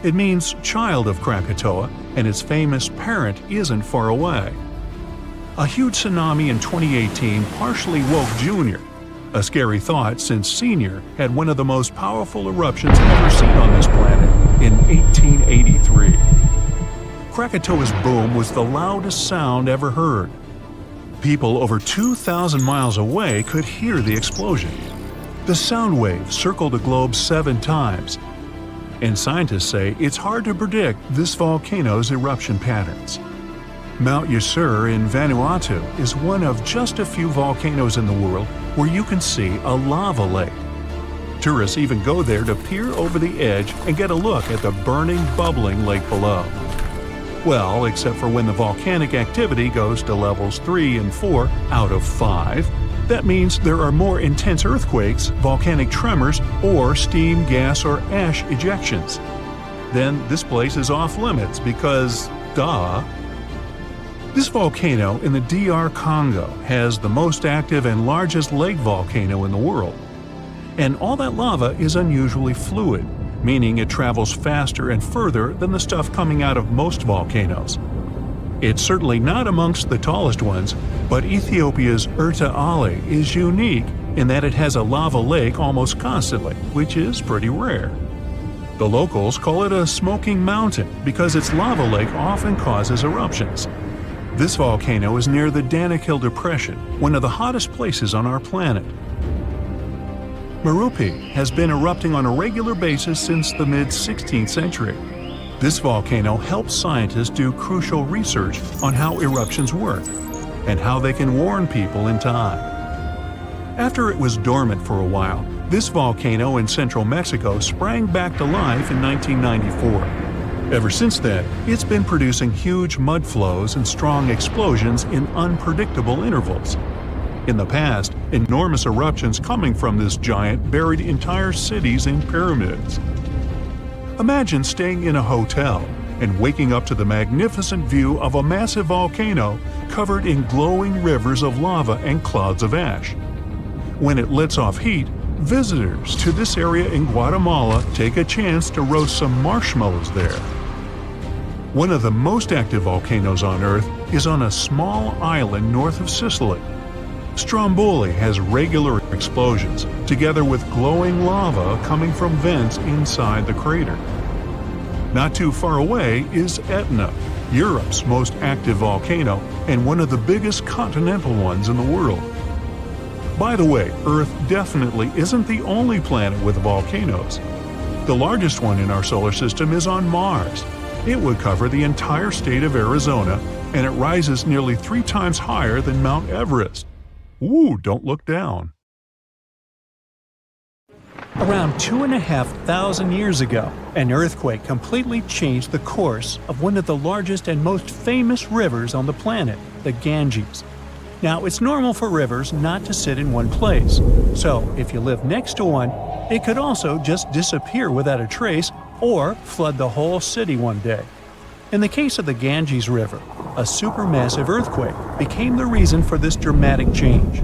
It means child of Krakatoa, and its famous parent isn't far away. A huge tsunami in 2018 partially woke Junior, a scary thought since Senior had one of the most powerful eruptions ever seen on this planet in 1883. Krakatoa's boom was the loudest sound ever heard. People over 2,000 miles away could hear the explosion. The sound wave circled the globe 7 times, and scientists say it's hard to predict this volcano's eruption patterns. Mount Yasur in Vanuatu is one of just a few volcanoes in the world where you can see a lava lake. Tourists even go there to peer over the edge and get a look at the burning, bubbling lake below. Well, except for when the volcanic activity goes to levels 3 and 4 out of 5. That means there are more intense earthquakes, volcanic tremors, or steam, gas, or ash ejections. Then this place is off limits because, duh. This volcano in the DR Congo has the most active and largest lake volcano in the world. And all that lava is unusually fluid, meaning it travels faster and further than the stuff coming out of most volcanoes. It's certainly not amongst the tallest ones, but Ethiopia's Erta Ale is unique in that it has a lava lake almost constantly, which is pretty rare. The locals call it a smoking mountain because its lava lake often causes eruptions. This volcano is near the Danakil Depression, one of the hottest places on our planet. Merupi has been erupting on a regular basis since the mid-16th century. This volcano helps scientists do crucial research on how eruptions work and how they can warn people in time. After it was dormant for a while, this volcano in central Mexico sprang back to life in 1994. Ever since then, it's been producing huge mud flows and strong explosions in unpredictable intervals. In the past, enormous eruptions coming from this giant buried entire cities in pyramids. Imagine staying in a hotel and waking up to the magnificent view of a massive volcano covered in glowing rivers of lava and clouds of ash. When it lets off heat, visitors to this area in Guatemala take a chance to roast some marshmallows there. One of the most active volcanoes on Earth is on a small island north of Sicily. Stromboli has regular explosions, together with glowing lava coming from vents inside the crater. Not too far away is Etna, Europe's most active volcano and one of the biggest continental ones in the world. By the way, Earth definitely isn't the only planet with volcanoes. The largest one in our solar system is on Mars. It would cover the entire state of Arizona, and it rises nearly 3 times higher than Mount Everest. Ooh, don't look down. Around 2,500 years ago, an earthquake completely changed the course of one of the largest and most famous rivers on the planet, the Ganges. Now, it's normal for rivers not to sit in one place, so if you live next to one, it could also just disappear without a trace or flood the whole city one day. In the case of the Ganges River, a supermassive earthquake became the reason for this dramatic change.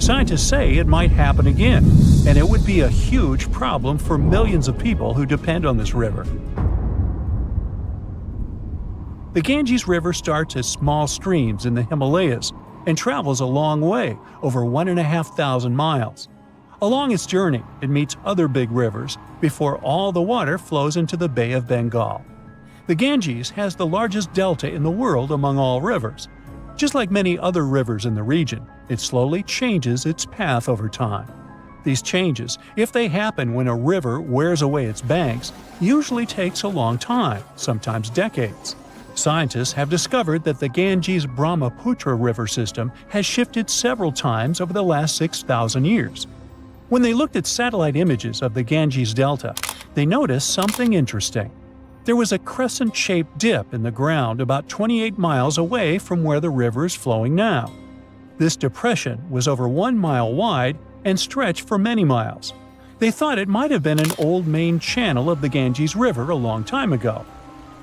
Scientists say it might happen again, and it would be a huge problem for millions of people who depend on this river. The Ganges River starts as small streams in the Himalayas and travels a long way, over 1,500 miles. Along its journey, it meets other big rivers before all the water flows into the Bay of Bengal. The Ganges has the largest delta in the world among all rivers. Just like many other rivers in the region, it slowly changes its path over time. These changes, if they happen when a river wears away its banks, usually takes a long time, sometimes decades. Scientists have discovered that the Ganges-Brahmaputra river system has shifted several times over the last 6,000 years. When they looked at satellite images of the Ganges Delta, they noticed something interesting. There was a crescent-shaped dip in the ground about 28 miles away from where the river is flowing now. This depression was over 1 mile wide and stretched for many miles. They thought it might have been an old main channel of the Ganges River a long time ago.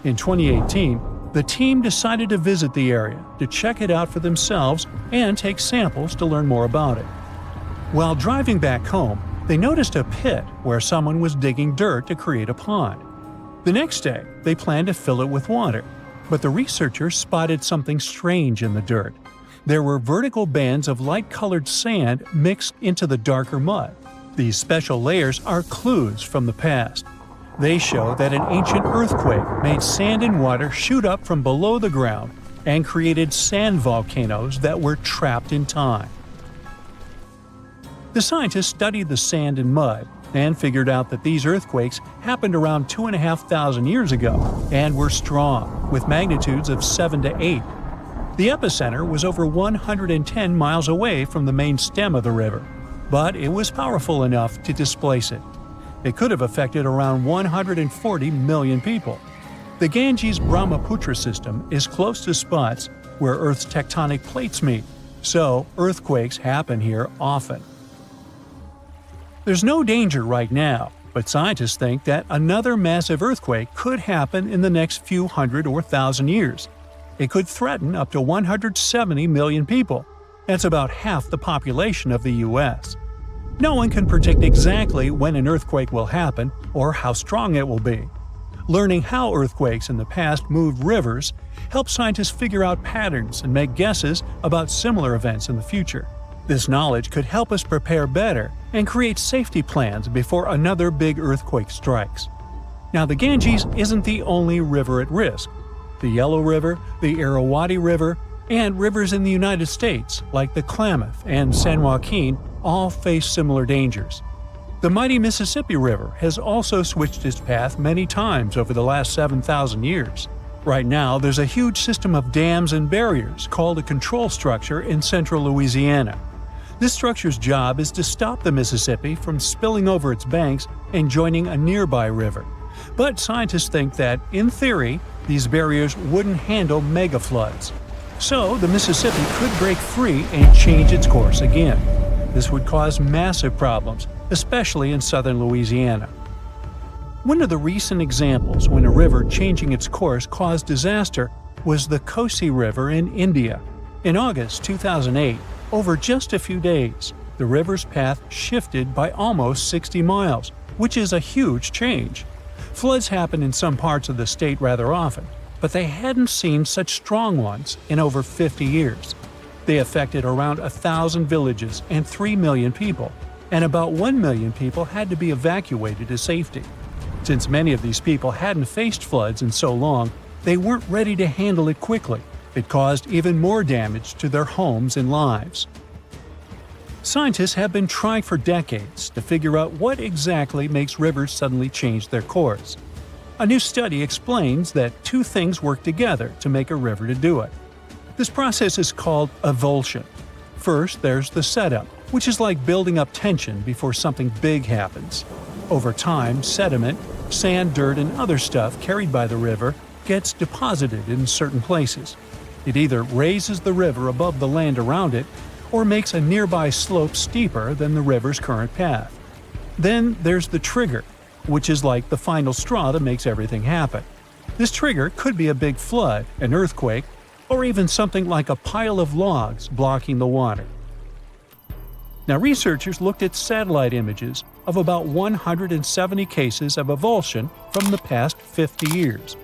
In 2018, the team decided to visit the area to check it out for themselves and take samples to learn more about it. While driving back home, they noticed a pit where someone was digging dirt to create a pond. The next day, they planned to fill it with water, but the researchers spotted something strange in the dirt. There were vertical bands of light-colored sand mixed into the darker mud. These special layers are clues from the past. They show that an ancient earthquake made sand and water shoot up from below the ground and created sand volcanoes that were trapped in time. The scientists studied the sand and mud and figured out that these earthquakes happened around 2,500 years ago and were strong, with magnitudes of 7 to 8. The epicenter was over 110 miles away from the main stem of the river, but it was powerful enough to displace it. It could have affected around 140 million people. The Ganges-Brahmaputra system is close to spots where Earth's tectonic plates meet, so earthquakes happen here often. There's no danger right now, but scientists think that another massive earthquake could happen in the next few hundred or thousand years. It could threaten up to 170 million people. That's about half the population of the U.S. No one can predict exactly when an earthquake will happen or how strong it will be. Learning how earthquakes in the past moved rivers helps scientists figure out patterns and make guesses about similar events in the future. This knowledge could help us prepare better and create safety plans before another big earthquake strikes. Now, the Ganges isn't the only river at risk. The Yellow River, the Irrawaddy River, and rivers in the United States, like the Klamath and San Joaquin, all face similar dangers. The mighty Mississippi River has also switched its path many times over the last 7,000 years. Right now, there's a huge system of dams and barriers called a control structure in central Louisiana. This structure's job is to stop the Mississippi from spilling over its banks and joining a nearby river. But scientists think that, in theory, these barriers wouldn't handle mega floods. So, the Mississippi could break free and change its course again. This would cause massive problems, especially in southern Louisiana. One of the recent examples when a river changing its course caused disaster was the Kosi River in India. In August 2008, over just a few days, the river's path shifted by almost 60 miles, which is a huge change. Floods happen in some parts of the state rather often, but they hadn't seen such strong ones in over 50 years. They affected around 1,000 villages and 3 million people, and about 1 million people had to be evacuated to safety. Since many of these people hadn't faced floods in so long, they weren't ready to handle it quickly. It caused even more damage to their homes and lives. Scientists have been trying for decades to figure out what exactly makes rivers suddenly change their course. A new study explains that two things work together to make a river to do it. This process is called avulsion. First, there's the setup, which is like building up tension before something big happens. Over time, sediment, sand, dirt, and other stuff carried by the river gets deposited in certain places. It either raises the river above the land around it, or makes a nearby slope steeper than the river's current path. Then there's the trigger, which is like the final straw that makes everything happen. This trigger could be a big flood, an earthquake, or even something like a pile of logs blocking the water. Now, researchers looked at satellite images of about 170 cases of avulsion from the past 50 years.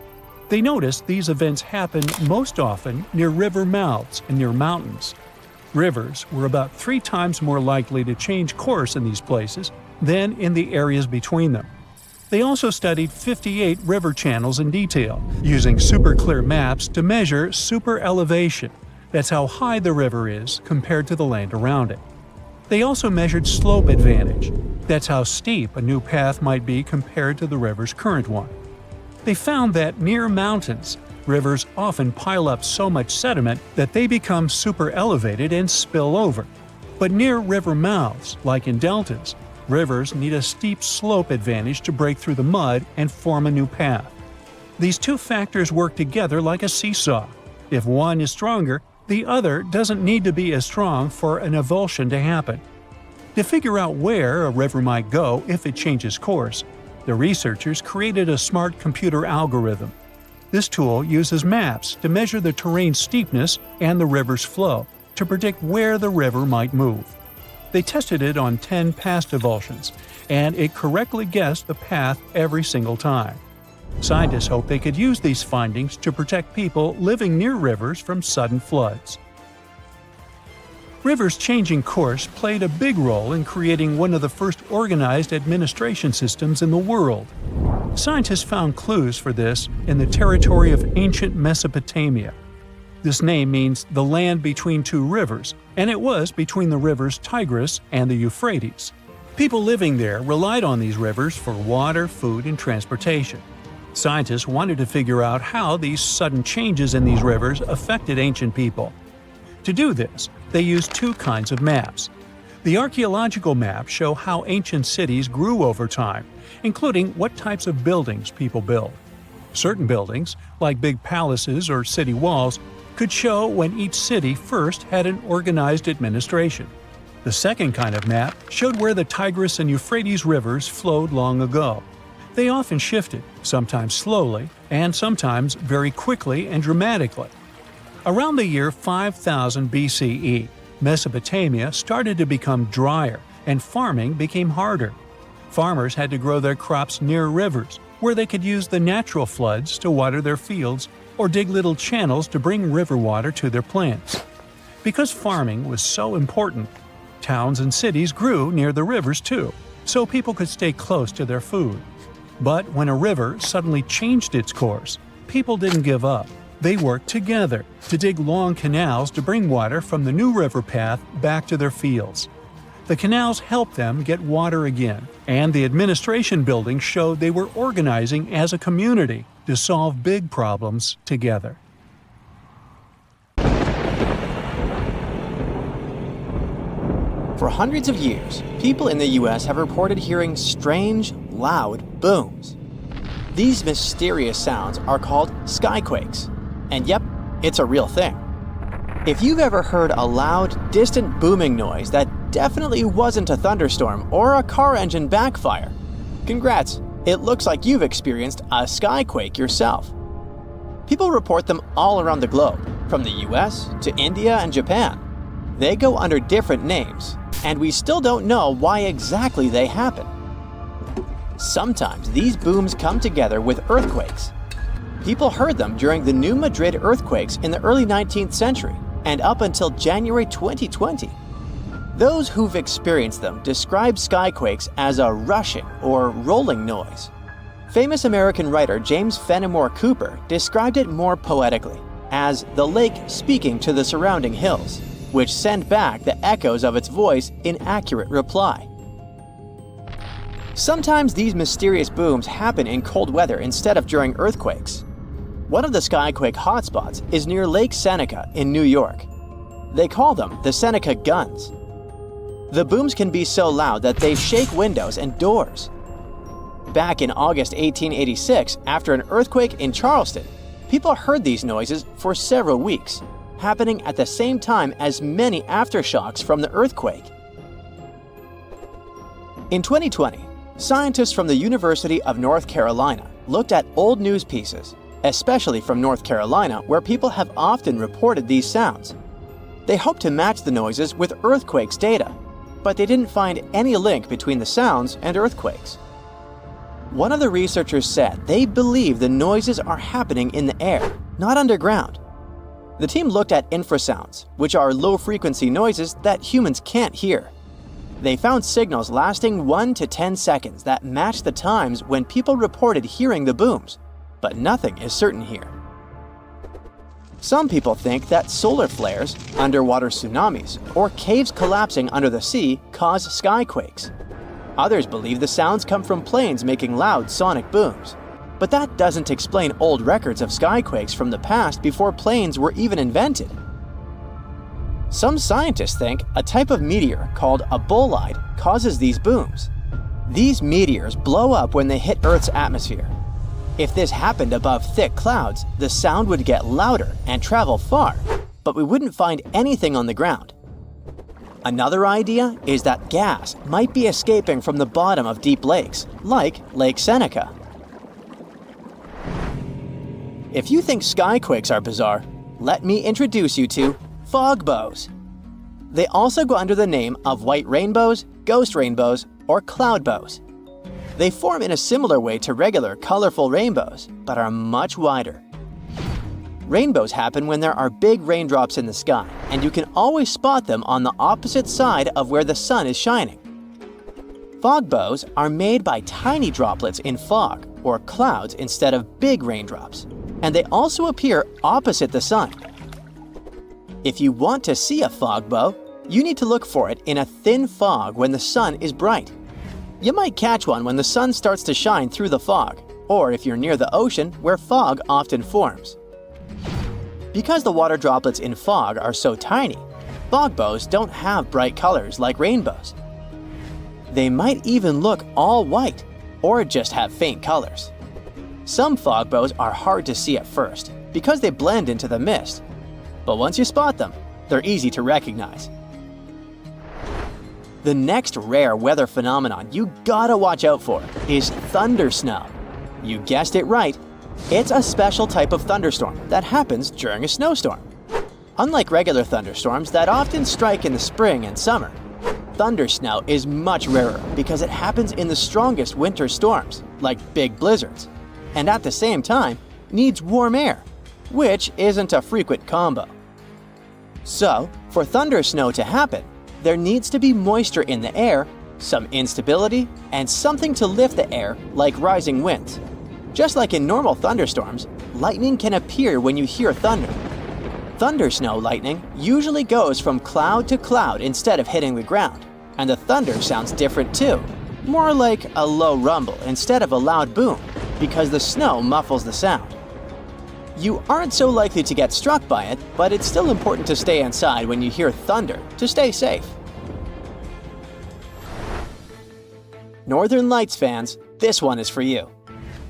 They noticed these events happen most often near river mouths and near mountains. Rivers were about 3 times more likely to change course in these places than in the areas between them. They also studied 58 river channels in detail, using super clear maps to measure super elevation. That's how high the river is compared to the land around it. They also measured slope advantage. That's how steep a new path might be compared to the river's current one. They found that near mountains, rivers often pile up so much sediment that they become super elevated and spill over. But near river mouths, like in deltas, rivers need a steep slope advantage to break through the mud and form a new path. These two factors work together like a seesaw. If one is stronger, the other doesn't need to be as strong for an avulsion to happen. To figure out where a river might go if it changes course, the researchers created a smart computer algorithm. This tool uses maps to measure the terrain steepness and the river's flow to predict where the river might move. They tested it on 10 past avulsions, and it correctly guessed the path every single time. Scientists hope they could use these findings to protect people living near rivers from sudden floods. Rivers changing course played a big role in creating one of the first organized administration systems in the world. Scientists found clues for this in the territory of ancient Mesopotamia. This name means the land between two rivers, and it was between the rivers Tigris and the Euphrates. People living there relied on these rivers for water, food, and transportation. Scientists wanted to figure out how these sudden changes in these rivers affected ancient people. To do this, they used 2 kinds of maps. The archaeological maps show how ancient cities grew over time, including what types of buildings people built. Certain buildings, like big palaces or city walls, could show when each city first had an organized administration. The second kind of map showed where the Tigris and Euphrates rivers flowed long ago. They often shifted, sometimes slowly, and sometimes very quickly and dramatically. Around the year 5000 BCE, Mesopotamia started to become drier and farming became harder. Farmers had to grow their crops near rivers, where they could use the natural floods to water their fields or dig little channels to bring river water to their plants. Because farming was so important, towns and cities grew near the rivers too, so people could stay close to their food. But when a river suddenly changed its course, people didn't give up. They worked together to dig long canals to bring water from the new river path back to their fields. The canals helped them get water again, and the administration buildings showed they were organizing as a community to solve big problems together. For hundreds of years, people in the US have reported hearing strange, loud booms. These mysterious sounds are called skyquakes. And yep, it's a real thing. If you've ever heard a loud, distant booming noise that definitely wasn't a thunderstorm or a car engine backfire, congrats, it looks like you've experienced a skyquake yourself. People report them all around the globe, from the US to India and Japan. They go under different names, and we still don't know why exactly they happen. Sometimes these booms come together with earthquakes. People heard them during the New Madrid earthquakes in the early 19th century and up until January 2020. Those who've experienced them describe skyquakes as a rushing or rolling noise. Famous American writer James Fenimore Cooper described it more poetically as the lake speaking to the surrounding hills, which send back the echoes of its voice in accurate reply. Sometimes these mysterious booms happen in cold weather instead of during earthquakes. One of the skyquake hotspots is near Lake Seneca in New York. They call them the Seneca Guns. The booms can be so loud that they shake windows and doors. Back in August 1886, after an earthquake in Charleston, people heard these noises for several weeks, happening at the same time as many aftershocks from the earthquake. In 2020, scientists from the University of North Carolina looked at old news pieces, especially from North Carolina, where people have often reported these sounds. They hoped to match the noises with earthquakes data, but they didn't find any link between the sounds and earthquakes. One of the researchers said they believe the noises are happening in the air, not underground. The team looked at infrasounds, which are low-frequency noises that humans can't hear. They found signals lasting 1 to 10 seconds that matched the times when people reported hearing the booms, but nothing is certain here. Some people think that solar flares, underwater tsunamis, or caves collapsing under the sea cause skyquakes. Others believe the sounds come from planes making loud sonic booms. But that doesn't explain old records of skyquakes from the past before planes were even invented. Some scientists think a type of meteor called a bolide causes these booms. These meteors blow up when they hit Earth's atmosphere. If this happened above thick clouds, the sound would get louder and travel far, but we wouldn't find anything on the ground. Another idea is that gas might be escaping from the bottom of deep lakes, like Lake Seneca. If you think skyquakes are bizarre, let me introduce you to fog bows. They also go under the name of white rainbows, ghost rainbows, or cloud bows. They form in a similar way to regular colorful rainbows, but are much wider. Rainbows happen when there are big raindrops in the sky, and you can always spot them on the opposite side of where the sun is shining. Fog bows are made by tiny droplets in fog, or clouds, instead of big raindrops, and they also appear opposite the sun. If you want to see a fog bow, you need to look for it in a thin fog when the sun is bright. You might catch one when the sun starts to shine through the fog, or if you're near the ocean where fog often forms. Because the water droplets in fog are so tiny, fog bows don't have bright colors like rainbows. They might even look all white, or just have faint colors. Some fog bows are hard to see at first because they blend into the mist, but once you spot them, they're easy to recognize. The next rare weather phenomenon you gotta watch out for is thunder snow. You guessed it right, it's a special type of thunderstorm that happens during a snowstorm. Unlike regular thunderstorms that often strike in the spring and summer, thunder snow is much rarer because it happens in the strongest winter storms, like big blizzards, and at the same time needs warm air, which isn't a frequent combo. So, for thunder snow to happen, there needs to be moisture in the air, some instability, and something to lift the air like rising winds. Just like in normal thunderstorms, lightning can appear when you hear thunder. Thunder snow lightning usually goes from cloud to cloud instead of hitting the ground, and the thunder sounds different too, more like a low rumble instead of a loud boom, because the snow muffles the sound. You aren't so likely to get struck by it, but it's still important to stay inside when you hear thunder to stay safe. Northern Lights fans, this one is for you.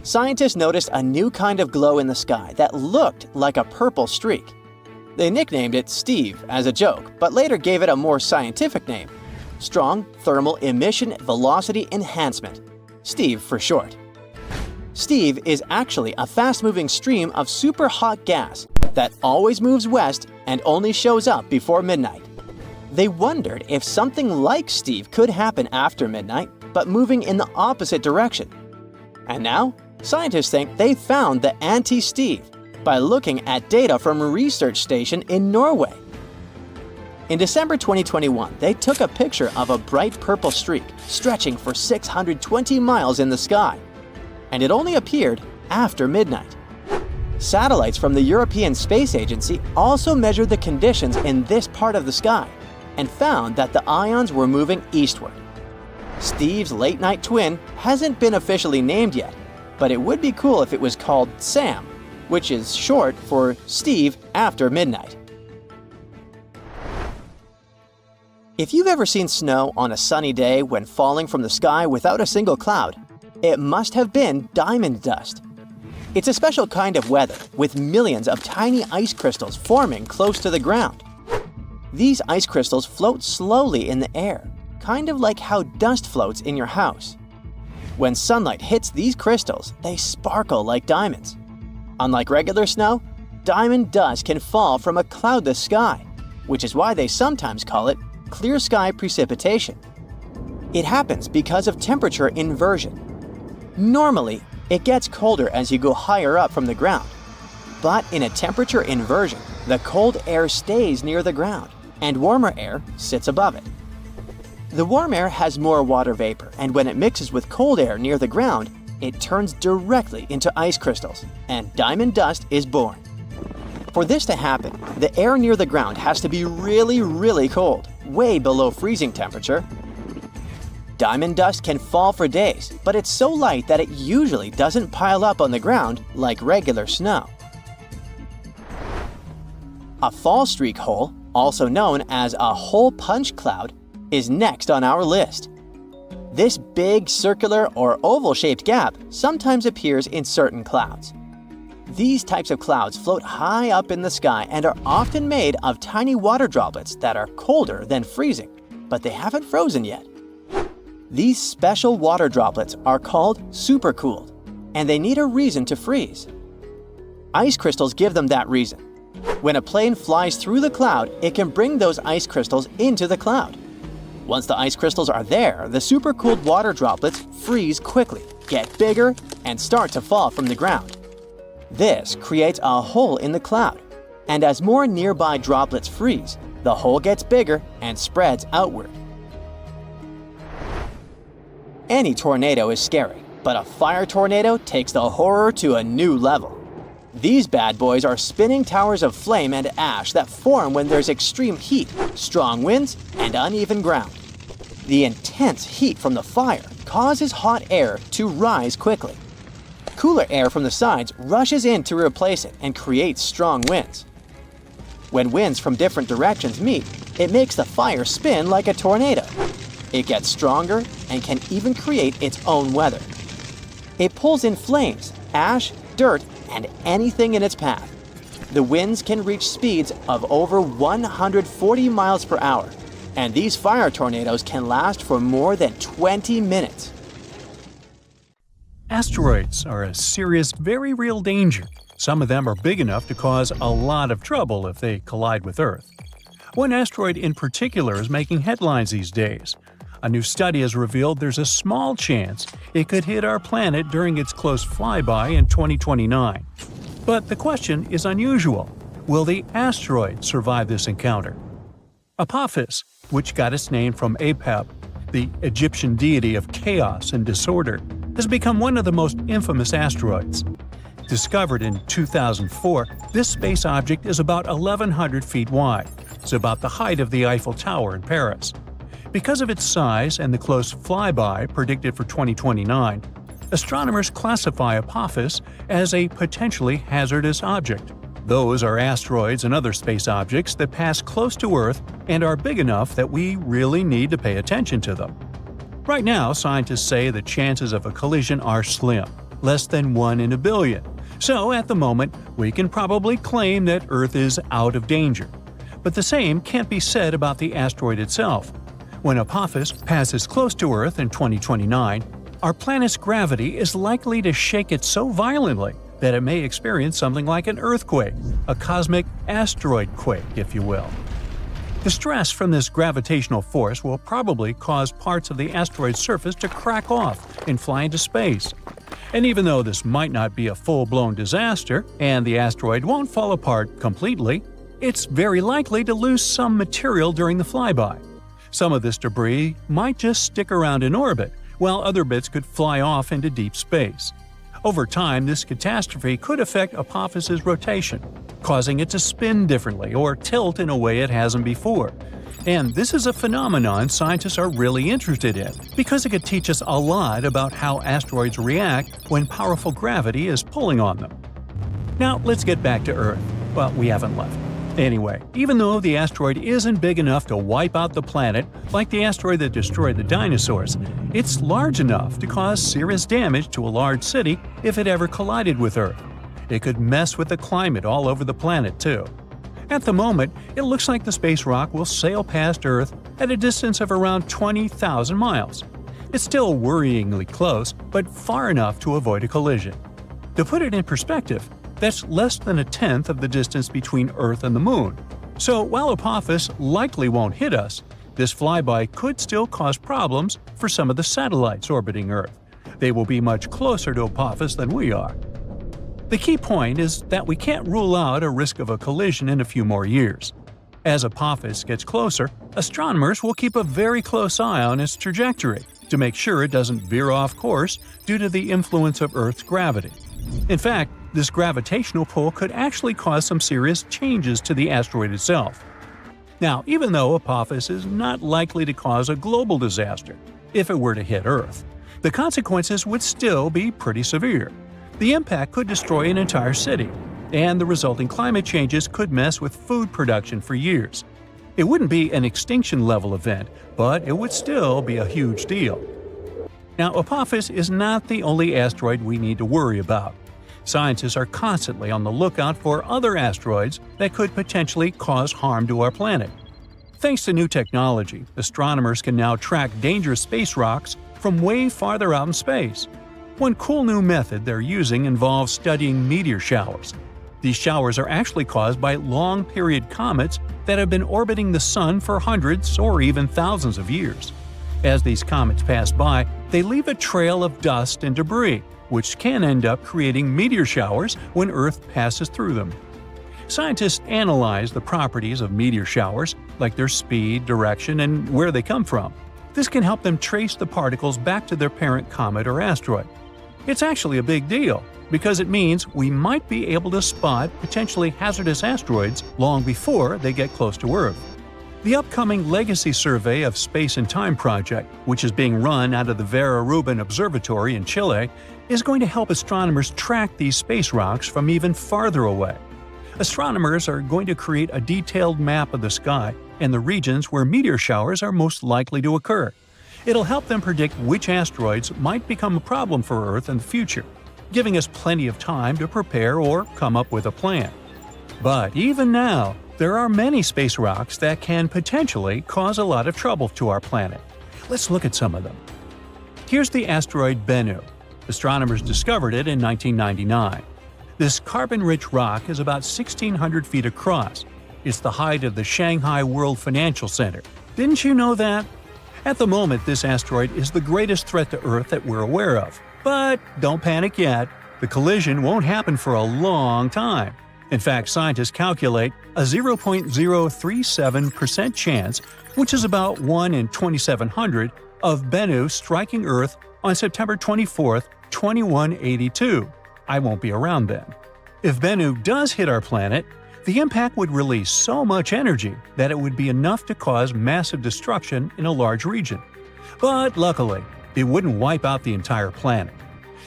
Scientists noticed a new kind of glow in the sky that looked like a purple streak. They nicknamed it Steve as a joke, but later gave it a more scientific name: Strong Thermal Emission Velocity Enhancement, STEVE for short. STEVE is actually a fast-moving stream of super hot gas that always moves west and only shows up before midnight. They wondered if something like STEVE could happen after midnight, but moving in the opposite direction. And now, scientists think they found the anti-STEVE by looking at data from a research station in Norway. In December 2021, they took a picture of a bright purple streak stretching for 620 miles in the sky, and it only appeared after midnight. Satellites from the European Space Agency also measured the conditions in this part of the sky and found that the ions were moving eastward. Steve's late-night twin hasn't been officially named yet, but it would be cool if it was called SAM, which is short for Steve After Midnight. If you've ever seen snow on a sunny day when falling from the sky without a single cloud, it must have been diamond dust. It's a special kind of weather with millions of tiny ice crystals forming close to the ground. These ice crystals float slowly in the air, kind of like how dust floats in your house. When sunlight hits these crystals, they sparkle like diamonds. Unlike regular snow, diamond dust can fall from a cloudless sky, which is why they sometimes call it clear sky precipitation. It happens because of temperature inversion. Normally, it gets colder as you go higher up from the ground. But in a temperature inversion, the cold air stays near the ground, and warmer air sits above it. The warm air has more water vapor, and when it mixes with cold air near the ground, it turns directly into ice crystals, and diamond dust is born. For this to happen, the air near the ground has to be really, really cold, way below freezing temperature. Diamond dust can fall for days, but it's so light that it usually doesn't pile up on the ground like regular snow. A fall streak hole, also known as a hole punch cloud, is next on our list. This big circular or oval-shaped gap sometimes appears in certain clouds. These types of clouds float high up in the sky and are often made of tiny water droplets that are colder than freezing, but they haven't frozen yet. These special water droplets are called supercooled, and they need a reason to freeze. Ice crystals give them that reason. When a plane flies through the cloud, it can bring those ice crystals into the cloud. Once the ice crystals are there, the supercooled water droplets freeze quickly, get bigger, and start to fall from the ground. This creates a hole in the cloud, and as more nearby droplets freeze, the hole gets bigger and spreads outward. Any tornado is scary, but a fire tornado takes the horror to a new level. These bad boys are spinning towers of flame and ash that form when there's extreme heat, strong winds, and uneven ground. The intense heat from the fire causes hot air to rise quickly. Cooler air from the sides rushes in to replace it and creates strong winds. When winds from different directions meet, it makes the fire spin like a tornado. It gets stronger and can even create its own weather. It pulls in flames, ash, dirt, and anything in its path. The winds can reach speeds of over 140 miles per hour, and these fire tornadoes can last for more than 20 minutes. Asteroids are a serious, very real danger. Some of them are big enough to cause a lot of trouble if they collide with Earth. One asteroid in particular is making headlines these days. A new study has revealed there's a small chance it could hit our planet during its close flyby in 2029. But the question is unusual. Will the asteroid survive this encounter? Apophis, which got its name from Apep, the Egyptian deity of chaos and disorder, has become one of the most infamous asteroids. Discovered in 2004, this space object is about 1,100 feet wide. It's about the height of the Eiffel Tower in Paris. Because of its size and the close flyby predicted for 2029, astronomers classify Apophis as a potentially hazardous object. Those are asteroids and other space objects that pass close to Earth and are big enough that we really need to pay attention to them. Right now, scientists say the chances of a collision are slim, less than 1 in a billion. So, at the moment, we can probably claim that Earth is out of danger. But the same can't be said about the asteroid itself. When Apophis passes close to Earth in 2029, our planet's gravity is likely to shake it so violently that it may experience something like an earthquake, a cosmic asteroid quake, if you will. The stress from this gravitational force will probably cause parts of the asteroid's surface to crack off and fly into space. And even though this might not be a full-blown disaster, and the asteroid won't fall apart completely, it's very likely to lose some material during the flyby. Some of this debris might just stick around in orbit, while other bits could fly off into deep space. Over time, this catastrophe could affect Apophis's rotation, causing it to spin differently or tilt in a way it hasn't before. And this is a phenomenon scientists are really interested in, because it could teach us a lot about how asteroids react when powerful gravity is pulling on them. Now, let's get back to Earth. Well, we haven't left. Anyway, even though the asteroid isn't big enough to wipe out the planet like the asteroid that destroyed the dinosaurs, it's large enough to cause serious damage to a large city if it ever collided with Earth. It could mess with the climate all over the planet, too. At the moment, it looks like the space rock will sail past Earth at a distance of around 20,000 miles. It's still worryingly close, but far enough to avoid a collision. To put it in perspective, that's less than a tenth of the distance between Earth and the Moon. So while Apophis likely won't hit us, this flyby could still cause problems for some of the satellites orbiting Earth. They will be much closer to Apophis than we are. The key point is that we can't rule out a risk of a collision in a few more years. As Apophis gets closer, astronomers will keep a very close eye on its trajectory to make sure it doesn't veer off course due to the influence of Earth's gravity. In fact, this gravitational pull could actually cause some serious changes to the asteroid itself. Now, even though Apophis is not likely to cause a global disaster if it were to hit Earth, the consequences would still be pretty severe. The impact could destroy an entire city, and the resulting climate changes could mess with food production for years. It wouldn't be an extinction-level event, but it would still be a huge deal. Now, Apophis is not the only asteroid we need to worry about. Scientists are constantly on the lookout for other asteroids that could potentially cause harm to our planet. Thanks to new technology, astronomers can now track dangerous space rocks from way farther out in space. One cool new method they're using involves studying meteor showers. These showers are actually caused by long-period comets that have been orbiting the Sun for hundreds or even thousands of years. As these comets pass by, they leave a trail of dust and debris, which can end up creating meteor showers when Earth passes through them. Scientists analyze the properties of meteor showers, like their speed, direction, and where they come from. This can help them trace the particles back to their parent comet or asteroid. It's actually a big deal, because it means we might be able to spot potentially hazardous asteroids long before they get close to Earth. The upcoming Legacy Survey of Space and Time project, which is being run out of the Vera Rubin Observatory in Chile, is going to help astronomers track these space rocks from even farther away. Astronomers are going to create a detailed map of the sky and the regions where meteor showers are most likely to occur. It'll help them predict which asteroids might become a problem for Earth in the future, giving us plenty of time to prepare or come up with a plan. But even now, there are many space rocks that can potentially cause a lot of trouble to our planet. Let's look at some of them. Here's the asteroid Bennu. Astronomers discovered it in 1999. This carbon-rich rock is about 1,600 feet across. It's the height of the Shanghai World Financial Center. Didn't you know that? At the moment, this asteroid is the greatest threat to Earth that we're aware of. But don't panic yet. The collision won't happen for a long time. In fact, scientists calculate a 0.037% chance, which is about 1 in 2,700, of Bennu striking Earth on September 24, 2182. I won't be around then. If Bennu does hit our planet, the impact would release so much energy that it would be enough to cause massive destruction in a large region. But luckily, it wouldn't wipe out the entire planet.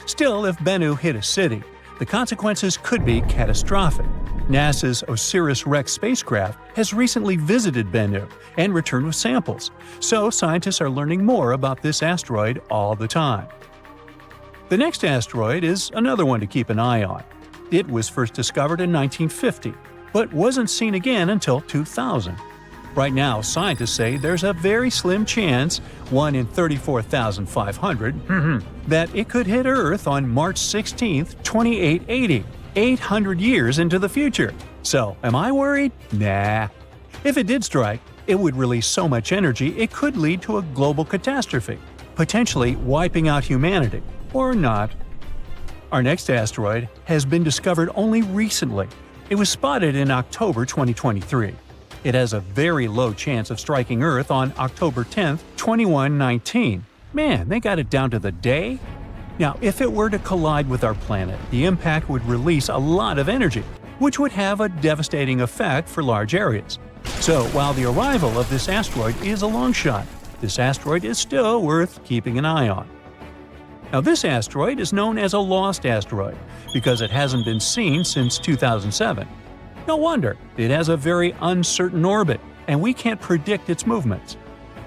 Still, if Bennu hit a city, the consequences could be catastrophic. NASA's OSIRIS-REx spacecraft has recently visited Bennu and returned with samples, so scientists are learning more about this asteroid all the time. The next asteroid is another one to keep an eye on. It was first discovered in 1950, but wasn't seen again until 2000. Right now, scientists say there's a very slim chance, 1 in 34,500, that it could hit Earth on March 16, 2880, 800 years into the future. So, am I worried? Nah. If it did strike, it would release so much energy it could lead to a global catastrophe, potentially wiping out humanity. Or not. Our next asteroid has been discovered only recently. It was spotted in October 2023. It has a very low chance of striking Earth on October 10, 2119. Man, they got it down to the day? Now, if it were to collide with our planet, the impact would release a lot of energy, which would have a devastating effect for large areas. So, while the arrival of this asteroid is a long shot, this asteroid is still worth keeping an eye on. Now, this asteroid is known as a lost asteroid because it hasn't been seen since 2007. No wonder, it has a very uncertain orbit, and we can't predict its movements.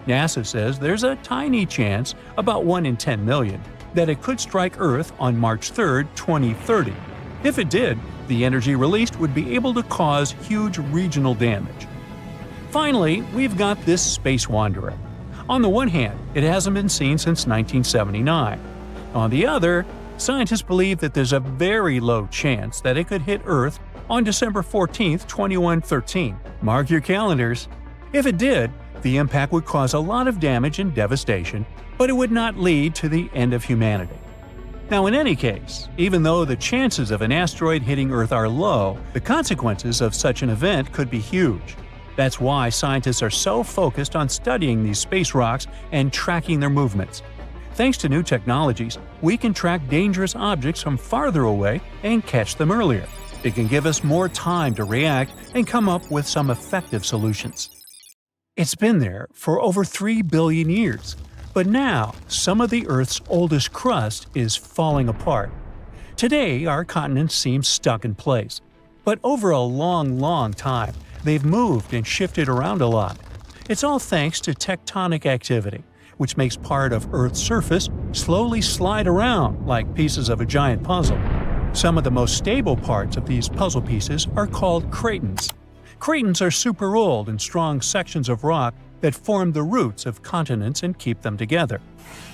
NASA says there's a tiny chance, about 1 in 10 million, that it could strike Earth on March 3, 2030. If it did, the energy released would be able to cause huge regional damage. Finally, we've got this space wanderer. On the one hand, it hasn't been seen since 1979. On the other, scientists believe that there's a very low chance that it could hit Earth on December 14, 2113. Mark your calendars. If it did, the impact would cause a lot of damage and devastation, but it would not lead to the end of humanity. Now, in any case, even though the chances of an asteroid hitting Earth are low, the consequences of such an event could be huge. That's why scientists are so focused on studying these space rocks and tracking their movements. Thanks to new technologies, we can track dangerous objects from farther away and catch them earlier. It can give us more time to react and come up with some effective solutions. It's been there for over 3 billion years, but now some of the Earth's oldest crust is falling apart. Today, our continents seem stuck in place, but over a long time, they've moved and shifted around a lot. It's all thanks to tectonic activity, which makes part of Earth's surface slowly slide around like pieces of a giant puzzle. Some of the most stable parts of these puzzle pieces are called cratons. Cratons are super old and strong sections of rock that form the roots of continents and keep them together.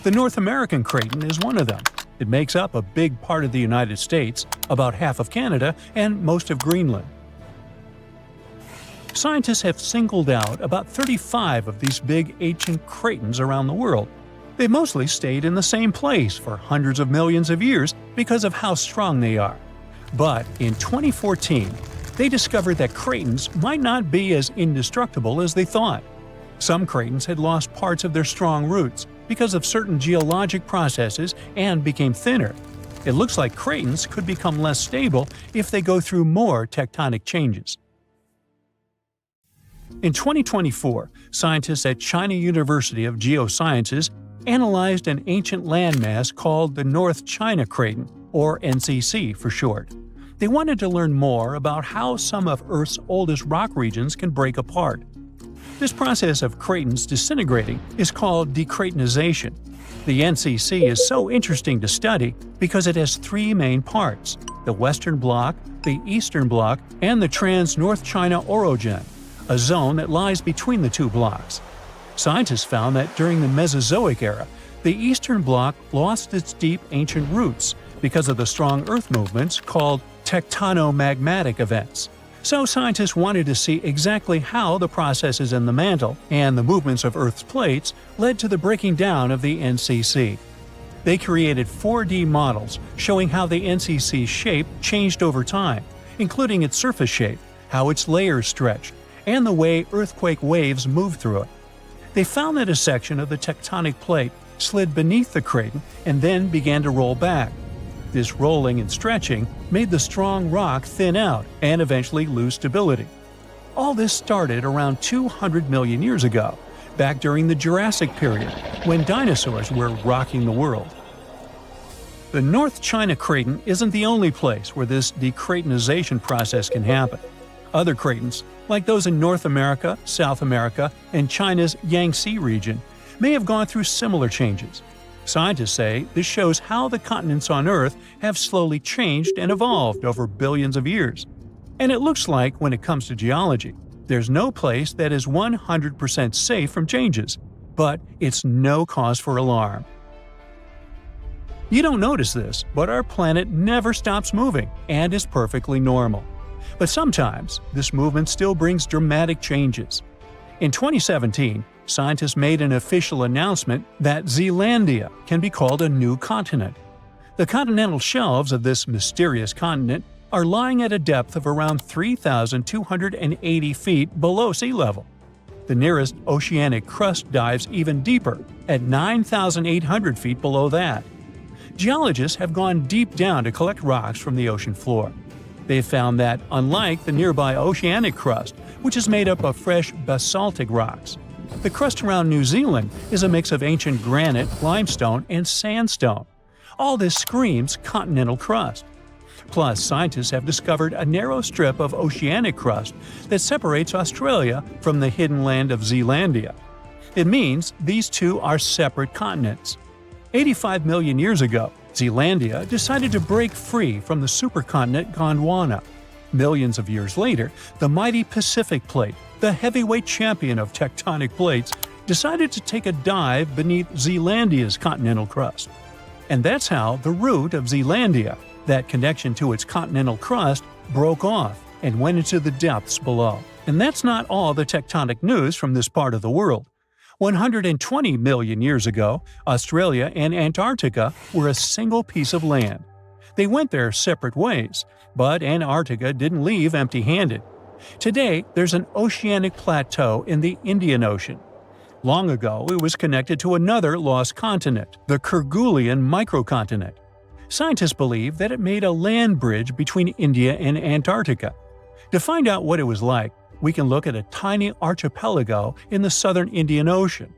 The North American craton is one of them. It makes up a big part of the United States, about half of Canada, and most of Greenland. Scientists have singled out about 35 of these big ancient cratons around the world. They've mostly stayed in the same place for hundreds of millions of years because of how strong they are. But in 2014, they discovered that cratons might not be as indestructible as they thought. Some cratons had lost parts of their strong roots because of certain geologic processes and became thinner. It looks like cratons could become less stable if they go through more tectonic changes. In 2024, scientists at China University of Geosciences analyzed an ancient landmass called the North China Craton, or NCC for short. They wanted to learn more about how some of Earth's oldest rock regions can break apart. This process of cratons disintegrating is called decratonization. The NCC is so interesting to study because it has 3 main parts: the Western Bloc, the Eastern Bloc, and the Trans-North China Orogen, a zone that lies between the 2 blocks. Scientists found that during the Mesozoic era, the Eastern Bloc lost its deep ancient roots because of the strong Earth movements called tectonomagmatic events. So scientists wanted to see exactly how the processes in the mantle and the movements of Earth's plates led to the breaking down of the NCC. They created 4D models showing how the NCC's shape changed over time, including its surface shape, how its layers stretched, and the way earthquake waves moved through it. They found that a section of the tectonic plate slid beneath the craton and then began to roll back. This rolling and stretching made the strong rock thin out and eventually lose stability. All this started around 200 million years ago, back during the Jurassic period, when dinosaurs were rocking the world. The North China Craton isn't the only place where this decratonization process can happen. Other cratons, like those in North America, South America, and China's Yangtze region, may have gone through similar changes. Scientists say this shows how the continents on Earth have slowly changed and evolved over billions of years. And it looks like, when it comes to geology, there's no place that is 100% safe from changes, but it's no cause for alarm. You don't notice this, but our planet never stops moving and is perfectly normal. But sometimes, this movement still brings dramatic changes. In 2017, scientists made an official announcement that Zealandia can be called a new continent. The continental shelves of this mysterious continent are lying at a depth of around 3,280 feet below sea level. The nearest oceanic crust dives even deeper, at 9,800 feet below that. Geologists have gone deep down to collect rocks from the ocean floor. They've found that, unlike the nearby oceanic crust, which is made up of fresh basaltic rocks, the crust around New Zealand is a mix of ancient granite, limestone, and sandstone. All this screams continental crust. Plus, scientists have discovered a narrow strip of oceanic crust that separates Australia from the hidden land of Zealandia. It means these two are separate continents. 85 million years ago, Zealandia decided to break free from the supercontinent Gondwana. Millions of years later, the mighty Pacific Plate, the heavyweight champion of tectonic plates, decided to take a dive beneath Zealandia's continental crust. And that's how the root of Zealandia, that connection to its continental crust, broke off and went into the depths below. And that's not all the tectonic news from this part of the world. 120 million years ago, Australia and Antarctica were a single piece of land. They went their separate ways, but Antarctica didn't leave empty-handed. Today, there's an oceanic plateau in the Indian Ocean. Long ago, it was connected to another lost continent, the Kerguelen microcontinent. Scientists believe that it made a land bridge between India and Antarctica. To find out what it was like, we can look at a tiny archipelago in the southern Indian Ocean.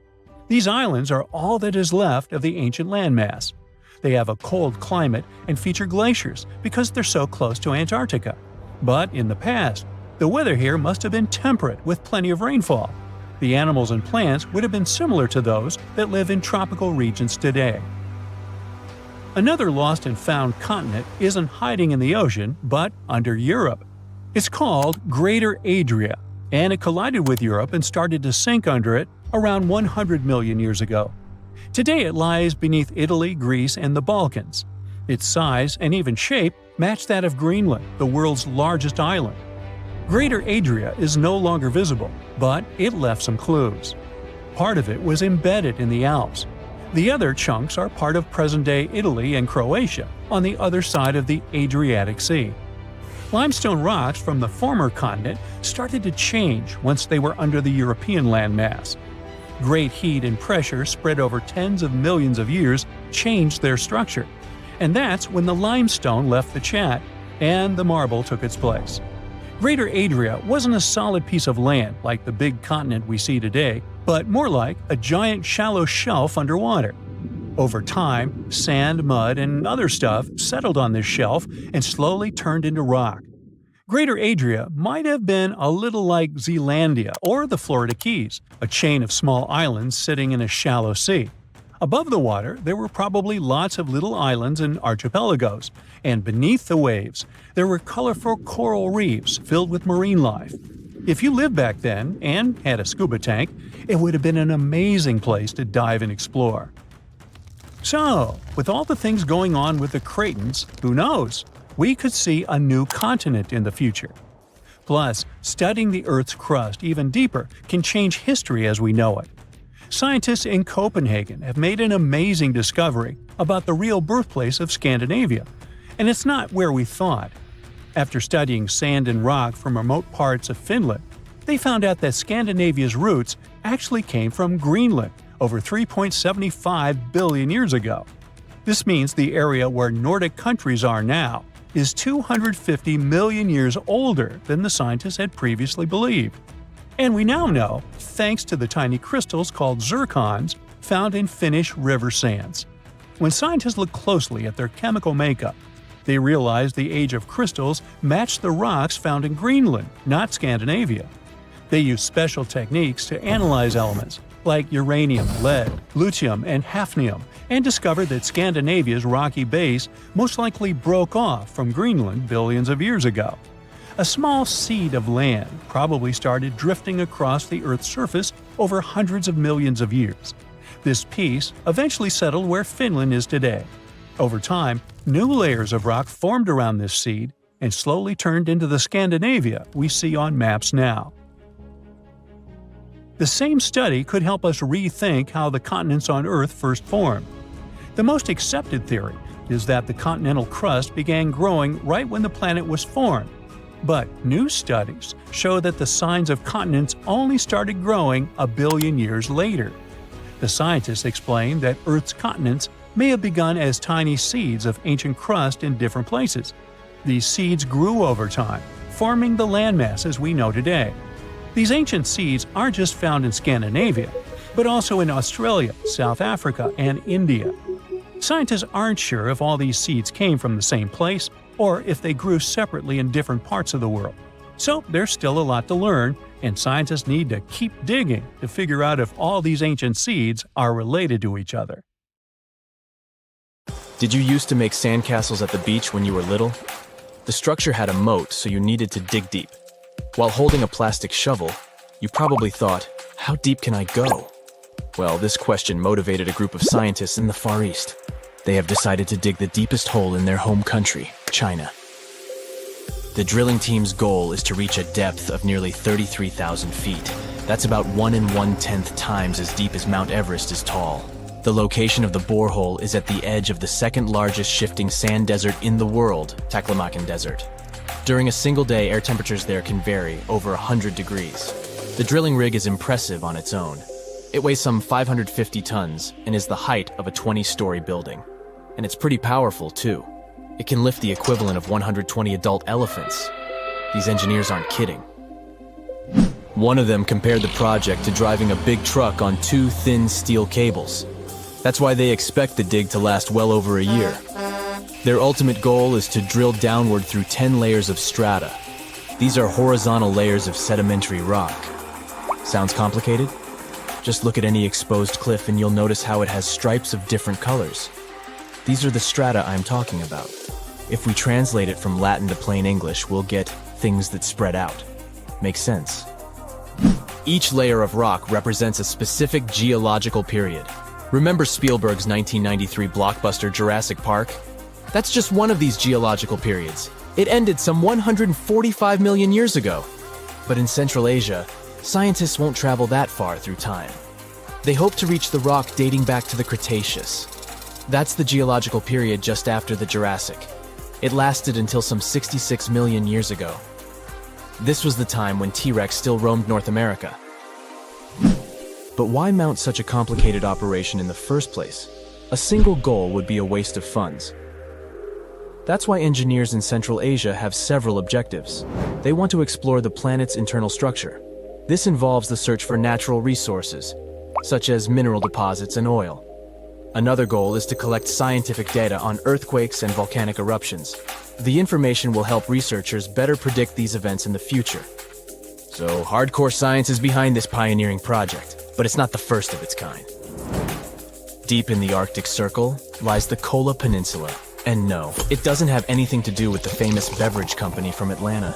These islands are all that is left of the ancient landmass. They have a cold climate and feature glaciers because they're so close to Antarctica. But in the past, the weather here must have been temperate with plenty of rainfall. The animals and plants would have been similar to those that live in tropical regions today. Another lost and found continent isn't hiding in the ocean, but under Europe. It's called Greater Adria, and it collided with Europe and started to sink under it around 100 million years ago. Today it lies beneath Italy, Greece, and the Balkans. Its size and even shape match that of Greenland, the world's largest island. Greater Adria is no longer visible, but it left some clues. Part of it was embedded in the Alps. The other chunks are part of present-day Italy and Croatia, on the other side of the Adriatic Sea. Limestone rocks from the former continent started to change once they were under the European landmass. Great heat and pressure spread over tens of millions of years changed their structure. And that's when the limestone left the chat and the marble took its place. Greater Adria wasn't a solid piece of land like the big continent we see today, but more like a giant shallow shelf underwater. Over time, sand, mud, and other stuff settled on this shelf and slowly turned into rock. Greater Adria might have been a little like Zealandia or the Florida Keys, a chain of small islands sitting in a shallow sea. Above the water, there were probably lots of little islands and archipelagos, and beneath the waves, there were colorful coral reefs filled with marine life. If you lived back then and had a scuba tank, it would have been an amazing place to dive and explore. So, with all the things going on with the cratons, who knows? We could see a new continent in the future. Plus, studying the Earth's crust even deeper can change history as we know it. Scientists in Copenhagen have made an amazing discovery about the real birthplace of Scandinavia, and it's not where we thought. After studying sand and rock from remote parts of Finland, they found out that Scandinavia's roots actually came from Greenland over 3.75 billion years ago. This means the area where Nordic countries are now is 250 million years older than the scientists had previously believed. And we now know, thanks to the tiny crystals called zircons found in Finnish river sands. When scientists look closely at their chemical makeup, they realize the age of crystals match the rocks found in Greenland, not Scandinavia. They use special techniques to analyze elements like uranium, lead, lutetium, and hafnium, and discovered that Scandinavia's rocky base most likely broke off from Greenland billions of years ago. A small seed of land probably started drifting across the Earth's surface over hundreds of millions of years. This piece eventually settled where Finland is today. Over time, new layers of rock formed around this seed and slowly turned into the Scandinavia we see on maps now. The same study could help us rethink how the continents on Earth first formed. The most accepted theory is that the continental crust began growing right when the planet was formed. But new studies show that the signs of continents only started growing a billion years later. The scientists explain that Earth's continents may have begun as tiny seeds of ancient crust in different places. These seeds grew over time, forming the landmasses we know today. These ancient seeds aren't just found in Scandinavia, but also in Australia, South Africa, and India. Scientists aren't sure if all these seeds came from the same place or if they grew separately in different parts of the world. So there's still a lot to learn, and scientists need to keep digging to figure out if all these ancient seeds are related to each other. Did you used to make sandcastles at the beach when you were little? The structure had a moat, so you needed to dig deep. While holding a plastic shovel, you probably thought, how deep can I go? Well, this question motivated a group of scientists in the Far East. They have decided to dig the deepest hole in their home country, China. The drilling team's goal is to reach a depth of nearly 33,000 feet. That's about 1 1/10 times as deep as Mount Everest is tall. The location of the borehole is at the edge of the second largest shifting sand desert in the world, Taklamakan Desert. During a single day, air temperatures there can vary over 100 degrees. The drilling rig is impressive on its own. It weighs some 550 tons and is the height of a 20-story building. And it's pretty powerful, too. It can lift the equivalent of 120 adult elephants. These engineers aren't kidding. One of them compared the project to driving a big truck on 2 thin steel cables. That's why they expect the dig to last well over a year. Their ultimate goal is to drill downward through 10 layers of strata. These are horizontal layers of sedimentary rock. Sounds complicated? Just look at any exposed cliff and you'll notice how it has stripes of different colors. These are the strata I'm talking about. If we translate it from Latin to plain English, we'll get things that spread out. Makes sense. Each layer of rock represents a specific geological period. Remember Spielberg's 1993 blockbuster Jurassic Park? That's just one of these geological periods. It ended some 145 million years ago. But in Central Asia, scientists won't travel that far through time. They hope to reach the rock dating back to the Cretaceous. That's the geological period just after the Jurassic. It lasted until some 66 million years ago. This was the time when T-Rex still roamed North America. But why mount such a complicated operation in the first place? A single goal would be a waste of funds. That's why engineers in Central Asia have several objectives. They want to explore the planet's internal structure. This involves the search for natural resources, such as mineral deposits and oil. Another goal is to collect scientific data on earthquakes and volcanic eruptions. The information will help researchers better predict these events in the future. So, hardcore science is behind this pioneering project, but it's not the first of its kind. Deep in the Arctic Circle lies the Kola Peninsula. And no, it doesn't have anything to do with the famous beverage company from Atlanta.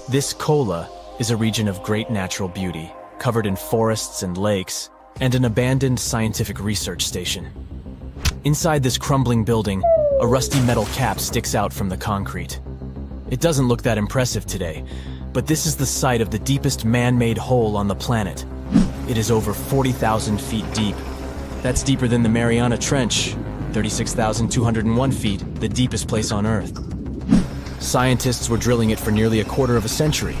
This Kola is a region of great natural beauty, covered in forests and lakes, and an abandoned scientific research station. Inside this crumbling building, a rusty metal cap sticks out from the concrete. It doesn't look that impressive today, But this is the site of the deepest man-made hole on the planet. It is over 40,000 feet deep. That's deeper than the Mariana Trench, 36,201 feet, the deepest place on Earth. Scientists were drilling it for nearly a quarter of a century.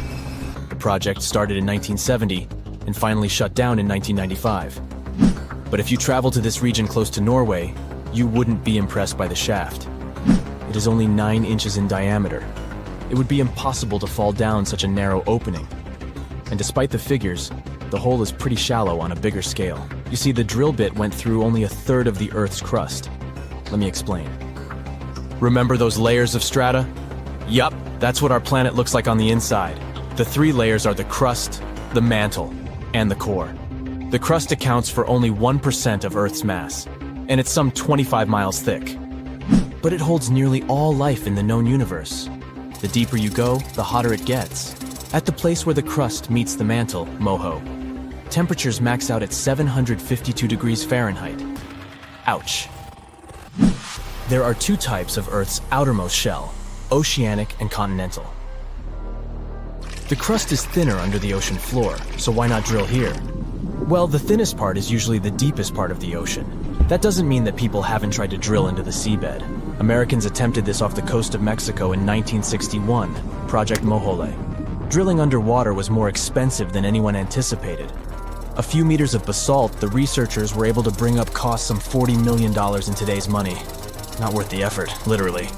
The project started in 1970 and finally shut down in 1995. But if you travel to this region close to Norway, you wouldn't be impressed by the shaft. It is only 9 inches in diameter. It would be impossible to fall down such a narrow opening. And despite the figures, the hole is pretty shallow on a bigger scale. You see, the drill bit went through only a third of the Earth's crust. Let me explain. Remember those layers of strata? Yup, that's what our planet looks like on the inside. The 3 layers are the crust, the mantle, and the core. The crust accounts for only 1% of Earth's mass, and it's some 25 miles thick. But it holds nearly all life in the known universe. The deeper you go, the hotter it gets. At the place where the crust meets the mantle, Moho, temperatures max out at 752 degrees Fahrenheit. Ouch. There are 2 types of Earth's outermost shell, oceanic and continental. The crust is thinner under the ocean floor, so why not drill here? Well, the thinnest part is usually the deepest part of the ocean. That doesn't mean that people haven't tried to drill into the seabed. Americans attempted this off the coast of Mexico in 1961, Project Mojole. Drilling underwater was more expensive than anyone anticipated. A few meters of basalt, the researchers were able to bring up costs some $40 million in today's money. Not worth the effort, literally.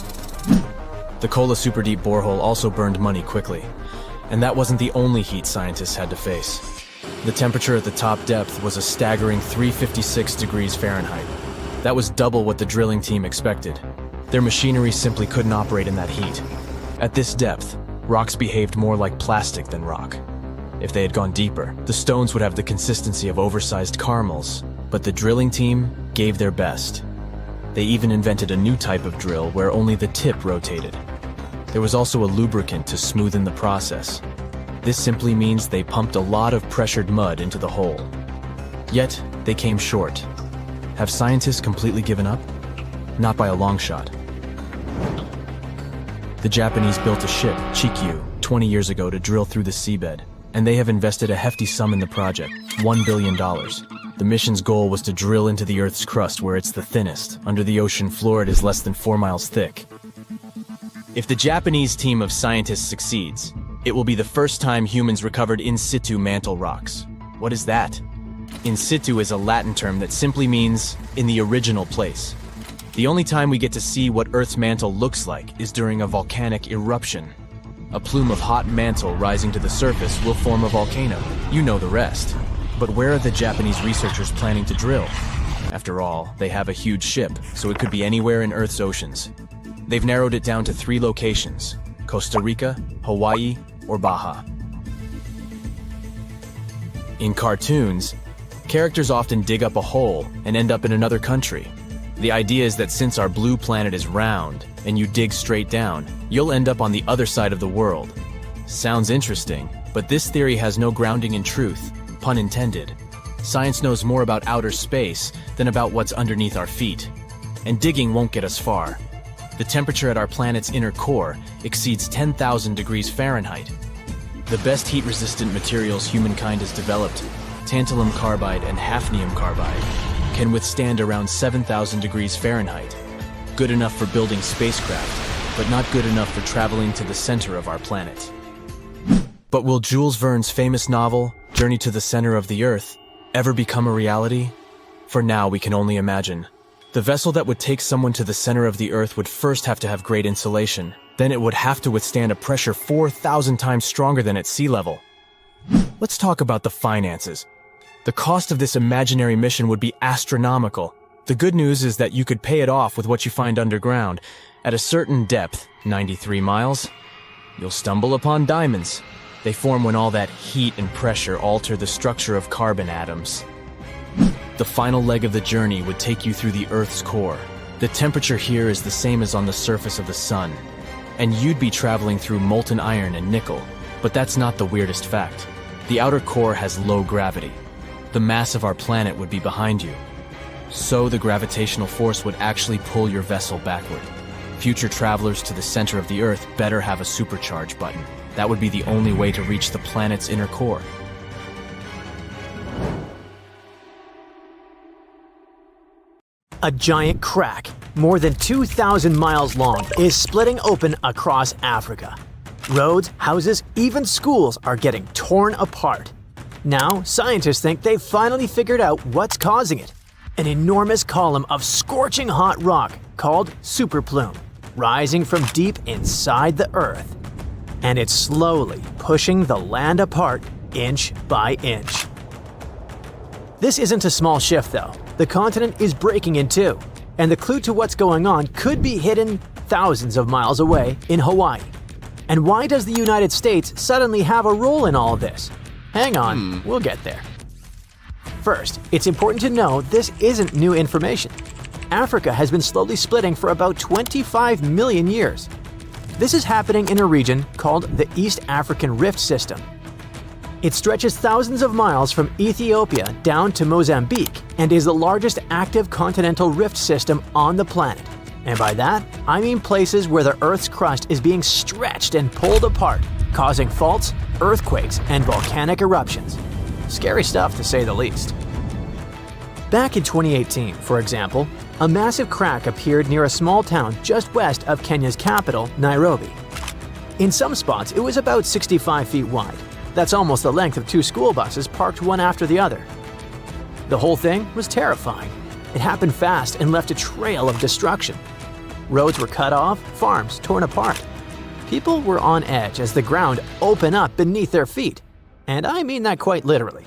The Kola Superdeep borehole also burned money quickly. And that wasn't the only heat scientists had to face. The temperature at the top depth was a staggering 356 degrees Fahrenheit. That was double what the drilling team expected. Their machinery simply couldn't operate in that heat. At this depth, rocks behaved more like plastic than rock. If they had gone deeper, the stones would have the consistency of oversized caramels. But the drilling team gave their best. They even invented a new type of drill where only the tip rotated. There was also a lubricant to smoothen the process. This simply means they pumped a lot of pressured mud into the hole. Yet, they came short. Have scientists completely given up? Not by a long shot. The Japanese built a ship, Chikyu, 20 years ago to drill through the seabed, and they have invested a hefty sum in the project, $1 billion. The mission's goal was to drill into the Earth's crust where it's the thinnest. Under the ocean floor, it is less than 4 miles thick. If the Japanese team of scientists succeeds, it will be the first time humans recovered in situ mantle rocks. What is that? In situ is a Latin term that simply means in the original place. The only time we get to see what Earth's mantle looks like is during a volcanic eruption. A plume of hot mantle rising to the surface will form a volcano. You know the rest. But where are the Japanese researchers planning to drill? After all, they have a huge ship, so it could be anywhere in Earth's oceans. They've narrowed it down to 3 locations: Costa Rica, Hawaii, or Baja. In cartoons, characters often dig up a hole and end up in another country. The idea is that since our blue planet is round and you dig straight down, you'll end up on the other side of the world. Sounds interesting, but this theory has no grounding in truth, pun intended. Science knows more about outer space than about what's underneath our feet. And digging won't get us far. The temperature at our planet's inner core exceeds 10,000 degrees Fahrenheit. The best heat-resistant materials humankind has developed, tantalum carbide and hafnium carbide, can withstand around 7,000 degrees Fahrenheit. Good enough for building spacecraft, but not good enough for traveling to the center of our planet. But will Jules Verne's famous novel, Journey to the Center of the Earth, ever become a reality? For now, we can only imagine. The vessel that would take someone to the center of the Earth would first have to have great insulation. Then it would have to withstand a pressure 4,000 times stronger than at sea level. Let's talk about the finances. The cost of this imaginary mission would be astronomical. The good news is that you could pay it off with what you find underground. At a certain depth, 93 miles, you'll stumble upon diamonds. They form when all that heat and pressure alter the structure of carbon atoms. The final leg of the journey would take you through the Earth's core. The temperature here is the same as on the surface of the sun. And you'd be traveling through molten iron and nickel. But that's not the weirdest fact. The outer core has low gravity. The mass of our planet would be behind you. So the gravitational force would actually pull your vessel backward. Future travelers to the center of the Earth better have a supercharge button. That would be the only way to reach the planet's inner core. A giant crack, more than 2,000 miles long, is splitting open across Africa. Roads, houses, even schools are getting torn apart. Now, scientists think they've finally figured out what's causing it. An enormous column of scorching hot rock called superplume, rising from deep inside the Earth. And it's slowly pushing the land apart inch by inch. This isn't a small shift, though. The continent is breaking in two, and the clue to what's going on could be hidden thousands of miles away in Hawaii. And why does the United States suddenly have a role in all of this? Hang on, we'll get there. First, it's important to know this isn't new information. Africa has been slowly splitting for about 25 million years. This is happening in a region called the East African Rift System. It stretches thousands of miles from Ethiopia down to Mozambique and is the largest active continental rift system on the planet. And by that, I mean places where the Earth's crust is being stretched and pulled apart, causing faults, earthquakes, and volcanic eruptions. Scary stuff to say the least. Back in 2018, for example, a massive crack appeared near a small town just west of Kenya's capital, Nairobi. In some spots, it was about 65 feet wide. That's almost the length of 2 school buses parked one after the other. The whole thing was terrifying. It happened fast and left a trail of destruction. Roads were cut off, farms torn apart. People were on edge as the ground opened up beneath their feet. And I mean that quite literally.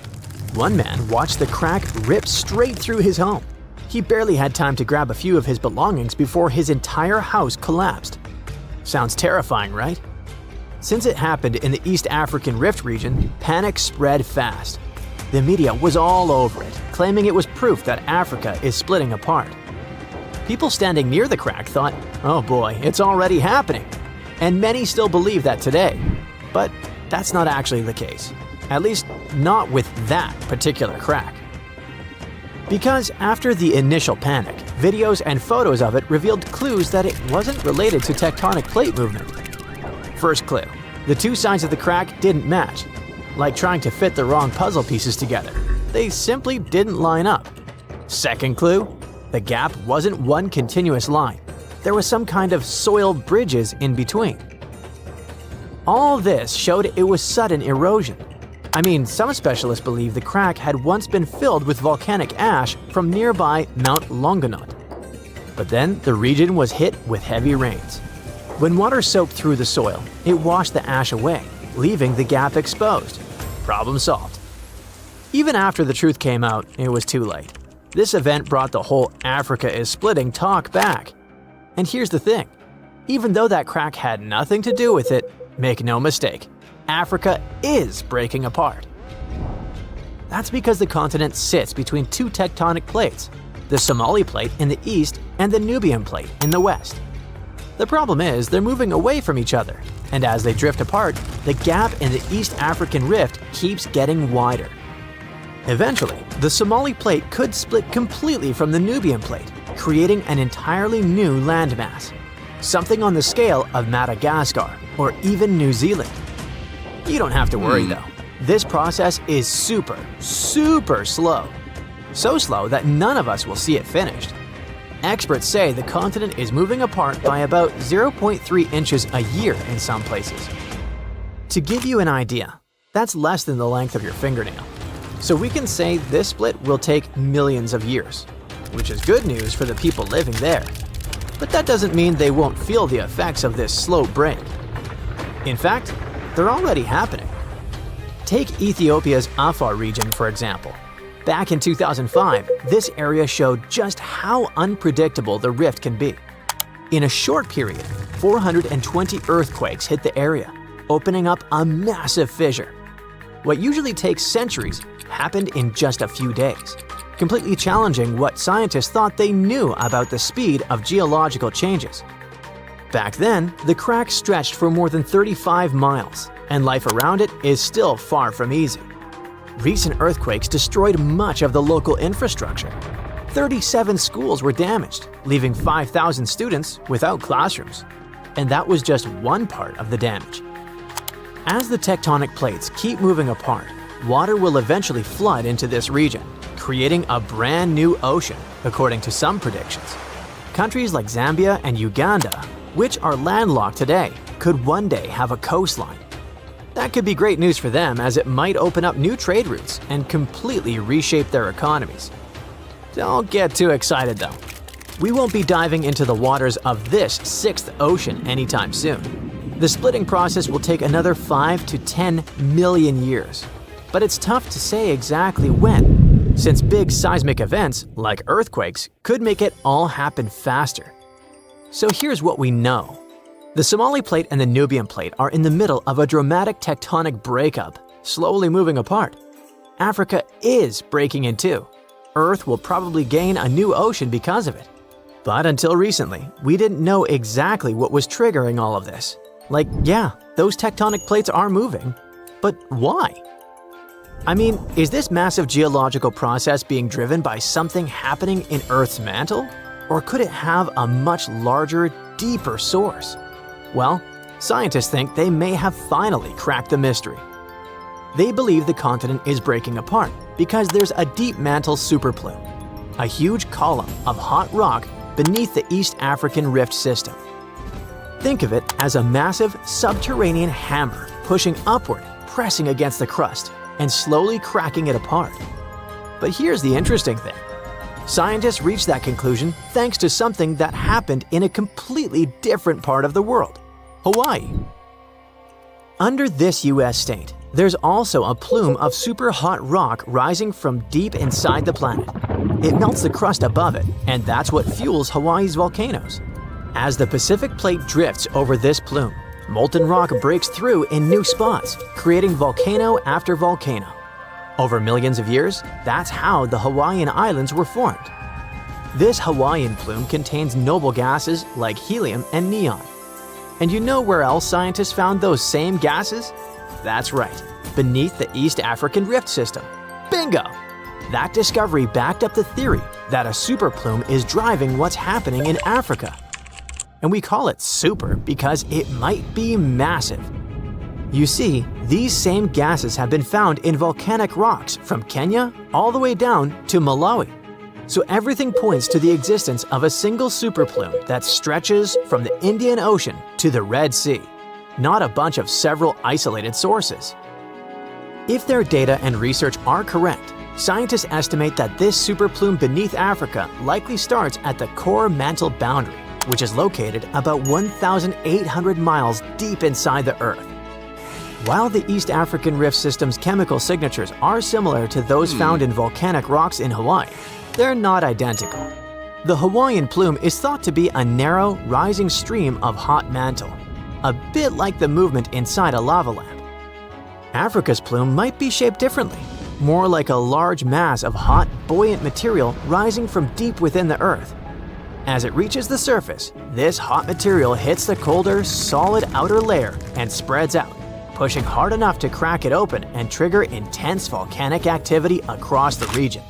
One man watched the crack rip straight through his home. He barely had time to grab a few of his belongings before his entire house collapsed. Sounds terrifying, right? Since it happened in the East African Rift region, panic spread fast. The media was all over it, claiming it was proof that Africa is splitting apart. People standing near the crack thought, oh boy, it's already happening. And many still believe that today. But that's not actually the case. At least not with that particular crack. Because after the initial panic, videos and photos of it revealed clues that it wasn't related to tectonic plate movement. First clue, the two sides of the crack didn't match. Like trying to fit the wrong puzzle pieces together. They simply didn't line up. Second clue, the gap wasn't one continuous line. There was some kind of soiled bridges in between. All this showed it was sudden erosion. I mean, some specialists believe the crack had once been filled with volcanic ash from nearby Mount Longonot. But then the region was hit with heavy rains. When water soaked through the soil, it washed the ash away, leaving the gap exposed. Problem solved. Even after the truth came out, it was too late. This event brought the whole Africa is splitting talk back. And here's the thing. Even though that crack had nothing to do with it, make no mistake, Africa is breaking apart. That's because the continent sits between 2 tectonic plates, the Somali plate in the east and the Nubian plate in the west. The problem is they're moving away from each other, and as they drift apart, the gap in the East African Rift keeps getting wider. Eventually, the Somali plate could split completely from the Nubian plate, creating an entirely new landmass, something on the scale of Madagascar or even New Zealand. You don't have to worry though. This process is super slow. So slow that none of us will see it finished. Experts say the continent is moving apart by about 0.3 inches a year in some places. To give you an idea, that's less than the length of your fingernail. So we can say this split will take millions of years, which is good news for the people living there. But that doesn't mean they won't feel the effects of this slow break. In fact, they're already happening. Take Ethiopia's Afar region, for example. Back in 2005, this area showed just how unpredictable the rift can be. In a short period, 420 earthquakes hit the area, opening up a massive fissure. What usually takes centuries happened in just a few days, completely challenging what scientists thought they knew about the speed of geological changes. Back then, the crack stretched for more than 35 miles, and life around it is still far from easy. Recent earthquakes destroyed much of the local infrastructure. 37 schools were damaged, leaving 5,000 students without classrooms. And that was just one part of the damage. As the tectonic plates keep moving apart, water will eventually flood into this region, creating a brand new ocean, according to some predictions. Countries like Zambia and Uganda, which are landlocked today, could one day have a coastline. That could be great news for them, as it might open up new trade routes and completely reshape their economies. Don't get too excited though. We won't be diving into the waters of this sixth ocean anytime soon. The splitting process will take another 5 to 10 million years. But it's tough to say exactly when, since big seismic events, like earthquakes, could make it all happen faster. So here's what we know. The Somali Plate and the Nubian Plate are in the middle of a dramatic tectonic breakup, slowly moving apart. Africa is breaking in two. Earth will probably gain a new ocean because of it. But until recently, we didn't know exactly what was triggering all of this. Like, yeah, those tectonic plates are moving, but why? I mean, is this massive geological process being driven by something happening in Earth's mantle? Or could it have a much larger, deeper source? Well, scientists think they may have finally cracked the mystery. They believe the continent is breaking apart because there's a deep mantle superplume, a huge column of hot rock beneath the East African Rift System. Think of it as a massive subterranean hammer pushing upward, pressing against the crust, and slowly cracking it apart. But here's the interesting thing. Scientists reached that conclusion thanks to something that happened in a completely different part of the world, Hawaii. Under this US state, there's also a plume of super hot rock rising from deep inside the planet. It melts the crust above it, and that's what fuels Hawaii's volcanoes. As the Pacific Plate drifts over this plume, molten rock breaks through in new spots, creating volcano after volcano. Over millions of years, that's how the Hawaiian Islands were formed. This Hawaiian plume contains noble gases like helium and neon. And you know where else scientists found those same gases? That's right, beneath the East African Rift System. Bingo! That discovery backed up the theory that a superplume is driving what's happening in Africa. And we call it super because it might be massive. You see, these same gases have been found in volcanic rocks from Kenya all the way down to Malawi. So everything points to the existence of a single superplume that stretches from the Indian Ocean to the Red Sea, not a bunch of several isolated sources. If their data and research are correct, scientists estimate that this superplume beneath Africa likely starts at the core mantle boundary, which is located about 1,800 miles deep inside the Earth. While the East African Rift System's chemical signatures are similar to those found in volcanic rocks in Hawaii, they're not identical. The Hawaiian plume is thought to be a narrow, rising stream of hot mantle, a bit like the movement inside a lava lamp. Africa's plume might be shaped differently, more like a large mass of hot, buoyant material rising from deep within the Earth. As it reaches the surface, this hot material hits the colder, solid outer layer and spreads out, pushing hard enough to crack it open and trigger intense volcanic activity across the region.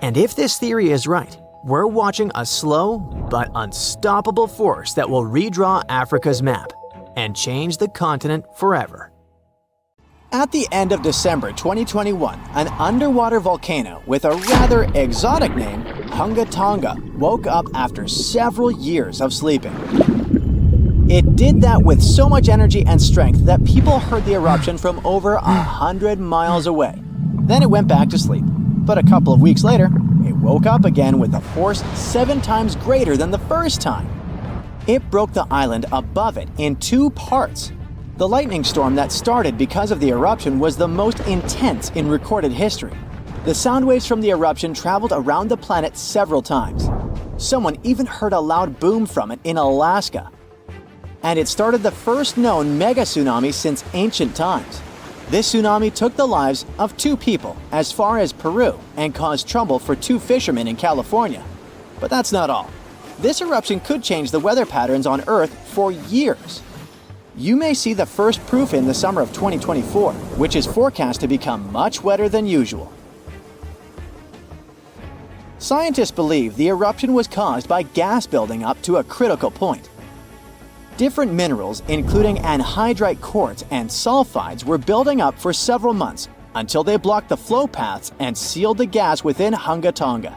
And if this theory is right, we're watching a slow but unstoppable force that will redraw Africa's map and change the continent forever. At the end of December 2021, an underwater volcano with a rather exotic name, Hunga Tonga, woke up after several years of sleeping. It did that with so much energy and strength that people heard the eruption from over 100 miles away. Then it went back to sleep. But a couple of weeks later, it woke up again with a force 7 times greater than the first time. It broke the island above it in 2 parts. The lightning storm that started because of the eruption was the most intense in recorded history. The sound waves from the eruption traveled around the planet several times. Someone even heard a loud boom from it in Alaska. And it started the first known mega tsunami since ancient times. This tsunami took the lives of 2 people as far as Peru and caused trouble for 2 fishermen in California. But that's not all. This eruption could change the weather patterns on Earth for years. You may see the first proof in the summer of 2024, which is forecast to become much wetter than usual. Scientists believe the eruption was caused by gas building up to a critical point. Different minerals, including anhydrite quartz and sulfides, were building up for several months until they blocked the flow paths and sealed the gas within Hunga Tonga.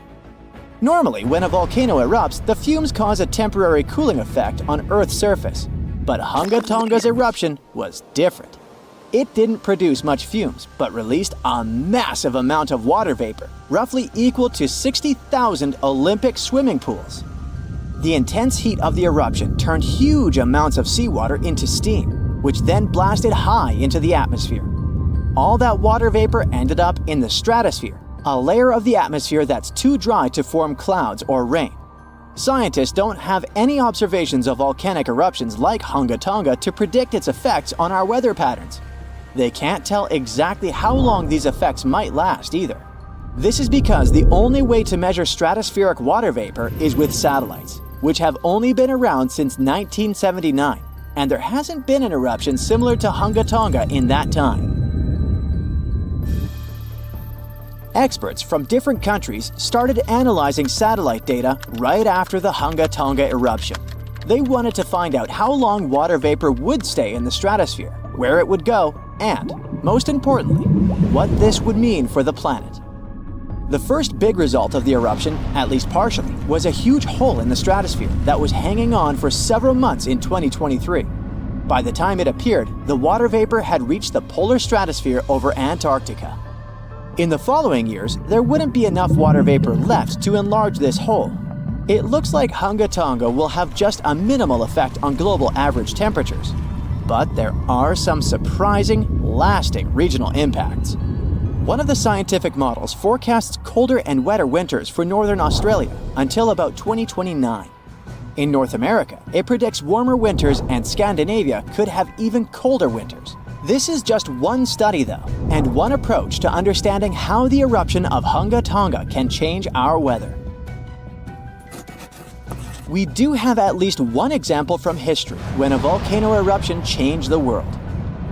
Normally, when a volcano erupts, the fumes cause a temporary cooling effect on Earth's surface. But Hunga Tonga's eruption was different. It didn't produce much fumes, but released a massive amount of water vapor, roughly equal to 60,000 Olympic swimming pools. The intense heat of the eruption turned huge amounts of seawater into steam, which then blasted high into the atmosphere. All that water vapor ended up in the stratosphere, a layer of the atmosphere that's too dry to form clouds or rain. Scientists don't have any observations of volcanic eruptions like Hunga Tonga to predict its effects on our weather patterns. They can't tell exactly how long these effects might last either. This is because the only way to measure stratospheric water vapor is with satellites, which have only been around since 1979, and there hasn't been an eruption similar to Hunga Tonga in that time. Experts from different countries started analyzing satellite data right after the Hunga Tonga eruption. They wanted to find out how long water vapor would stay in the stratosphere, where it would go, and, most importantly, what this would mean for the planet. The first big result of the eruption, at least partially, was a huge hole in the stratosphere that was hanging on for several months in 2023. By the time it appeared, the water vapor had reached the polar stratosphere over Antarctica. In the following years, there wouldn't be enough water vapor left to enlarge this hole. It looks like Hunga Tonga will have just a minimal effect on global average temperatures. But there are some surprising, lasting regional impacts. One of the scientific models forecasts colder and wetter winters for northern Australia until about 2029. In North America, it predicts warmer winters, and Scandinavia could have even colder winters. This is just one study though, and one approach to understanding how the eruption of Hunga Tonga can change our weather. We do have at least one example from history when a volcano eruption changed the world.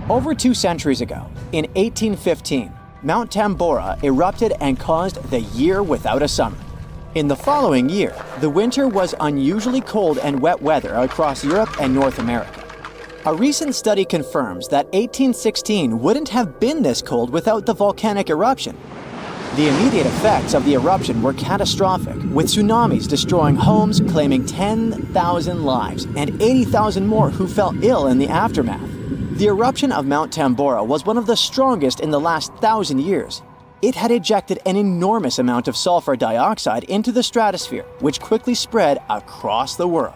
Over 2 centuries ago, in 1815, Mount Tambora erupted and caused the year without a summer. In the following year, the winter was unusually cold and wet weather across Europe and North America. A recent study confirms that 1816 wouldn't have been this cold without the volcanic eruption. The immediate effects of the eruption were catastrophic, with tsunamis destroying homes, claiming 10,000 lives, and 80,000 more who fell ill in the aftermath. The eruption of Mount Tambora was one of the strongest in the last 1,000 years. It had ejected an enormous amount of sulfur dioxide into the stratosphere, which quickly spread across the world.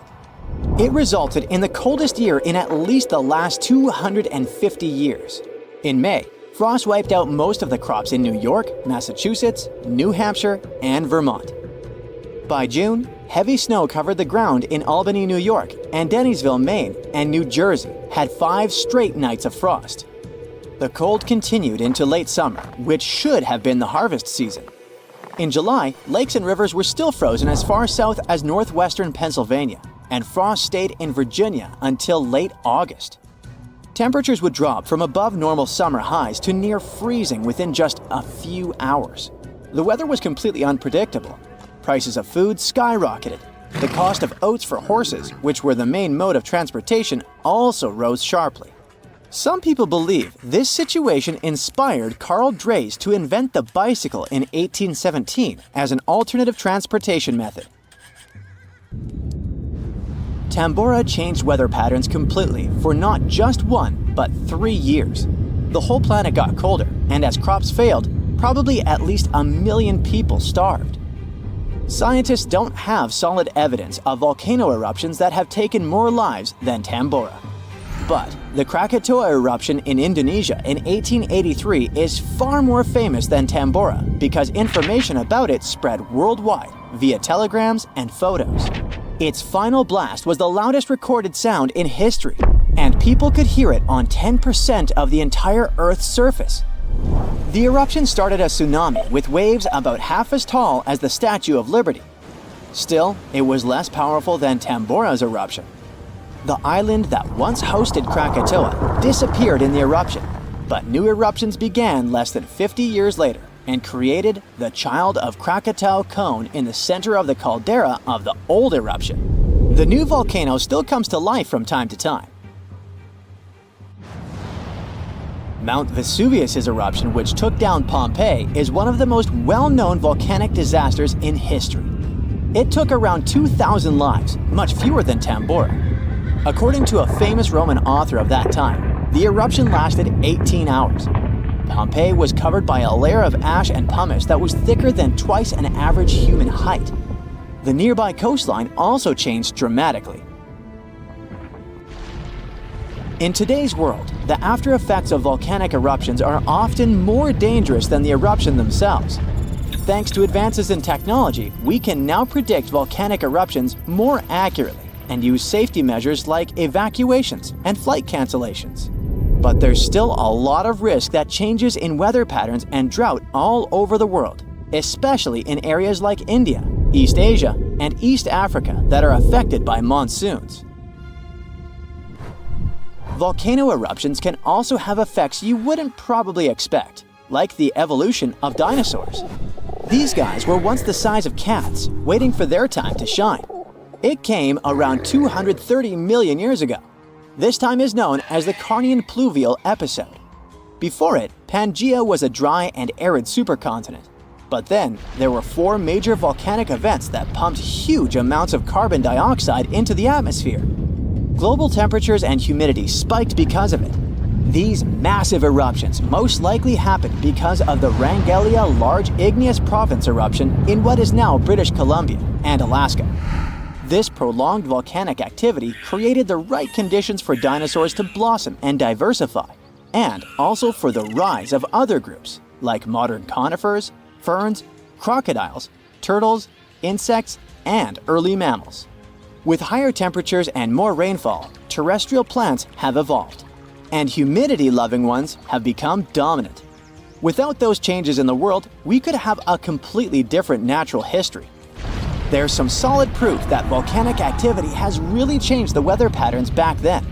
It resulted in the coldest year in at least the last 250 years. In May, frost wiped out most of the crops in New York, Massachusetts, New Hampshire, and Vermont. By June, heavy snow covered the ground in Albany, New York, and Dennisville, Maine, and New Jersey had 5 straight nights of frost. The cold continued into late summer, which should have been the harvest season. In July, lakes and rivers were still frozen as far south as northwestern Pennsylvania, and frost stayed in Virginia until late August. Temperatures would drop from above normal summer highs to near freezing within just a few hours. The weather was completely unpredictable. Prices of food skyrocketed. The cost of oats for horses, which were the main mode of transportation, also rose sharply. Some people believe this situation inspired Carl Drees to invent the bicycle in 1817 as an alternative transportation method. Tambora changed weather patterns completely for not just 1, but 3 years. The whole planet got colder, and as crops failed, probably at least 1 million people starved. Scientists don't have solid evidence of volcano eruptions that have taken more lives than Tambora. But the Krakatoa eruption in Indonesia in 1883 is far more famous than Tambora because information about it spread worldwide via telegrams and photos. Its final blast was the loudest recorded sound in history, and people could hear it on 10% of the entire Earth's surface. The eruption started a tsunami with waves about half as tall as the Statue of Liberty. Still, it was less powerful than Tambora's eruption. The island that once hosted Krakatoa disappeared in the eruption, but new eruptions began less than 50 years later and created the Child of Krakatau cone in the center of the caldera of the old eruption. The new volcano still comes to life from time to time. Mount Vesuvius's eruption, which took down Pompeii, is one of the most well-known volcanic disasters in history. It took around 2,000 lives, much fewer than Tambora. According to a famous Roman author of that time, the eruption lasted 18 hours. Pompeii was covered by a layer of ash and pumice that was thicker than twice an average human height. The nearby coastline also changed dramatically. In today's world, the after effects of volcanic eruptions are often more dangerous than the eruption themselves. Thanks to advances in technology, we can now predict volcanic eruptions more accurately and use safety measures like evacuations and flight cancellations. But there's still a lot of risk that changes in weather patterns and drought all over the world, especially in areas like India, East Asia, and East Africa that are affected by monsoons. Volcano eruptions can also have effects you wouldn't probably expect, like the evolution of dinosaurs. These guys were once the size of cats, waiting for their time to shine. It came around 230 million years ago. This time is known as the Carnian pluvial episode. Before it, Pangaea was a dry and arid supercontinent. But then, there were 4 major volcanic events that pumped huge amounts of carbon dioxide into the atmosphere. Global temperatures and humidity spiked because of it. These massive eruptions most likely happened because of the Wrangellia Large Igneous Province eruption in what is now British Columbia and Alaska. This prolonged volcanic activity created the right conditions for dinosaurs to blossom and diversify, and also for the rise of other groups, like modern conifers, ferns, crocodiles, turtles, insects, and early mammals. With higher temperatures and more rainfall, terrestrial plants have evolved, and humidity-loving ones have become dominant. Without those changes in the world, we could have a completely different natural history. There's some solid proof that volcanic activity has really changed the weather patterns back then.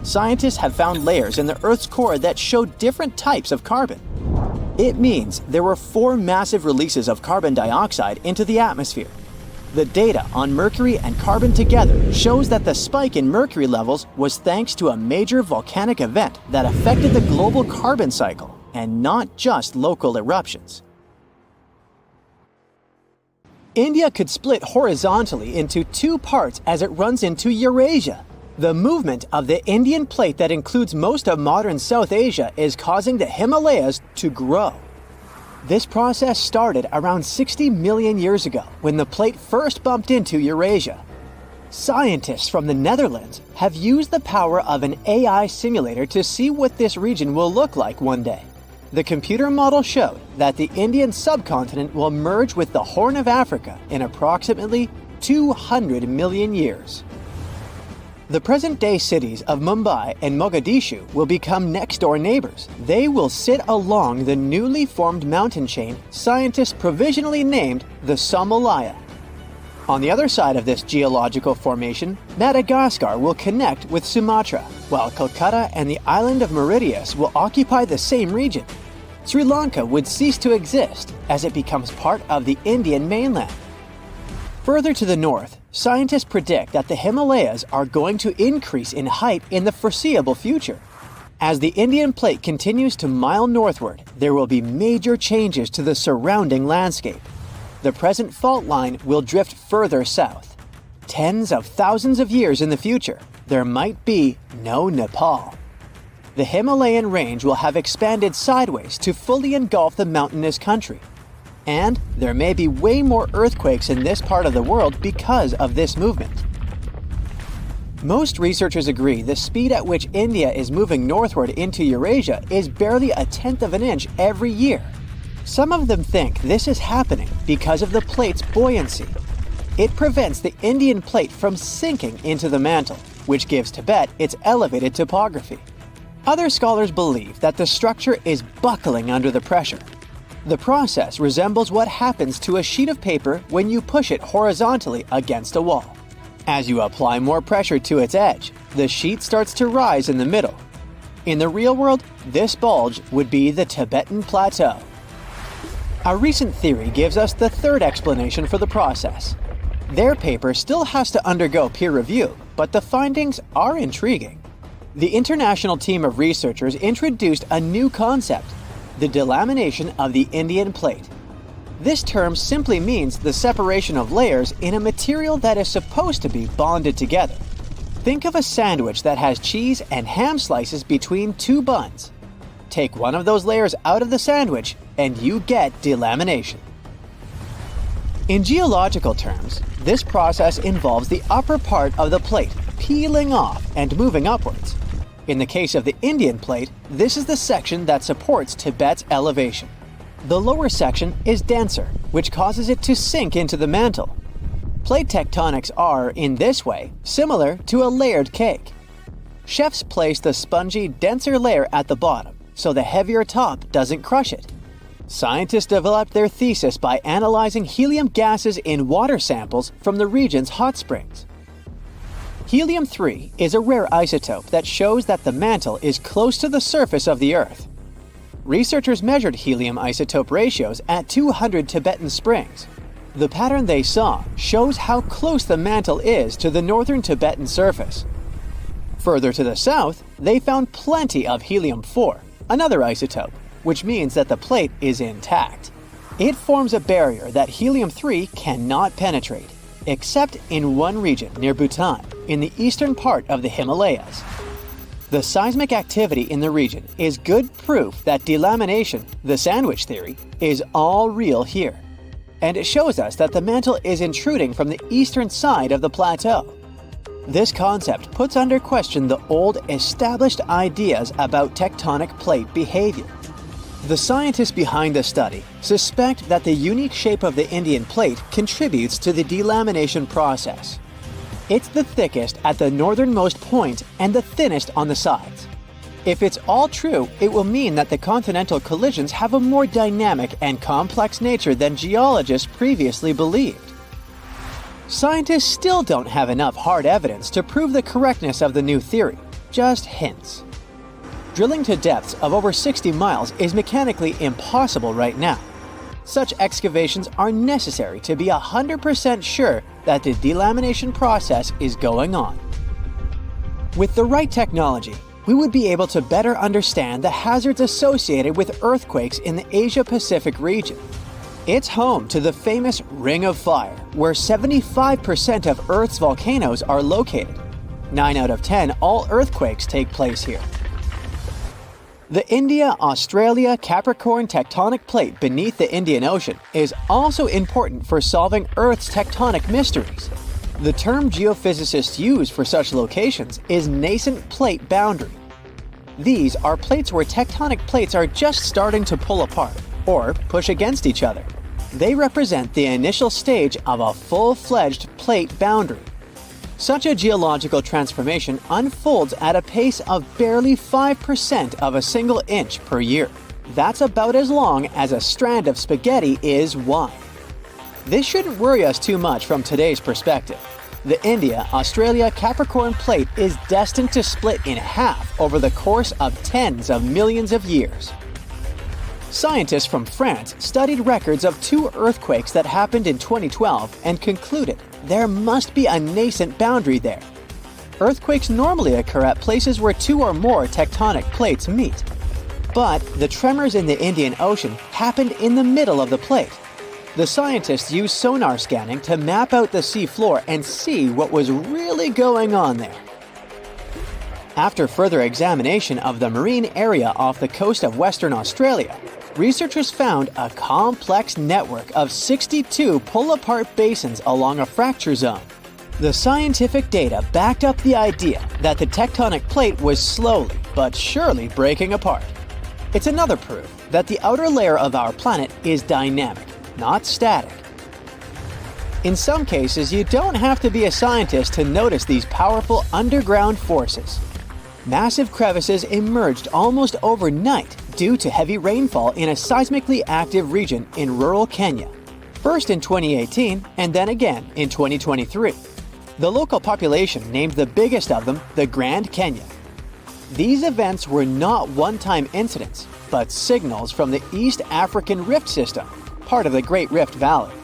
Scientists have found layers in the Earth's core that show different types of carbon. It means there were 4 massive releases of carbon dioxide into the atmosphere. The data on mercury and carbon together shows that the spike in mercury levels was thanks to a major volcanic event that affected the global carbon cycle and not just local eruptions. India could split horizontally into 2 parts as it runs into Eurasia. The movement of the Indian plate that includes most of modern South Asia is causing the Himalayas to grow. This process started around 60 million years ago when the plate first bumped into Eurasia. Scientists from the Netherlands have used the power of an AI simulator to see what this region will look like one day. The computer model showed that the Indian subcontinent will merge with the Horn of Africa in approximately 200 million years. The present-day cities of Mumbai and Mogadishu will become next-door neighbors. They will sit along the newly formed mountain chain scientists provisionally named the Somalaya. On the other side of this geological formation, Madagascar will connect with Sumatra, while Calcutta and the island of Mauritius will occupy the same region. Sri Lanka would cease to exist as it becomes part of the Indian mainland. Further to the north, scientists predict that the Himalayas are going to increase in height in the foreseeable future. As the Indian plate continues to mile northward, there will be major changes to the surrounding landscape. The present fault line will drift further south. Tens of thousands of years in the future, there might be no Nepal. The Himalayan range will have expanded sideways to fully engulf the mountainous country. And there may be way more earthquakes in this part of the world because of this movement. Most researchers agree the speed at which India is moving northward into Eurasia is barely 1/10 of an inch every year. Some of them think this is happening because of the plate's buoyancy. It prevents the Indian plate from sinking into the mantle, which gives Tibet its elevated topography. Other scholars believe that the structure is buckling under the pressure. The process resembles what happens to a sheet of paper when you push it horizontally against a wall. As you apply more pressure to its edge, the sheet starts to rise in the middle. In the real world, this bulge would be the Tibetan Plateau. A recent theory gives us the third explanation for the process. Their paper still has to undergo peer review, but the findings are intriguing. The international team of researchers introduced a new concept, the delamination of the Indian plate. This term simply means the separation of layers in a material that is supposed to be bonded together. Think of a sandwich that has cheese and ham slices between two buns. Take one of those layers out of the sandwich and you get delamination. In geological terms, this process involves the upper part of the plate peeling off and moving upwards. In the case of the Indian plate, this is the section that supports Tibet's elevation. The lower section is denser, which causes it to sink into the mantle. Plate tectonics are, in this way, similar to a layered cake. Chefs place the spongy, denser layer at the bottom, so the heavier top doesn't crush it. Scientists developed their thesis by analyzing helium gases in water samples from the region's hot springs. Helium-3 is a rare isotope that shows that the mantle is close to the surface of the Earth. Researchers measured helium isotope ratios at 200 Tibetan springs. The pattern they saw shows how close the mantle is to the northern Tibetan surface. Further to the south, they found plenty of helium-4, another isotope, which means that the plate is intact. It forms a barrier that helium-3 cannot penetrate, except in one region near Bhutan, in the eastern part of the Himalayas. The seismic activity in the region is good proof that delamination, the sandwich theory, is all real here. And it shows us that the mantle is intruding from the eastern side of the plateau. This concept puts under question the old, established ideas about tectonic plate behavior. The scientists behind the study suspect that the unique shape of the Indian plate contributes to the delamination process. It's the thickest at the northernmost point and the thinnest on the sides. If it's all true, it will mean that the continental collisions have a more dynamic and complex nature than geologists previously believed. Scientists still don't have enough hard evidence to prove the correctness of the new theory, just hints. Drilling to depths of over 60 miles is mechanically impossible right now. Such excavations are necessary to be 100% sure that the delamination process is going on. With the right technology, we would be able to better understand the hazards associated with earthquakes in the Asia-Pacific region. It's home to the famous Ring of Fire, where 75% of Earth's volcanoes are located. 9 out of 10 all earthquakes take place here. The India-Australia-Capricorn tectonic plate beneath the Indian Ocean is also important for solving Earth's tectonic mysteries. The term geophysicists use for such locations is nascent plate boundary. These are plates where tectonic plates are just starting to pull apart or push against each other. They represent the initial stage of a full-fledged plate boundary. Such a geological transformation unfolds at a pace of barely 5% of a single inch per year. That's about as long as a strand of spaghetti is wide. This shouldn't worry us too much from today's perspective. The India-Australia-Capricorn plate is destined to split in half over the course of tens of millions of years. Scientists from France studied records of 2 earthquakes that happened in 2012 and concluded there must be a nascent boundary there. Earthquakes normally occur at places where 2 or more tectonic plates meet. But the tremors in the Indian Ocean happened in the middle of the plate. The scientists used sonar scanning to map out the sea floor and see what was really going on there. After further examination of the marine area off the coast of Western Australia, researchers found a complex network of 62 pull-apart basins along a fracture zone. The scientific data backed up the idea that the tectonic plate was slowly but surely breaking apart. It's another proof that the outer layer of our planet is dynamic, not static. In some cases, you don't have to be a scientist to notice these powerful underground forces. Massive crevices emerged almost overnight due to heavy rainfall in a seismically active region in rural Kenya, first in 2018 and then again in 2023. The local population named the biggest of them the Grand Canyon. These events were not one-time incidents, but signals from the East African Rift System, part of the Great Rift Valley.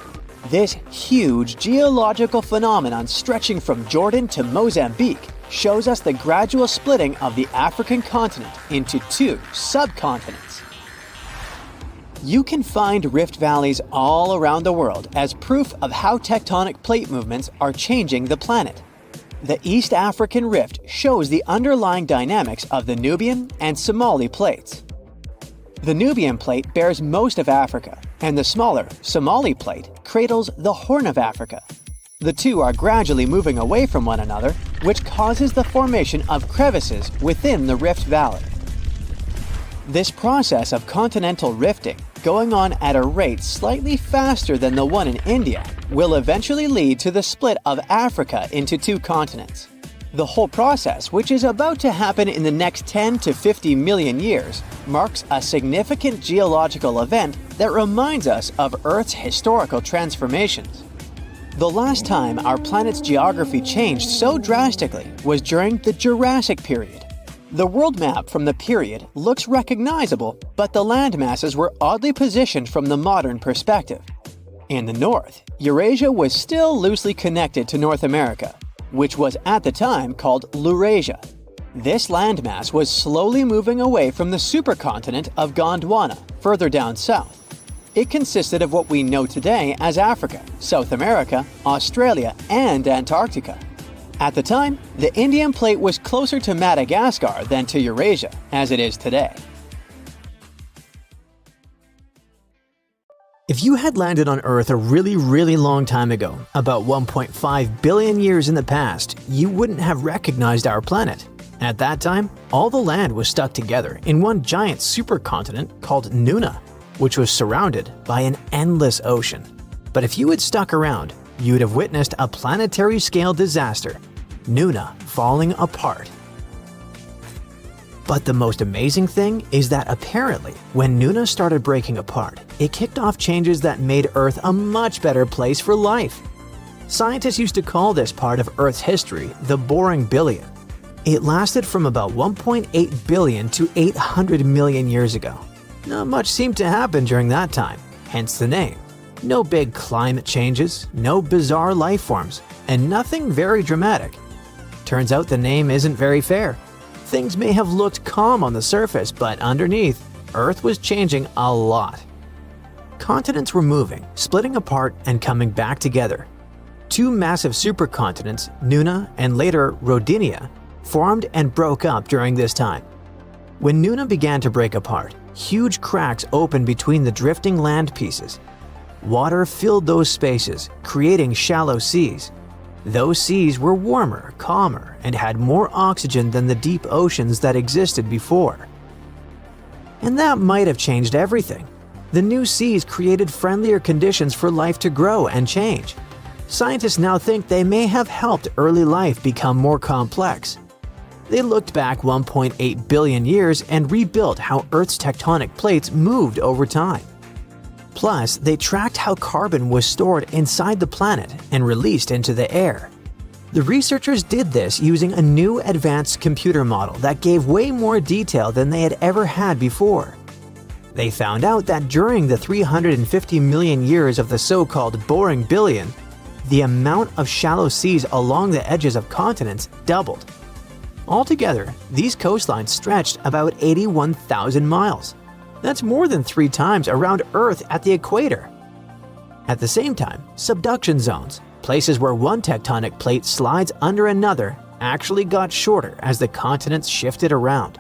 This huge geological phenomenon stretching from Jordan to Mozambique shows us the gradual splitting of the African continent into two subcontinents. You can find rift valleys all around the world as proof of how tectonic plate movements are changing the planet. The East African Rift shows the underlying dynamics of the Nubian and Somali plates. The Nubian plate bears most of Africa, and the smaller Somali plate cradles the Horn of Africa. The two are gradually moving away from one another, which causes the formation of crevices within the Rift Valley. This process of continental rifting, going on at a rate slightly faster than the one in India, will eventually lead to the split of Africa into two continents. The whole process, which is about to happen in the next 10 to 50 million years, marks a significant geological event that reminds us of Earth's historical transformations. The last time our planet's geography changed so drastically was during the Jurassic period. The world map from the period looks recognizable, but the land masses were oddly positioned from the modern perspective. In the north, Eurasia was still loosely connected to North America, which was at the time called Laurasia. This landmass was slowly moving away from the supercontinent of Gondwana, further down south. It consisted of what we know today as Africa, South America, Australia, and Antarctica. At the time, the Indian plate was closer to Madagascar than to Eurasia, as it is today. If you had landed on Earth a really long time ago, about 1.5 billion years in the past, you wouldn't have recognized our planet. At that time, all the land was stuck together in one giant supercontinent called Nuna, which was surrounded by an endless ocean. But if you had stuck around, you would have witnessed a planetary-scale disaster, Nuna falling apart. But the most amazing thing is that apparently, when Nuna started breaking apart, it kicked off changes that made Earth a much better place for life. Scientists used to call this part of Earth's history the boring billion. It lasted from about 1.8 billion to 800 million years ago. Not much seemed to happen during that time, hence the name. No big climate changes, no bizarre life forms, and nothing very dramatic. Turns out the name isn't very fair. Things may have looked calm on the surface, but underneath, Earth was changing a lot. Continents were moving, splitting apart, and coming back together. Two massive supercontinents, Nuna and later Rodinia, formed and broke up during this time. When Nuna began to break apart, huge cracks opened between the drifting land pieces. Water filled those spaces, creating shallow seas. Those seas were warmer, calmer, and had more oxygen than the deep oceans that existed before. And that might have changed everything. The new seas created friendlier conditions for life to grow and change. Scientists now think they may have helped early life become more complex. They looked back 1.8 billion years and rebuilt how Earth's tectonic plates moved over time. Plus, they tracked how carbon was stored inside the planet and released into the air. The researchers did this using a new advanced computer model that gave way more detail than they had ever had before. They found out that during the 350 million years of the so-called boring billion, the amount of shallow seas along the edges of continents doubled. Altogether, these coastlines stretched about 81,000 miles. That's more than 3 times around Earth at the equator. At the same time, subduction zones, places where one tectonic plate slides under another, actually got shorter as the continents shifted around.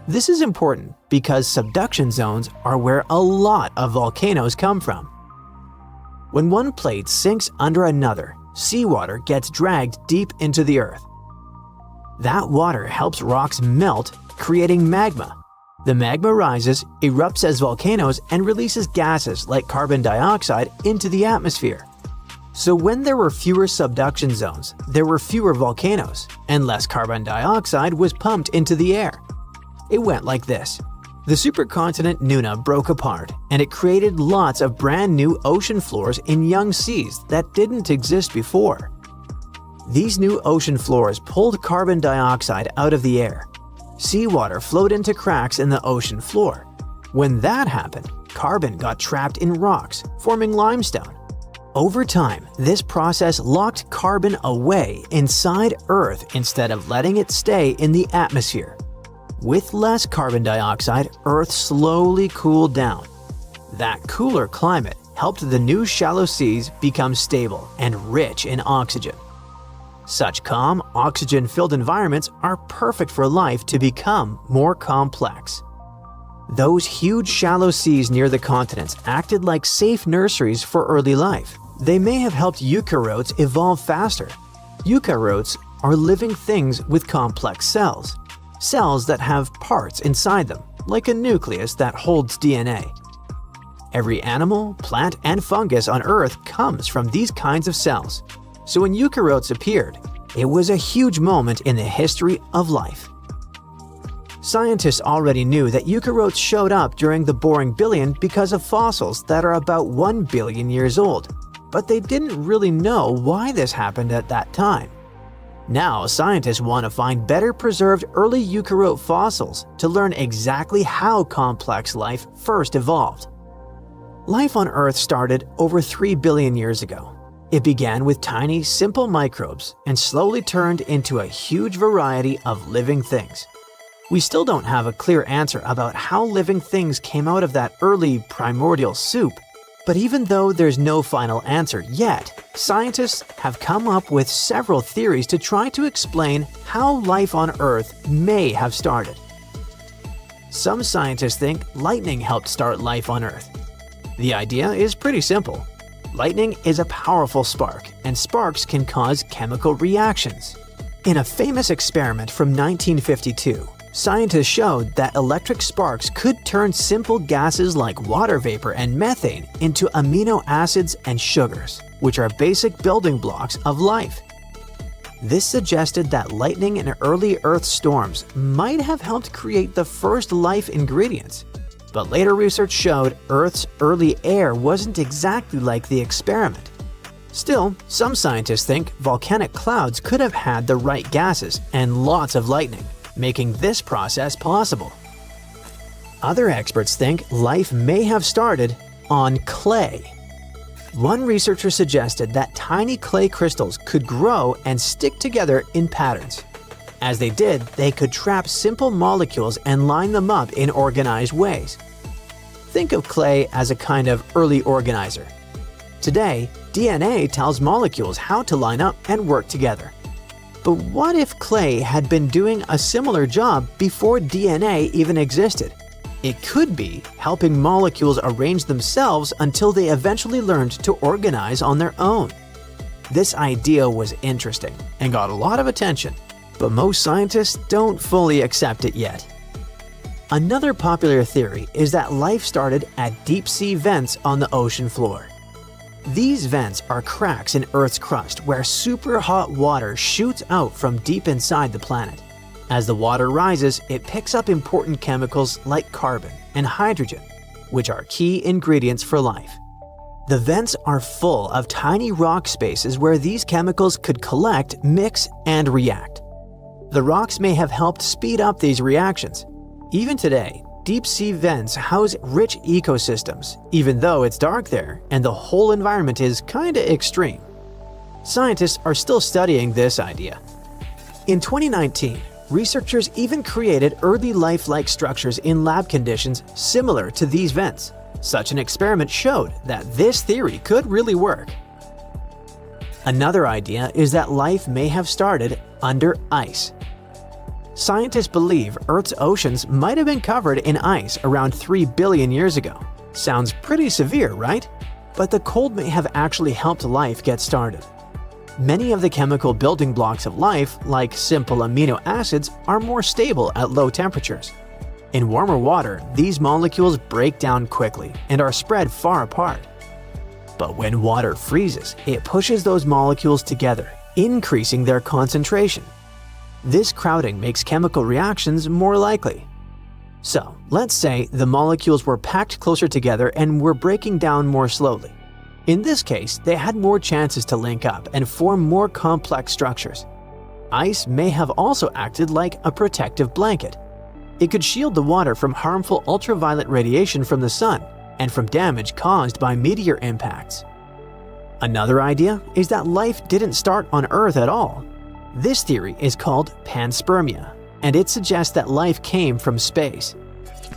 This is important because subduction zones are where a lot of volcanoes come from. When one plate sinks under another, seawater gets dragged deep into the Earth. That water helps rocks melt, creating magma. The magma rises, erupts as volcanoes, and releases gases like carbon dioxide into the atmosphere. So when there were fewer subduction zones, there were fewer volcanoes, and less carbon dioxide was pumped into the air. It went like this. The supercontinent Nuna broke apart, and it created lots of brand new ocean floors in young seas that didn't exist before. These new ocean floors pulled carbon dioxide out of the air. Seawater flowed into cracks in the ocean floor. When that happened, carbon got trapped in rocks, forming limestone. Over time, this process locked carbon away inside Earth instead of letting it stay in the atmosphere. With less carbon dioxide, Earth slowly cooled down. That cooler climate helped the new shallow seas become stable and rich in oxygen. Such calm, oxygen-filled environments are perfect for life to become more complex. Those huge shallow seas near the continents acted like safe nurseries for early life. They may have helped eukaryotes evolve faster. Eukaryotes are living things with complex cells. Cells that have parts inside them, like a nucleus that holds DNA. Every animal, plant, and fungus on Earth comes from these kinds of cells. So when eukaryotes appeared, it was a huge moment in the history of life. Scientists already knew that eukaryotes showed up during the Boring Billion because of fossils that are about 1 billion years old, but they didn't really know why this happened at that time. Now, scientists want to find better preserved early eukaryote fossils to learn exactly how complex life first evolved. Life on Earth started over 3 billion years ago. It began with tiny, simple microbes and slowly turned into a huge variety of living things. We still don't have a clear answer about how living things came out of that early primordial soup. But even though there's no final answer yet, scientists have come up with several theories to try to explain how life on Earth may have started. Some scientists think lightning helped start life on Earth. The idea is pretty simple. Lightning is a powerful spark, and sparks can cause chemical reactions. In a famous experiment from 1952, scientists showed that electric sparks could turn simple gases like water vapor and methane into amino acids and sugars, which are basic building blocks of life. This suggested that lightning in early Earth storms might have helped create the first life ingredients. But later research showed Earth's early air wasn't exactly like the experiment. Still, some scientists think volcanic clouds could have had the right gases and lots of lightning, making this process possible. Other experts think life may have started on clay. One researcher suggested that tiny clay crystals could grow and stick together in patterns. As they did, they could trap simple molecules and line them up in organized ways. Think of clay as a kind of early organizer. Today, DNA tells molecules how to line up and work together. But what if clay had been doing a similar job before DNA even existed? It could be helping molecules arrange themselves until they eventually learned to organize on their own. This idea was interesting and got a lot of attention, but most scientists don't fully accept it yet. Another popular theory is that life started at deep-sea vents on the ocean floor. These vents are cracks in Earth's crust where super hot water shoots out from deep inside the planet. As the water rises, it picks up important chemicals like carbon and hydrogen, which are key ingredients for life. The vents are full of tiny rock spaces where these chemicals could collect, mix, and react. The rocks may have helped speed up these reactions. Even today, deep-sea vents house rich ecosystems, even though it's dark there and the whole environment is kinda extreme. Scientists are still studying this idea. In 2019, researchers even created early life-like structures in lab conditions similar to these vents. Such an experiment showed that this theory could really work. Another idea is that life may have started under ice. Scientists believe Earth's oceans might have been covered in ice around 3 billion years ago. Sounds pretty severe, right? But the cold may have actually helped life get started. Many of the chemical building blocks of life, like simple amino acids, are more stable at low temperatures. In warmer water, these molecules break down quickly and are spread far apart. But when water freezes, it pushes those molecules together, increasing their concentration. This crowding makes chemical reactions more likely. So, let's say the molecules were packed closer together and were breaking down more slowly. In this case, they had more chances to link up and form more complex structures. Ice may have also acted like a protective blanket. It could shield the water from harmful ultraviolet radiation from the sun and from damage caused by meteor impacts. Another idea is that life didn't start on Earth at all. This theory is called panspermia, and it suggests that life came from space.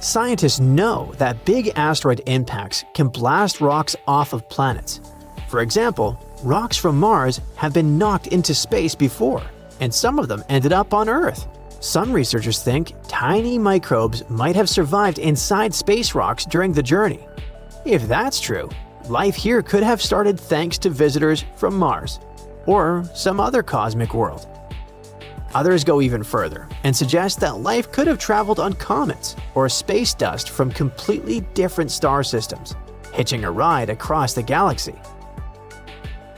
Scientists know that big asteroid impacts can blast rocks off of planets. For example, rocks from Mars have been knocked into space before, and some of them ended up on Earth. Some researchers think tiny microbes might have survived inside space rocks during the journey. If that's true, life here could have started thanks to visitors from Mars, or some other cosmic world. Others go even further and suggest that life could have traveled on comets or space dust from completely different star systems, hitching a ride across the galaxy.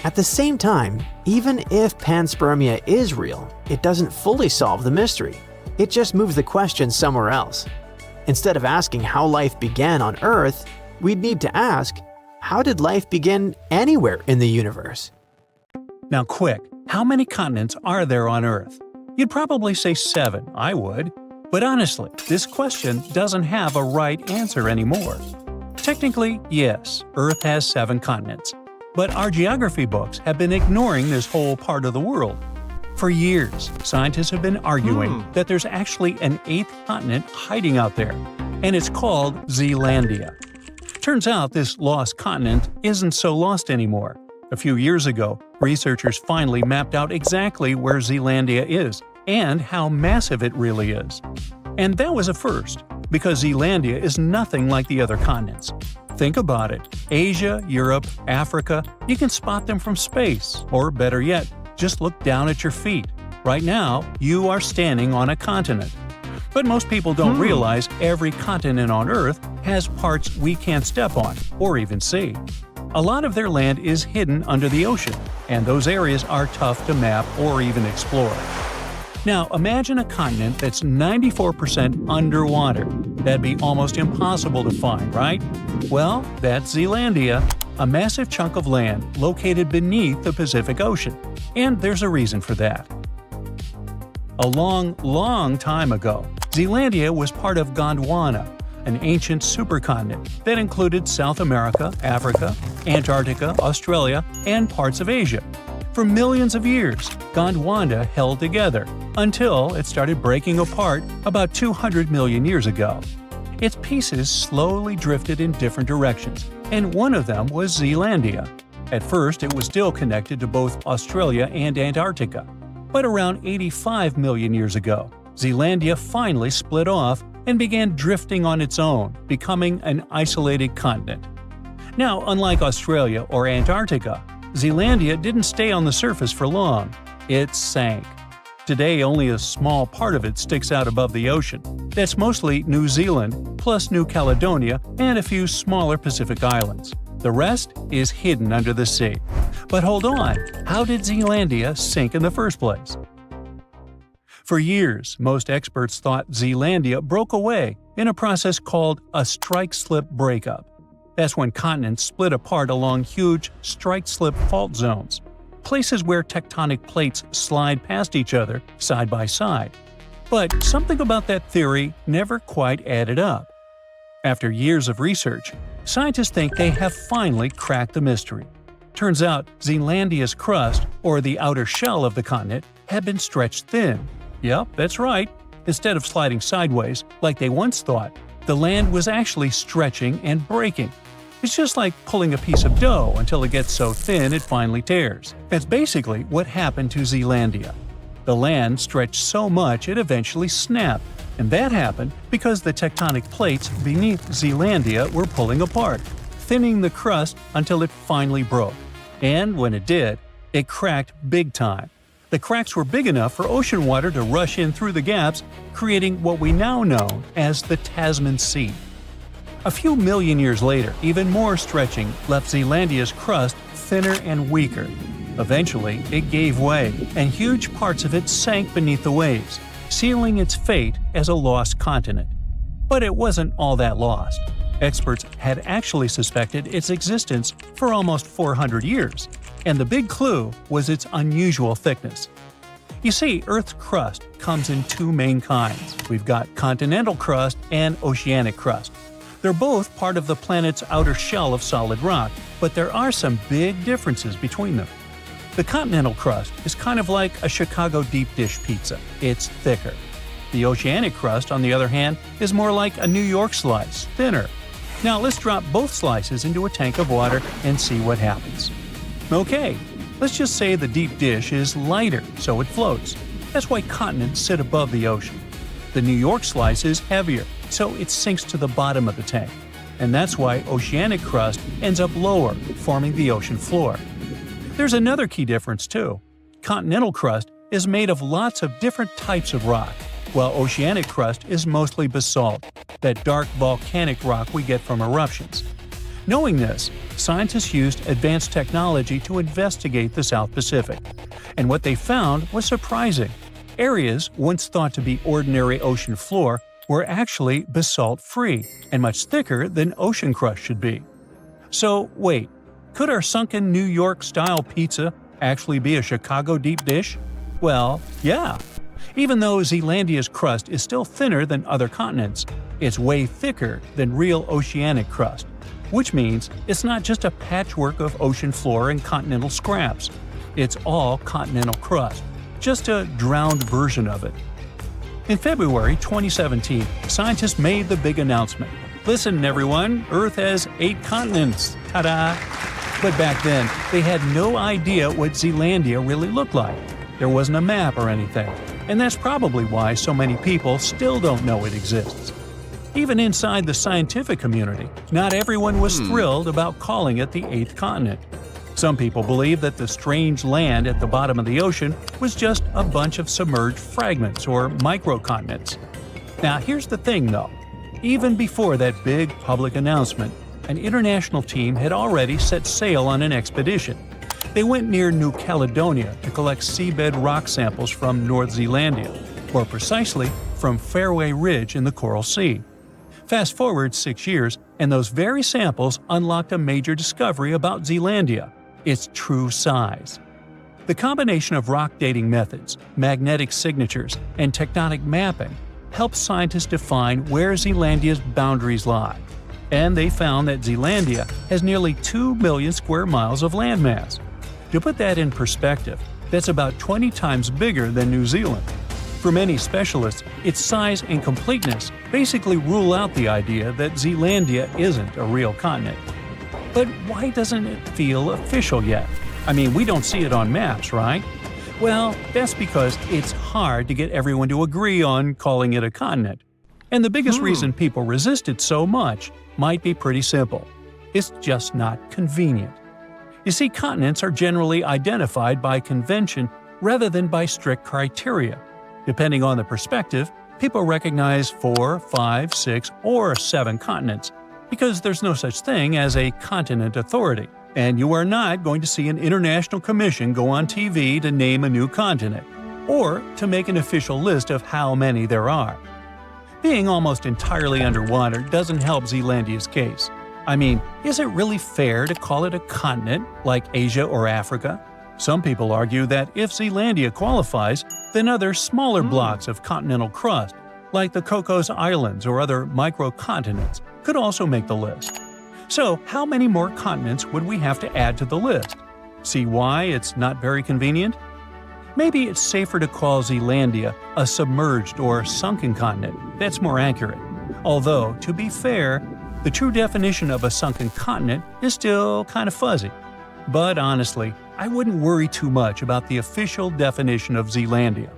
At the same time, even if panspermia is real, it doesn't fully solve the mystery. It just moves the question somewhere else. Instead of asking how life began on Earth, we'd need to ask, how did life begin anywhere in the universe? Now quick, how many continents are there on Earth? You'd probably say 7, I would. But honestly, this question doesn't have a right answer anymore. Technically, yes, Earth has 7 continents. But our geography books have been ignoring this whole part of the world. For years, scientists have been arguing that there's actually an 8th continent hiding out there, and it's called Zealandia. Turns out this lost continent isn't so lost anymore. A few years ago, researchers finally mapped out exactly where Zealandia is and how massive it really is. And that was a first, because Zealandia is nothing like the other continents. Think about it. Asia, Europe, Africa, you can spot them from space, or better yet, just look down at your feet. Right now, you are standing on a continent. But most people don't realize every continent on Earth has parts we can't step on, or even see. A lot of their land is hidden under the ocean, and those areas are tough to map or even explore. Now imagine a continent that's 94% underwater. That'd be almost impossible to find, right? Well, that's Zealandia, a massive chunk of land located beneath the Pacific Ocean. And there's a reason for that. A long time ago, Zealandia was part of Gondwana, an ancient supercontinent that included South America, Africa, Antarctica, Australia, and parts of Asia. For millions of years, Gondwana held together until it started breaking apart about 200 million years ago. Its pieces slowly drifted in different directions, and one of them was Zealandia. At first, it was still connected to both Australia and Antarctica. But around 85 million years ago, Zealandia finally split off and began drifting on its own, becoming an isolated continent. Now, unlike Australia or Antarctica, Zealandia didn't stay on the surface for long. It sank. Today, only a small part of it sticks out above the ocean. That's mostly New Zealand, plus New Caledonia, and a few smaller Pacific islands. The rest is hidden under the sea. But hold on, how did Zealandia sink in the first place? For years, most experts thought Zealandia broke away in a process called a strike-slip breakup. That's when continents split apart along huge strike-slip fault zones, places where tectonic plates slide past each other side by side. But something about that theory never quite added up. After years of research, scientists think they have finally cracked the mystery. Turns out Zealandia's crust, or the outer shell of the continent, had been stretched thin. Yep, that's right. Instead of sliding sideways, like they once thought, the land was actually stretching and breaking. It's just like pulling a piece of dough until it gets so thin it finally tears. That's basically what happened to Zealandia. The land stretched so much it eventually snapped, and that happened because the tectonic plates beneath Zealandia were pulling apart, thinning the crust until it finally broke. And when it did, it cracked big time. The cracks were big enough for ocean water to rush in through the gaps, creating what we now know as the Tasman Sea. A few million years later, even more stretching left Zealandia's crust thinner and weaker. Eventually, it gave way, and huge parts of it sank beneath the waves, sealing its fate as a lost continent. But it wasn't all that lost. Experts had actually suspected its existence for almost 400 years, and the big clue was its unusual thickness. You see, Earth's crust comes in 2 main kinds. We've got continental crust and oceanic crust. They're both part of the planet's outer shell of solid rock, but there are some big differences between them. The continental crust is kind of like a Chicago deep dish pizza. It's thicker. The oceanic crust, on the other hand, is more like a New York slice, thinner. Now let's drop both slices into a tank of water and see what happens. Okay, let's just say the deep dish is lighter, so it floats. That's why continents sit above the ocean. The New York slice is heavier, so it sinks to the bottom of the tank. And that's why oceanic crust ends up lower, forming the ocean floor. There's another key difference too. Continental crust is made of lots of different types of rock, while oceanic crust is mostly basalt, that dark volcanic rock we get from eruptions. Knowing this, scientists used advanced technology to investigate the South Pacific. And what they found was surprising. Areas once thought to be ordinary ocean floor were actually basalt-free and much thicker than ocean crust should be. So wait, could our sunken New York-style pizza actually be a Chicago deep dish? Well, yeah. Even though Zealandia's crust is still thinner than other continents, it's way thicker than real oceanic crust, which means it's not just a patchwork of ocean floor and continental scraps. It's all continental crust, just a drowned version of it. In February 2017, scientists made the big announcement. Listen, everyone, Earth has 8 continents. Ta-da! But back then, they had no idea what Zealandia really looked like. There wasn't a map or anything, and that's probably why so many people still don't know it exists. Even inside the scientific community, not everyone was thrilled about calling it the 8th continent. Some people believe that the strange land at the bottom of the ocean was just a bunch of submerged fragments or microcontinents. Now here's the thing though. Even before that big public announcement, an international team had already set sail on an expedition. They went near New Caledonia to collect seabed rock samples from North Zealandia, more precisely from Fairway Ridge in the Coral Sea. Fast forward 6 years, and those very samples unlocked a major discovery about Zealandia: its true size. The combination of rock dating methods, magnetic signatures, and tectonic mapping helped scientists define where Zealandia's boundaries lie. And they found that Zealandia has nearly 2 million square miles of landmass. To put that in perspective, that's about 20 times bigger than New Zealand. For many specialists, its size and completeness basically rule out the idea that Zealandia isn't a real continent. But why doesn't it feel official yet? I mean, we don't see it on maps, right? Well, that's because it's hard to get everyone to agree on calling it a continent. And the biggest reason people resist it so much might be pretty simple. It's just not convenient. You see, continents are generally identified by convention rather than by strict criteria. Depending on the perspective, people recognize 4, 5, 6, or 7 continents, because there's no such thing as a continent authority, and you are not going to see an international commission go on TV to name a new continent, or to make an official list of how many there are. Being almost entirely underwater doesn't help Zealandia's case. I mean, is it really fair to call it a continent like Asia or Africa? Some people argue that if Zealandia qualifies, then other smaller blocks of continental crust, like the Cocos Islands or other microcontinents, could also make the list. So, how many more continents would we have to add to the list? See why it's not very convenient? Maybe it's safer to call Zealandia a submerged or sunken continent. That's more accurate. Although, to be fair, the true definition of a sunken continent is still kind of fuzzy. But honestly, I wouldn't worry too much about the official definition of Zealandia.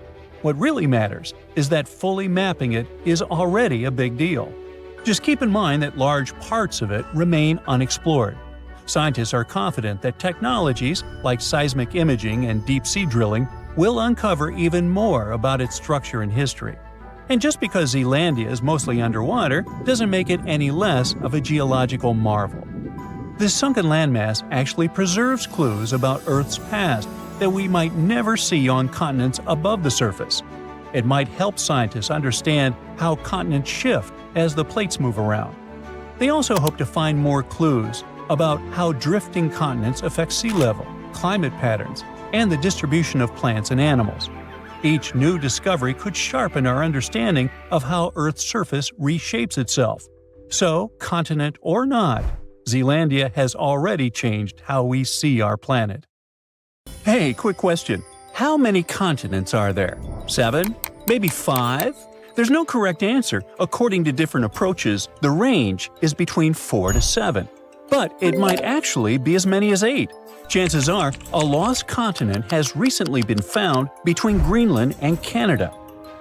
What really matters is that fully mapping it is already a big deal. Just keep in mind that large parts of it remain unexplored. Scientists are confident that technologies like seismic imaging and deep-sea drilling will uncover even more about its structure and history. And just because Zealandia is mostly underwater doesn't make it any less of a geological marvel. This sunken landmass actually preserves clues about Earth's past that we might never see on continents above the surface. It might help scientists understand how continents shift as the plates move around. They also hope to find more clues about how drifting continents affect sea level, climate patterns, and the distribution of plants and animals. Each new discovery could sharpen our understanding of how Earth's surface reshapes itself. So, continent or not, Zealandia has already changed how we see our planet. Hey, quick question. How many continents are there? 7? Maybe 5? There's no correct answer. According to different approaches, the range is between 4 to 7. But it might actually be as many as 8. Chances are, a lost continent has recently been found between Greenland and Canada.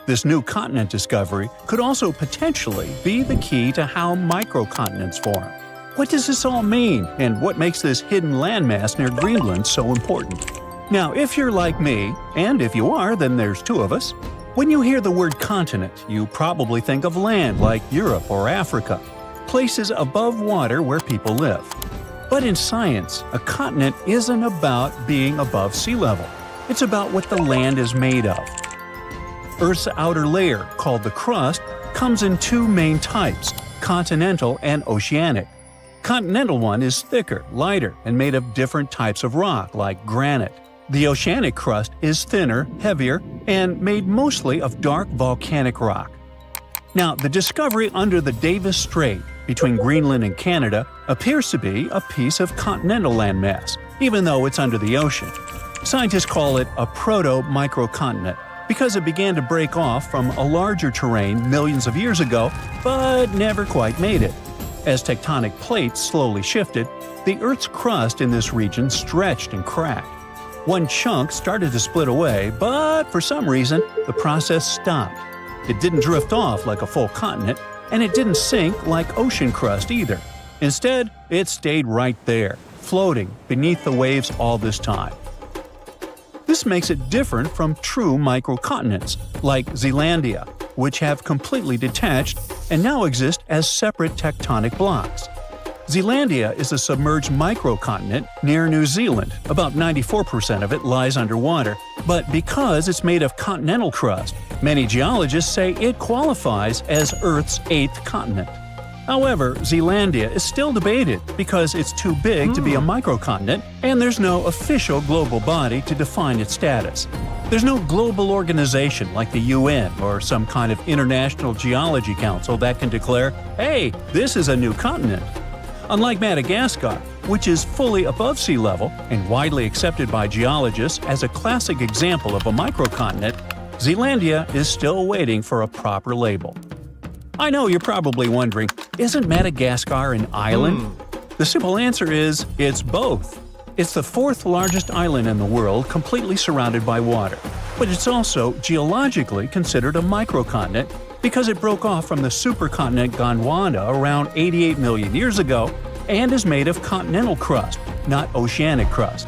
This new continent discovery could also potentially be the key to how microcontinents form. What does this all mean, and what makes this hidden landmass near Greenland so important? Now, if you're like me, and if you are, then there's 2 of us, when you hear the word continent, you probably think of land like Europe or Africa, places above water where people live. But in science, a continent isn't about being above sea level. It's about what the land is made of. Earth's outer layer, called the crust, comes in 2 main types, continental and oceanic. Continental one is thicker, lighter, and made of different types of rock, like granite. The oceanic crust is thinner, heavier, and made mostly of dark volcanic rock. Now, the discovery under the Davis Strait between Greenland and Canada appears to be a piece of continental landmass, even though it's under the ocean. Scientists call it a proto-microcontinent because it began to break off from a larger terrain millions of years ago, but never quite made it. As tectonic plates slowly shifted, the Earth's crust in this region stretched and cracked. One chunk started to split away, but for some reason, the process stopped. It didn't drift off like a full continent, and it didn't sink like ocean crust either. Instead, it stayed right there, floating beneath the waves all this time. This makes it different from true microcontinents, like Zealandia, which have completely detached and now exist as separate tectonic blocks. Zealandia is a submerged microcontinent near New Zealand. About 94% of it lies underwater, but because it's made of continental crust, many geologists say it qualifies as Earth's 8th continent. However, Zealandia is still debated because it's too big to be a microcontinent, and there's no official global body to define its status. There's no global organization like the UN or some kind of international geology council that can declare, hey, this is a new continent. Unlike Madagascar, which is fully above sea level and widely accepted by geologists as a classic example of a microcontinent, Zealandia is still waiting for a proper label. I know you're probably wondering, isn't Madagascar an island? The simple answer is, it's both. It's the 4th largest island in the world, completely surrounded by water. But it's also geologically considered a microcontinent because it broke off from the supercontinent Gondwana around 88 million years ago and is made of continental crust, not oceanic crust.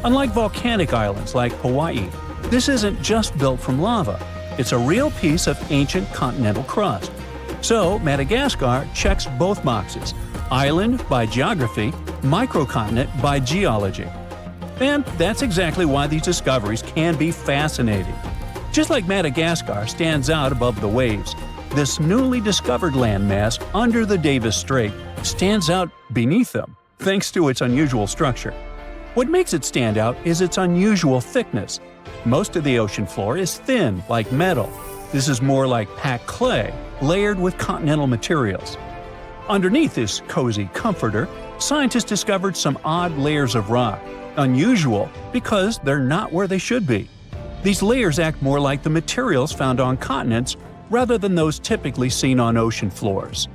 Unlike volcanic islands like Hawaii, this isn't just built from lava. It's a real piece of ancient continental crust. So, Madagascar checks both boxes: island by geography, microcontinent by geology. And that's exactly why these discoveries can be fascinating. Just like Madagascar stands out above the waves, this newly discovered landmass under the Davis Strait stands out beneath them, thanks to its unusual structure. What makes it stand out is its unusual thickness. Most of the ocean floor is thin, like metal. This is more like packed clay, layered with continental materials. Underneath this cozy comforter, scientists discovered some odd layers of rock, unusual because they're not where they should be. These layers act more like the materials found on continents rather than those typically seen on ocean floors.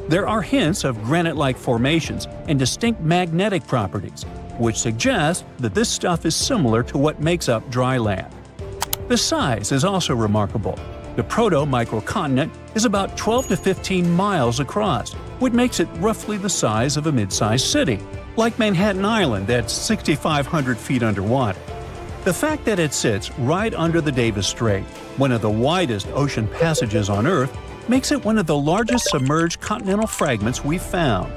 There are hints of granite-like formations and distinct magnetic properties, which suggest that this stuff is similar to what makes up dry land. The size is also remarkable. The proto-microcontinent is about 12 to 15 miles across, which makes it roughly the size of a mid-sized city, like Manhattan Island that's 6,500 feet underwater. The fact that it sits right under the Davis Strait, one of the widest ocean passages on Earth, makes it one of the largest submerged continental fragments we've found.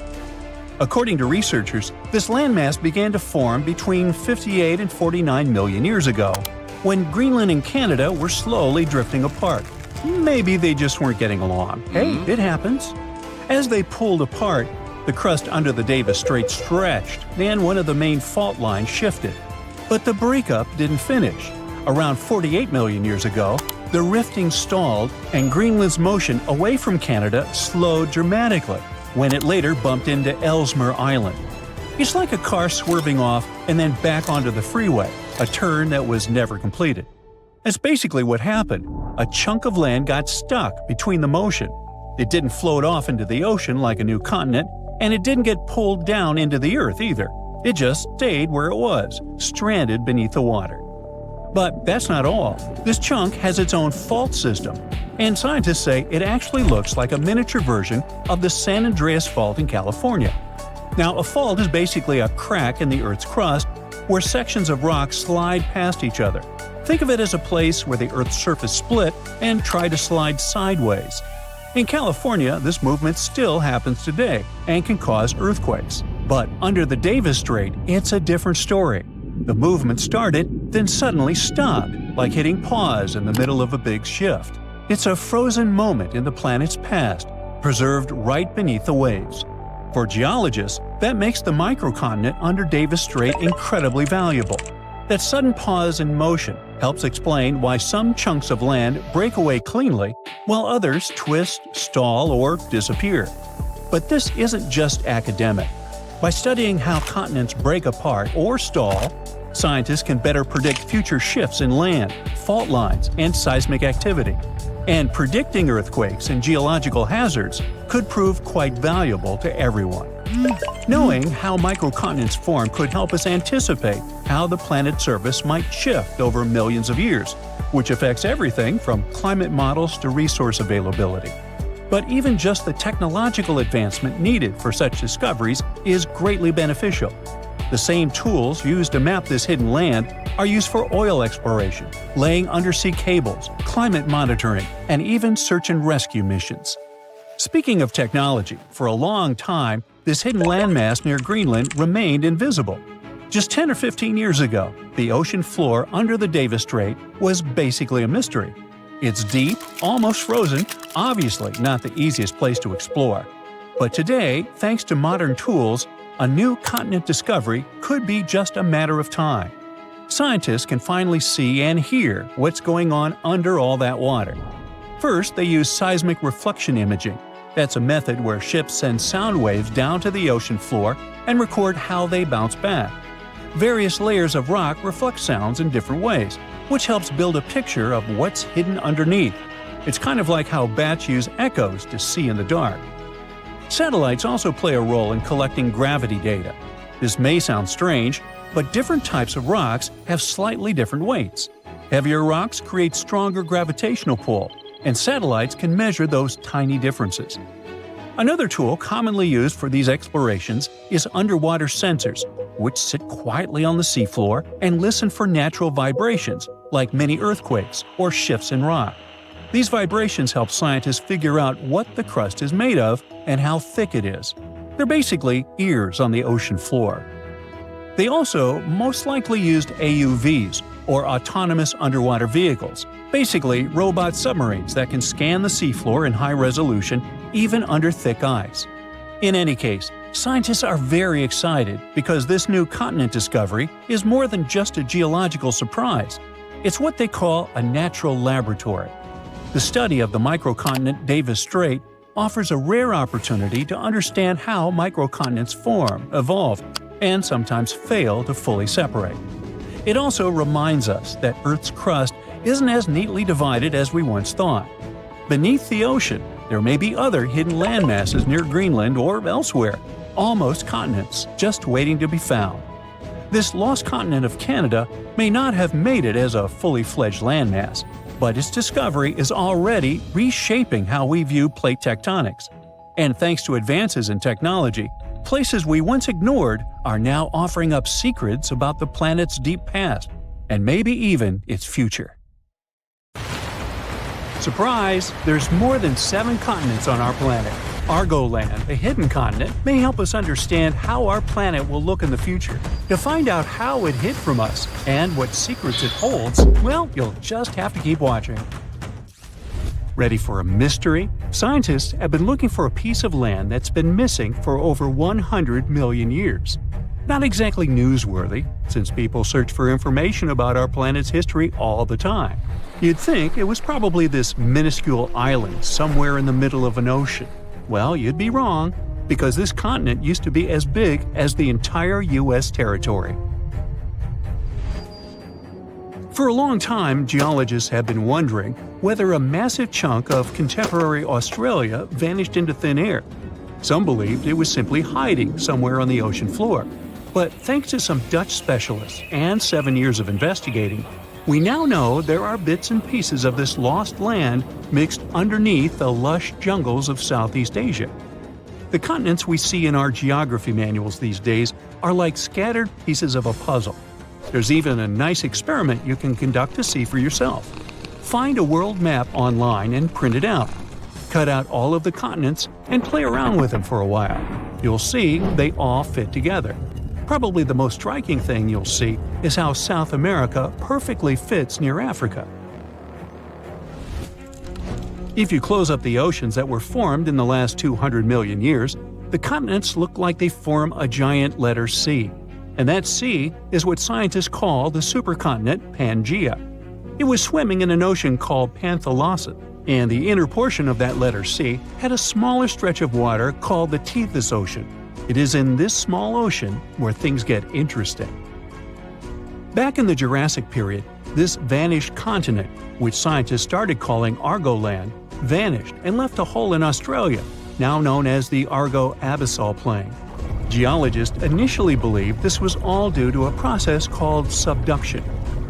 According to researchers, this landmass began to form between 58 and 49 million years ago, when Greenland and Canada were slowly drifting apart. Maybe they just weren't getting along. Hey, it happens. As they pulled apart, the crust under the Davis Strait stretched, and one of the main fault lines shifted. But the breakup didn't finish. Around 48 million years ago, the rifting stalled and Greenland's motion away from Canada slowed dramatically. when it later bumped into Ellesmere Island. It's like a car swerving off and then back onto the freeway, a turn that was never completed. That's basically what happened. A chunk of land got stuck between the motion. It didn't float off into the ocean like a new continent, and it didn't get pulled down into the earth either. It just stayed where it was, stranded beneath the water. But that's not all. This chunk has its own fault system, and scientists say it actually looks like a miniature version of the San Andreas Fault in California. Now, a fault is basically a crack in the Earth's crust where sections of rock slide past each other. Think of it as a place where the Earth's surface split and tried to slide sideways. In California, this movement still happens today and can cause earthquakes. But under the Davis Strait, it's a different story. The movement started, then suddenly stopped, like hitting pause in the middle of a big shift. It's a frozen moment in the planet's past, preserved right beneath the waves. For geologists, that makes the microcontinent under Davis Strait incredibly valuable. That sudden pause in motion helps explain why some chunks of land break away cleanly while others twist, stall, or disappear. But this isn't just academic. By studying how continents break apart or stall, scientists can better predict future shifts in land, fault lines, and seismic activity. And predicting earthquakes and geological hazards could prove quite valuable to everyone. Knowing how microcontinents form could help us anticipate how the planet's surface might shift over millions of years, which affects everything from climate models to resource availability. But even just the technological advancement needed for such discoveries is greatly beneficial. The same tools used to map this hidden land are used for oil exploration, laying undersea cables, climate monitoring, and even search and rescue missions. Speaking of technology, for a long time, this hidden landmass near Greenland remained invisible. Just 10 or 15 years ago, the ocean floor under the Davis Strait was basically a mystery. It's deep, almost frozen, obviously not the easiest place to explore. But today, thanks to modern tools, a new continent discovery could be just a matter of time. Scientists can finally see and hear what's going on under all that water. First, they use seismic reflection imaging. That's a method where ships send sound waves down to the ocean floor and record how they bounce back. Various layers of rock reflect sounds in different ways, which helps build a picture of what's hidden underneath. It's kind of like how bats use echoes to see in the dark. Satellites also play a role in collecting gravity data. This may sound strange, but different types of rocks have slightly different weights. Heavier rocks create stronger gravitational pull, and satellites can measure those tiny differences. Another tool commonly used for these explorations is underwater sensors, which sit quietly on the seafloor and listen for natural vibrations, like mini earthquakes or shifts in rock. These vibrations help scientists figure out what the crust is made of and how thick it is. They're basically ears on the ocean floor. They also most likely used AUVs, or autonomous underwater vehicles, basically robot submarines that can scan the seafloor in high resolution, even under thick ice. In any case, scientists are very excited because this new continent discovery is more than just a geological surprise. It's what they call a natural laboratory. The study of the microcontinent Davis Strait offers a rare opportunity to understand how microcontinents form, evolve, and sometimes fail to fully separate. It also reminds us that Earth's crust isn't as neatly divided as we once thought. Beneath the ocean, there may be other hidden landmasses near Greenland or elsewhere, almost continents just waiting to be found. This lost continent of Canada may not have made it as a fully fledged landmass, but its discovery is already reshaping how we view plate tectonics. And thanks to advances in technology, places we once ignored are now offering up secrets about the planet's deep past, and maybe even its future. Surprise! There's more than 7 continents on our planet. Argoland, a hidden continent, may help us understand how our planet will look in the future. To find out how it hid from us and what secrets it holds, well, you'll just have to keep watching. Ready for a mystery? Scientists have been looking for a piece of land that's been missing for over 100 million years. Not exactly newsworthy, since people search for information about our planet's history all the time. You'd think it was probably this minuscule island somewhere in the middle of an ocean. Well, you'd be wrong. because this continent used to be as big as the entire U.S. territory. For a long time, geologists have been wondering whether a massive chunk of contemporary Australia vanished into thin air. Some believed it was simply hiding somewhere on the ocean floor. But thanks to some Dutch specialists and 7 years of investigating, we now know there are bits and pieces of this lost land mixed underneath the lush jungles of Southeast Asia. The continents we see in our geography manuals these days are like scattered pieces of a puzzle. There's even a nice experiment you can conduct to see for yourself. Find a world map online and print it out. Cut out all of the continents and play around with them for a while. You'll see they all fit together. Probably the most striking thing you'll see is how South America perfectly fits near Africa. If you close up the oceans that were formed in the last 200 million years, the continents look like they form a giant letter C. And that C is what scientists call the supercontinent Pangaea. It was swimming in an ocean called Panthalassa, and the inner portion of that letter C had a smaller stretch of water called the Tethys Ocean. It is in this small ocean where things get interesting. Back in the Jurassic period, this vanished continent, which scientists started calling Argoland, vanished and left a hole in Australia, now known as the Argo-Abyssal Plain. Geologists initially believed this was all due to a process called subduction.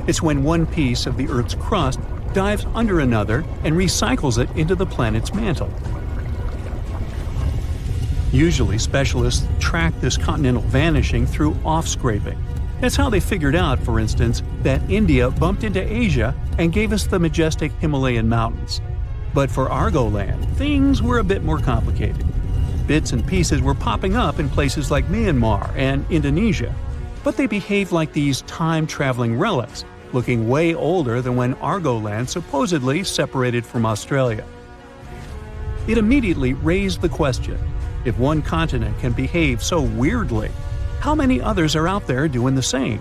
It's when one piece of the Earth's crust dives under another and recycles it into the planet's mantle. Usually, specialists track this continental vanishing through off-scraping. That's how they figured out, for instance, that India bumped into Asia and gave us the majestic Himalayan mountains. But for Argoland, things were a bit more complicated. Bits and pieces were popping up in places like Myanmar and Indonesia, but they behaved like these time-traveling relics, looking way older than when Argoland supposedly separated from Australia. It immediately raised the question: if one continent can behave so weirdly, how many others are out there doing the same?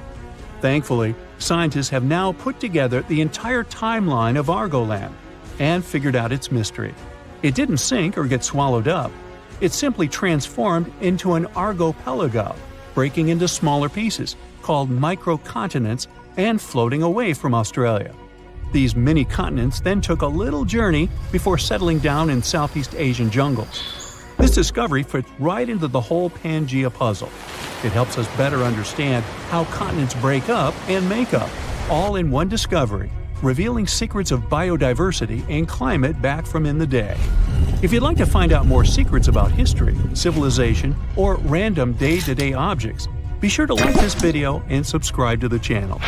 Thankfully, scientists have now put together the entire timeline of Argoland and figured out its mystery. It didn't sink or get swallowed up. It simply transformed into an archipelago, breaking into smaller pieces, called microcontinents, and floating away from Australia. These mini-continents then took a little journey before settling down in Southeast Asian jungles. This discovery fits right into the whole Pangaea puzzle. It helps us better understand how continents break up and make up, all in one discovery, revealing secrets of biodiversity and climate back from in the day. If you'd like to find out more secrets about history, civilization, or random day-to-day objects, be sure to like this video and subscribe to the channel.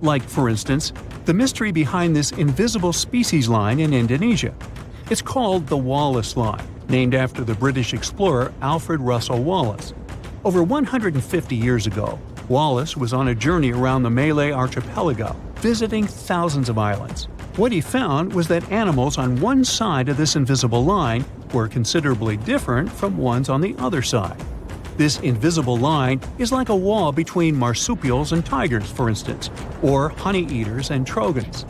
Like, for instance, the mystery behind this invisible species line in Indonesia. It's called the Wallace Line, named after the British explorer Alfred Russel Wallace. Over 150 years ago, Wallace was on a journey around the Malay archipelago, visiting thousands of islands. What he found was that animals on one side of this invisible line were considerably different from ones on the other side. This invisible line is like a wall between marsupials and tigers, for instance, or honey-eaters and trogons.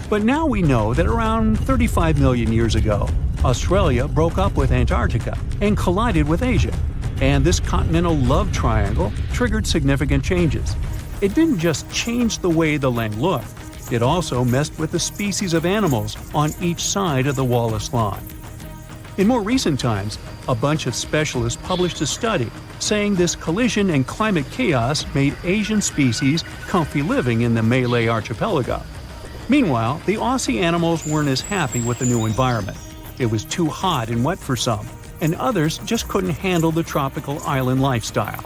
But now we know that around 35 million years ago, Australia broke up with Antarctica and collided with Asia, and this continental love triangle triggered significant changes. It didn't just change the way the land looked, it also messed with the species of animals on each side of the Wallace Line. In more recent times, a bunch of specialists published a study saying this collision and climate chaos made Asian species comfy living in the Malay archipelago. Meanwhile, the Aussie animals weren't as happy with the new environment. It was too hot and wet for some, and others just couldn't handle the tropical island lifestyle.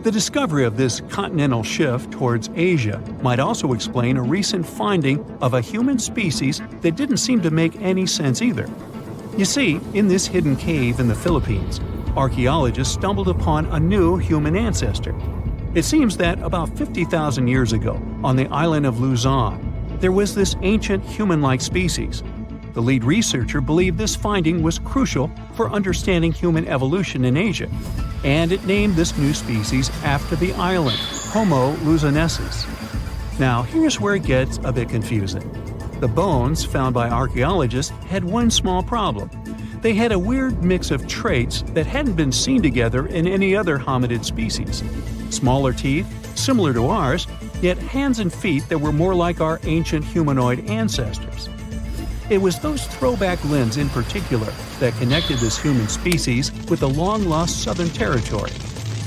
The discovery of this continental shift towards Asia might also explain a recent finding of a human species that didn't seem to make any sense either. You see, in this hidden cave in the Philippines, archaeologists stumbled upon a new human ancestor. It seems that about 50,000 years ago, on the island of Luzon, there was this ancient human-like species. The lead researcher believed this finding was crucial for understanding human evolution in Asia, and it named this new species after the island, Homo luzonensis. Now, here's where it gets a bit confusing. The bones found by archaeologists had one small problem. They had a weird mix of traits that hadn't been seen together in any other hominid species. Smaller teeth, similar to ours, yet hands and feet that were more like our ancient humanoid ancestors. It was those throwback limbs in particular that connected this human species with the long-lost Southern Territory.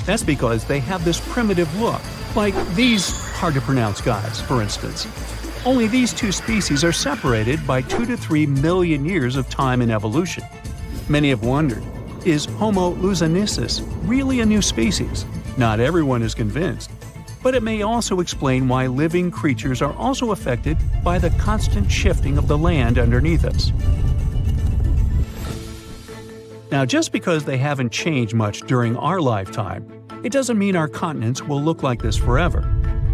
That's because they have this primitive look, like these hard-to-pronounce guys, for instance. Only these two species are separated by 2 to 3 million years of time in evolution. Many have wondered, is Homo luzonensis really a new species? Not everyone is convinced. But it may also explain why living creatures are also affected by the constant shifting of the land underneath us. Now, just because they haven't changed much during our lifetime, it doesn't mean our continents will look like this forever.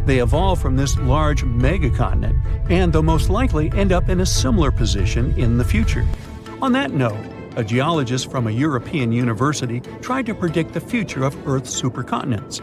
They evolved from this large megacontinent, and they'll most likely end up in a similar position in the future. On that note, a geologist from a European university tried to predict the future of Earth's supercontinents.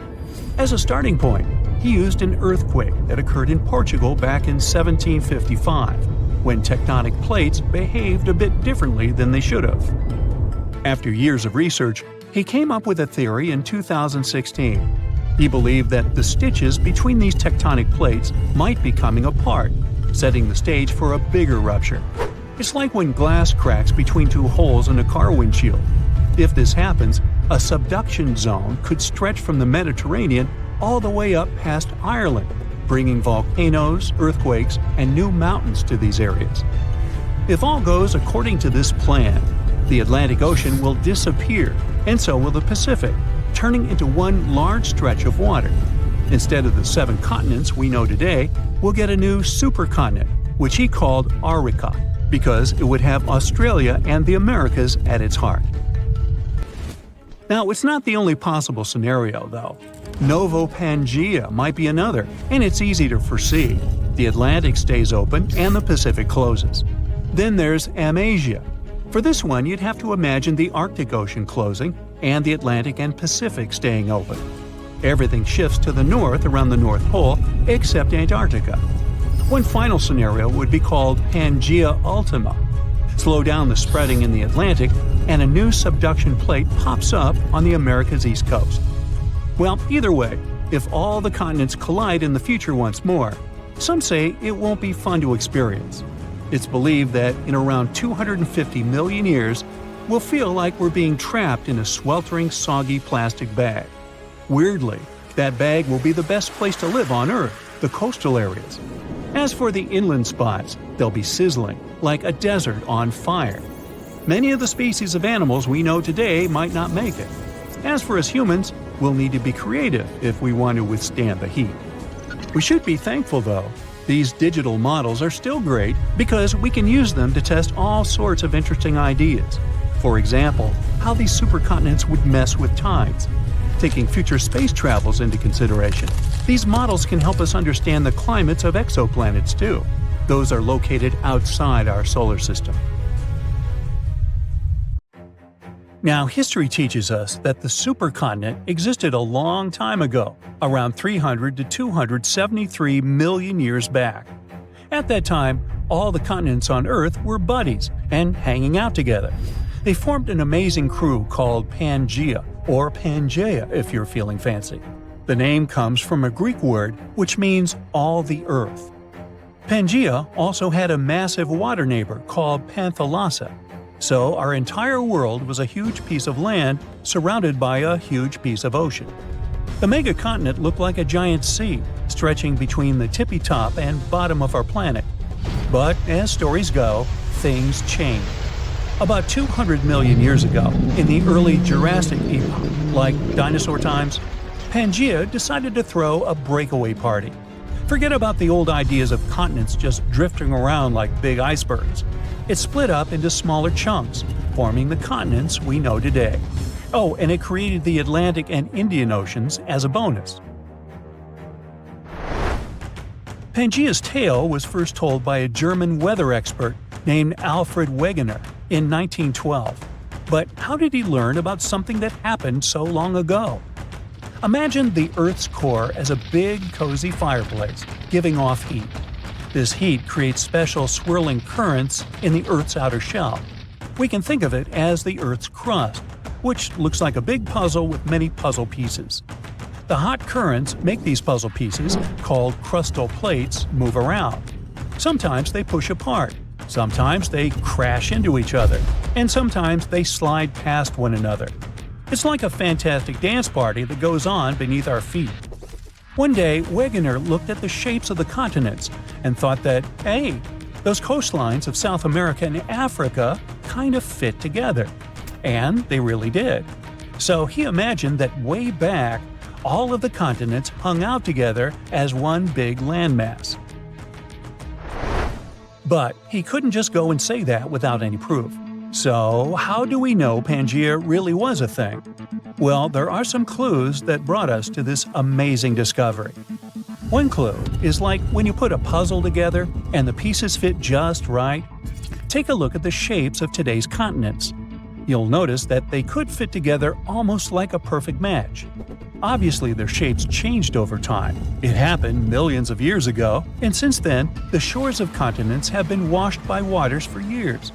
As a starting point, he used an earthquake that occurred in Portugal back in 1755, when tectonic plates behaved a bit differently than they should have. After years of research, he came up with a theory in 2016. He believed that the stitches between these tectonic plates might be coming apart, setting the stage for a bigger rupture. It's like when glass cracks between two holes in a car windshield. If this happens, a subduction zone could stretch from the Mediterranean all the way up past Ireland, bringing volcanoes, earthquakes, and new mountains to these areas. If all goes according to this plan, the Atlantic Ocean will disappear, and so will the Pacific, turning into one large stretch of water. Instead of the 7 continents we know today, we'll get a new supercontinent, which he called Arica, because it would have Australia and the Americas at its heart. Now, it's not the only possible scenario, though. Novo Pangea might be another, and it's easy to foresee. The Atlantic stays open and the Pacific closes. Then there's Amasia. For this one, you'd have to imagine the Arctic Ocean closing and the Atlantic and Pacific staying open. Everything shifts to the north around the North Pole, except Antarctica. One final scenario would be called Pangea Ultima. Slow down the spreading in the Atlantic, and a new subduction plate pops up on the America's east coast. Well, either way, if all the continents collide in the future once more, some say it won't be fun to experience. It's believed that in around 250 million years, we'll feel like we're being trapped in a sweltering, soggy plastic bag. Weirdly, that bag will be the best place to live on Earth, the coastal areas. As for the inland spots, they'll be sizzling, like a desert on fire. Many of the species of animals we know today might not make it. As for us humans, we'll need to be creative if we want to withstand the heat. We should be thankful, though. These digital models are still great because we can use them to test all sorts of interesting ideas. For example, how these supercontinents would mess with tides. Taking future space travels into consideration, these models can help us understand the climates of exoplanets too. Those are located outside our solar system. Now, history teaches us that the supercontinent existed a long time ago, around 300 to 273 million years back. At that time, all the continents on Earth were buddies and hanging out together. They formed an amazing crew called Pangea, or Pangea if you're feeling fancy. The name comes from a Greek word which means all the earth. Pangea also had a massive water neighbor called Panthalassa. So our entire world was a huge piece of land surrounded by a huge piece of ocean. The megacontinent looked like a giant sea, stretching between the tippy top and bottom of our planet. But as stories go, things changed. About 200 million years ago, in the early Jurassic epoch, like dinosaur times, Pangea decided to throw a breakaway party. Forget about the old ideas of continents just drifting around like big icebergs. It split up into smaller chunks, forming the continents we know today. Oh, and it created the Atlantic and Indian Oceans as a bonus. Pangea's tale was first told by a German weather expert named Alfred Wegener in 1912. But how did he learn about something that happened so long ago? Imagine the Earth's core as a big, cozy fireplace, giving off heat. This heat creates special swirling currents in the Earth's outer shell. We can think of it as the Earth's crust, which looks like a big puzzle with many puzzle pieces. The hot currents make these puzzle pieces, called crustal plates, move around. Sometimes they push apart, sometimes they crash into each other, and sometimes they slide past one another. It's like a fantastic dance party that goes on beneath our feet. One day, Wegener looked at the shapes of the continents and thought that, hey, those coastlines of South America and Africa kind of fit together. And they really did. So he imagined that way back, all of the continents hung out together as one big landmass. But he couldn't just go and say that without any proof. So how do we know Pangaea really was a thing? Well, there are some clues that brought us to this amazing discovery. One clue is like when you put a puzzle together and the pieces fit just right. Take a look at the shapes of today's continents. You'll notice that they could fit together almost like a perfect match. Obviously, their shapes changed over time. It happened millions of years ago, and since then, the shores of continents have been washed by waters for years.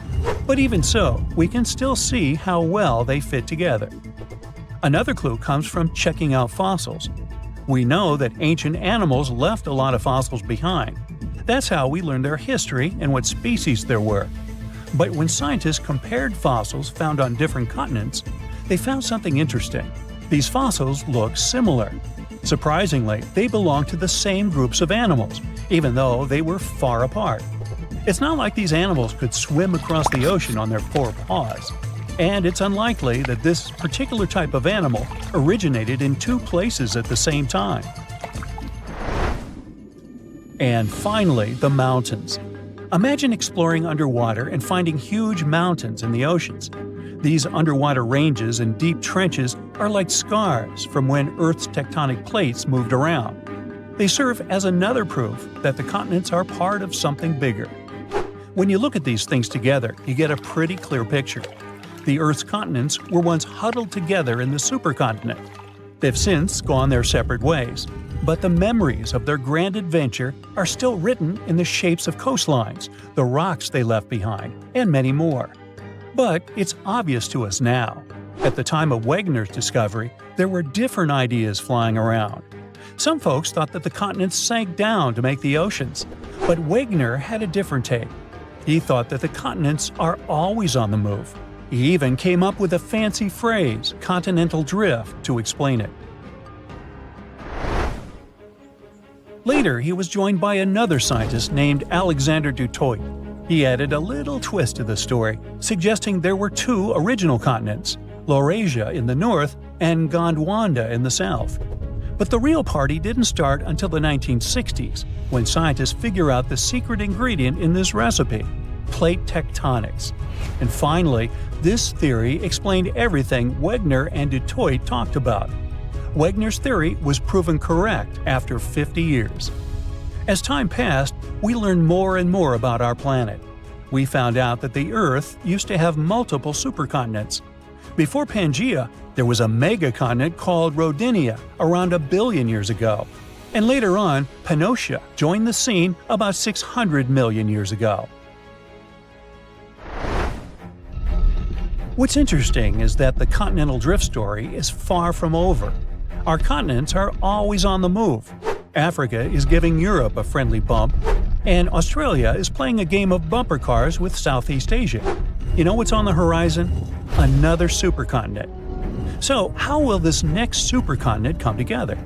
But even so, we can still see how well they fit together. Another clue comes from checking out fossils. We know that ancient animals left a lot of fossils behind. That's how we learned their history and what species there were. But when scientists compared fossils found on different continents, they found something interesting. These fossils look similar. Surprisingly, they belong to the same groups of animals, even though they were far apart. It's not like these animals could swim across the ocean on their four paws. And it's unlikely that this particular type of animal originated in two places at the same time. And finally, the mountains. Imagine exploring underwater and finding huge mountains in the oceans. These underwater ranges and deep trenches are like scars from when Earth's tectonic plates moved around. They serve as another proof that the continents are part of something bigger. When you look at these things together, you get a pretty clear picture. The Earth's continents were once huddled together in the supercontinent. They've since gone their separate ways, but the memories of their grand adventure are still written in the shapes of coastlines, the rocks they left behind, and many more. But it's obvious to us now. At the time of Wegener's discovery, there were different ideas flying around. Some folks thought that the continents sank down to make the oceans, but Wegener had a different take. He thought that the continents are always on the move. He even came up with a fancy phrase, continental drift, to explain it. Later, he was joined by another scientist named Alexander du Toit. He added a little twist to the story, suggesting there were two original continents, Laurasia in the north and Gondwana in the south. But the real party didn't start until the 1960s, when scientists figure out the secret ingredient in this recipe, plate tectonics. And finally, this theory explained everything Wegener and du Toit talked about. Wegener's theory was proven correct after 50 years. As time passed, we learned more and more about our planet. We found out that the Earth used to have multiple supercontinents. Before Pangaea, there was a megacontinent called Rodinia around 1 billion years ago. And later on, Pannotia joined the scene about 600 million years ago. What's interesting is that the continental drift story is far from over. Our continents are always on the move. Africa is giving Europe a friendly bump, and Australia is playing a game of bumper cars with Southeast Asia. You know what's on the horizon? Another supercontinent. So, how will this next supercontinent come together?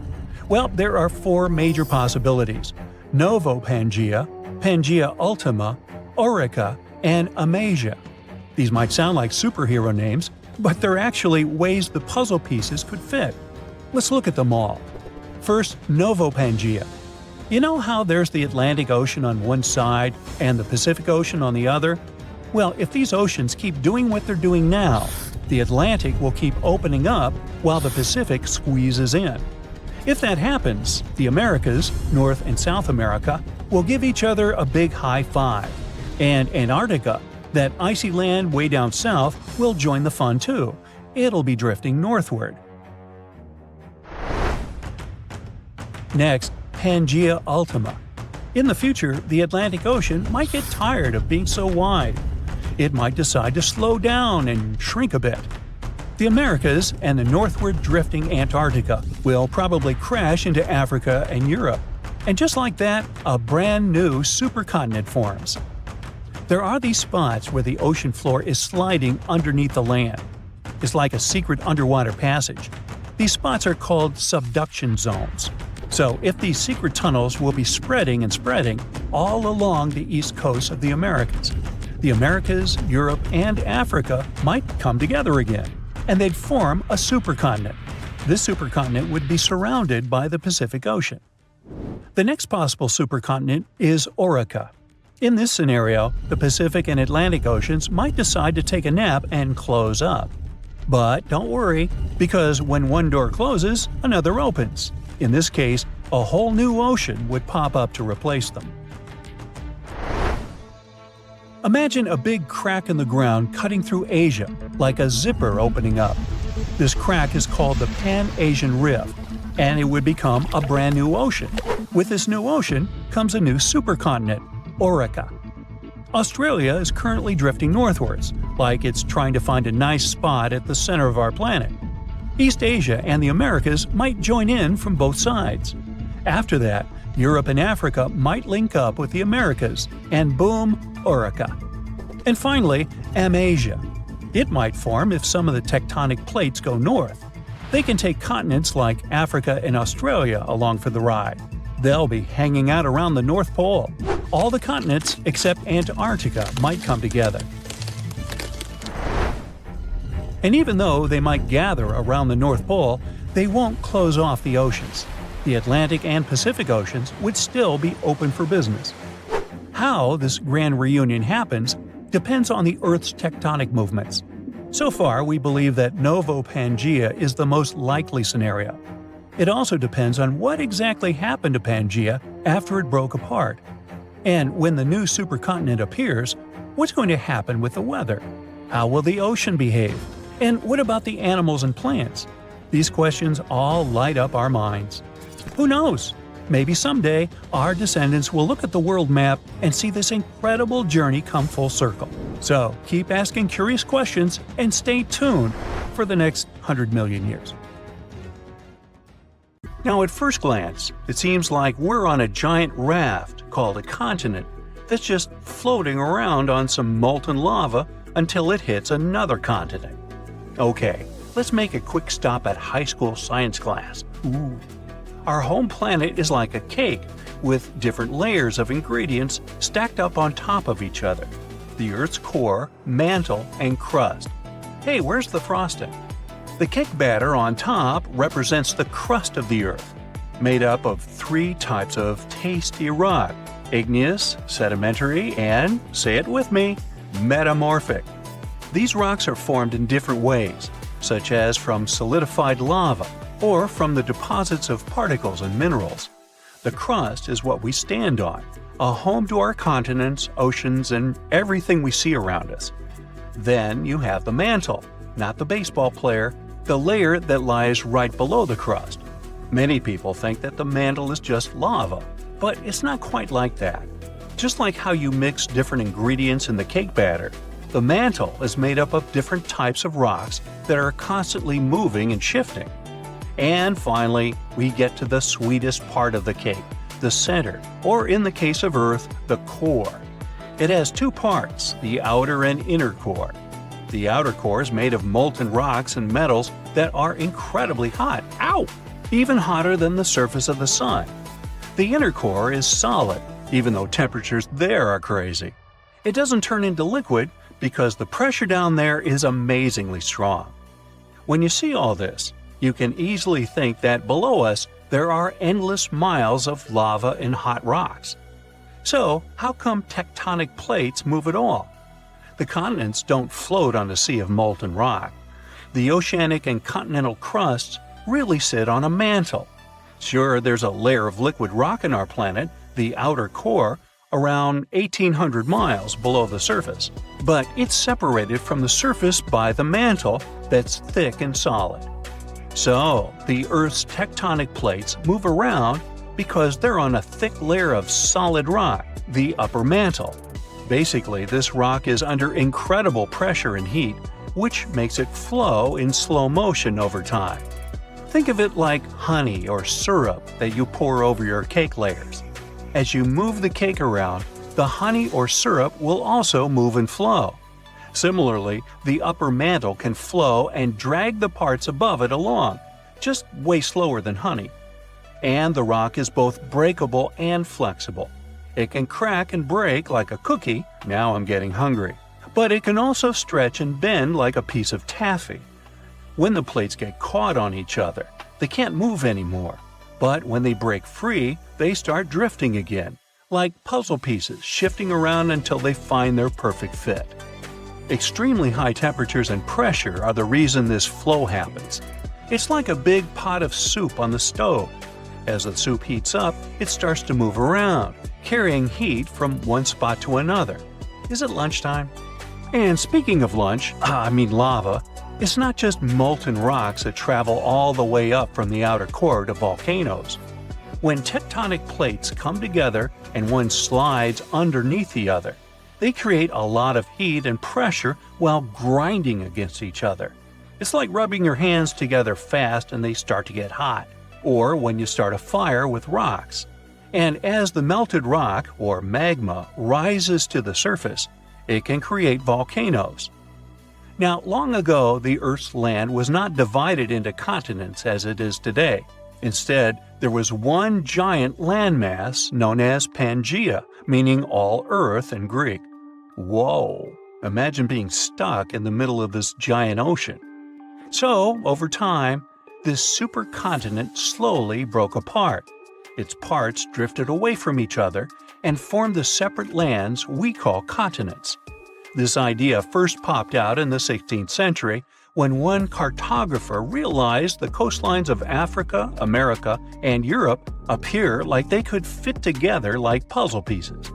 Well, there are 4 major possibilities: Novo Pangaea, Pangaea Ultima, Orica, and Amasia. These might sound like superhero names, but they're actually ways the puzzle pieces could fit. Let's look at them all. First, Novo Pangaea. You know how there's the Atlantic Ocean on one side and the Pacific Ocean on the other? Well, if these oceans keep doing what they're doing now, the Atlantic will keep opening up while the Pacific squeezes in. If that happens, the Americas, North and South America, will give each other a big high five. And Antarctica, that icy land way down south, will join the fun too. It'll be drifting northward. Next, Pangaea Ultima. In the future, the Atlantic Ocean might get tired of being so wide. It might decide to slow down and shrink a bit. The Americas and the northward drifting Antarctica will probably crash into Africa and Europe. And just like that, a brand new supercontinent forms. There are these spots where the ocean floor is sliding underneath the land. It's like a secret underwater passage. These spots are called subduction zones. So if these secret tunnels will be spreading and spreading all along the east coast of the Americas – Europe, and Africa might come together again, and they'd form a supercontinent. This supercontinent would be surrounded by the Pacific Ocean. The next possible supercontinent is Orica. In this scenario, the Pacific and Atlantic Oceans might decide to take a nap and close up. But don't worry, because when one door closes, another opens. In this case, a whole new ocean would pop up to replace them. Imagine a big crack in the ground cutting through Asia, like a zipper opening up. This crack is called the Pan-Asian Rift, and it would become a brand new ocean. With this new ocean comes a new supercontinent, Orica. Australia is currently drifting northwards, like it's trying to find a nice spot at the center of our planet. East Asia and the Americas might join in from both sides. After that, Europe and Africa might link up with the Americas, and boom, Orica. And finally, Amasia. It might form if some of the tectonic plates go north. They can take continents like Africa and Australia along for the ride. They'll be hanging out around the North Pole. All the continents except Antarctica might come together. And even though they might gather around the North Pole, they won't close off the oceans. The Atlantic and Pacific Oceans would still be open for business. How this grand reunion happens depends on the Earth's tectonic movements. So far, we believe that Novo Pangea is the most likely scenario. It also depends on what exactly happened to Pangea after it broke apart. And when the new supercontinent appears, what's going to happen with the weather? How will the ocean behave? And what about the animals and plants? These questions all light up our minds. Who knows? Maybe someday our descendants will look at the world map and see this incredible journey come full circle. So keep asking curious questions and stay tuned for the next 100 million years. Now, at first glance, it seems like we're on a giant raft called a continent that's just floating around on some molten lava until it hits another continent. Okay, let's make a quick stop at high school science class. Our home planet is like a cake with different layers of ingredients stacked up on top of each other. The Earth's core, mantle, and crust. Hey, where's the frosting? The cake batter on top represents the crust of the Earth, made up of 3 types of tasty rock: igneous, sedimentary, and, say it with me, metamorphic. These rocks are formed in different ways, such as from solidified lava or from the deposits of particles and minerals. The crust is what we stand on, a home to our continents, oceans, and everything we see around us. Then you have the mantle, not the baseball player, the layer that lies right below the crust. Many people think that the mantle is just lava, but it's not quite like that. Just like how you mix different ingredients in the cake batter, the mantle is made up of different types of rocks that are constantly moving and shifting. And finally, we get to the sweetest part of the cake, the center, or in the case of Earth, the core. It has 2 parts, the outer and inner core. The outer core is made of molten rocks and metals that are incredibly hot, even hotter than the surface of the sun. The inner core is solid, even though temperatures there are crazy. It doesn't turn into liquid because the pressure down there is amazingly strong. When you see all this, you can easily think that below us there are endless miles of lava and hot rocks. So, how come tectonic plates move at all? The continents don't float on a sea of molten rock. The oceanic and continental crusts really sit on a mantle. Sure, there's a layer of liquid rock in our planet, the outer core, around 1,800 miles below the surface. But it's separated from the surface by the mantle that's thick and solid. So, the Earth's tectonic plates move around because they're on a thick layer of solid rock, the upper mantle. Basically, this rock is under incredible pressure and heat, which makes it flow in slow motion over time. Think of it like honey or syrup that you pour over your cake layers. As you move the cake around, the honey or syrup will also move and flow. Similarly, the upper mantle can flow and drag the parts above it along, just way slower than honey. And the rock is both breakable and flexible. It can crack and break like a cookie, now I'm getting hungry, but it can also stretch and bend like a piece of taffy. When the plates get caught on each other, they can't move anymore, but when they break free, they start drifting again, like puzzle pieces shifting around until they find their perfect fit. Extremely high temperatures and pressure are the reason this flow happens. It's like a big pot of soup on the stove. As the soup heats up, it starts to move around, carrying heat from one spot to another. Is it lunchtime? And speaking of lava, it's not just molten rocks that travel all the way up from the outer core to volcanoes. When tectonic plates come together and one slides underneath the other, they create a lot of heat and pressure while grinding against each other. It's like rubbing your hands together fast and they start to get hot, or when you start a fire with rocks. And as the melted rock, or magma, rises to the surface, it can create volcanoes. Now, long ago, the Earth's land was not divided into continents as it is today. Instead, there was one giant landmass known as Pangaea, meaning all Earth in Greek. Whoa! Imagine being stuck in the middle of this giant ocean. So, over time, this supercontinent slowly broke apart. Its parts drifted away from each other and formed the separate lands we call continents. This idea first popped out in the 16th century when one cartographer realized the coastlines of Africa, America, and Europe appear like they could fit together like puzzle pieces.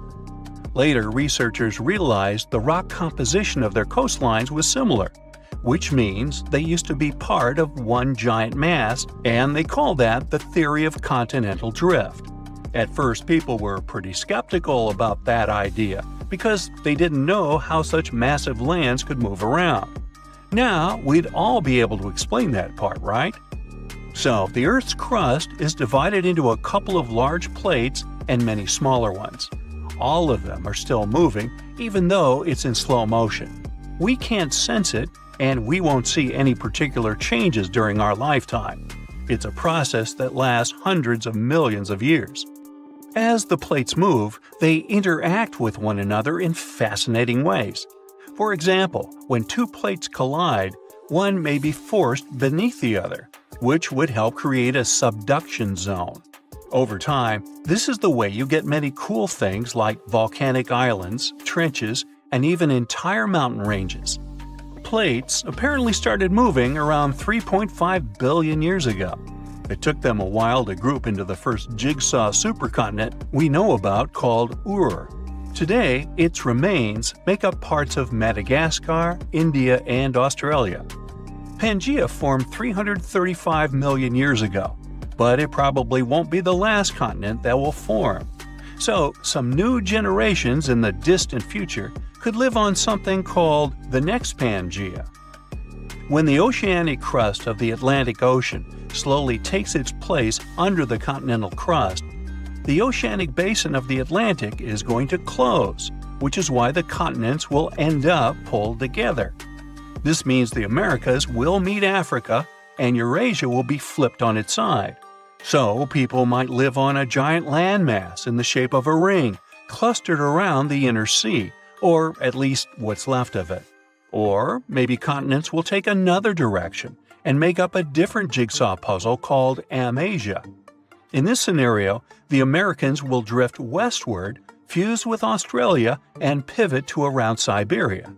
Later, researchers realized the rock composition of their coastlines was similar, which means they used to be part of one giant mass, and they call that the theory of continental drift. At first, people were pretty skeptical about that idea because they didn't know how such massive lands could move around. Now, we'd all be able to explain that part, right? So, the Earth's crust is divided into a couple of large plates and many smaller ones. All of them are still moving, even though it's in slow motion. We can't sense it, and we won't see any particular changes during our lifetime. It's a process that lasts hundreds of millions of years. As the plates move, they interact with one another in fascinating ways. For example, when two plates collide, one may be forced beneath the other, which would help create a subduction zone. Over time, this is the way you get many cool things like volcanic islands, trenches, and even entire mountain ranges. Plates apparently started moving around 3.5 billion years ago. It took them a while to group into the first jigsaw supercontinent we know about called Ur. Today, its remains make up parts of Madagascar, India, and Australia. Pangaea formed 335 million years ago, but it probably won't be the last continent that will form. So, some new generations in the distant future could live on something called the next Pangaea. When the oceanic crust of the Atlantic Ocean slowly takes its place under the continental crust, the oceanic basin of the Atlantic is going to close, which is why the continents will end up pulled together. This means the Americas will meet Africa, and Eurasia will be flipped on its side. So, people might live on a giant landmass in the shape of a ring, clustered around the inner sea, or at least what's left of it. Or maybe continents will take another direction and make up a different jigsaw puzzle called Amasia. In this scenario, the Americans will drift westward, fuse with Australia, and pivot to around Siberia.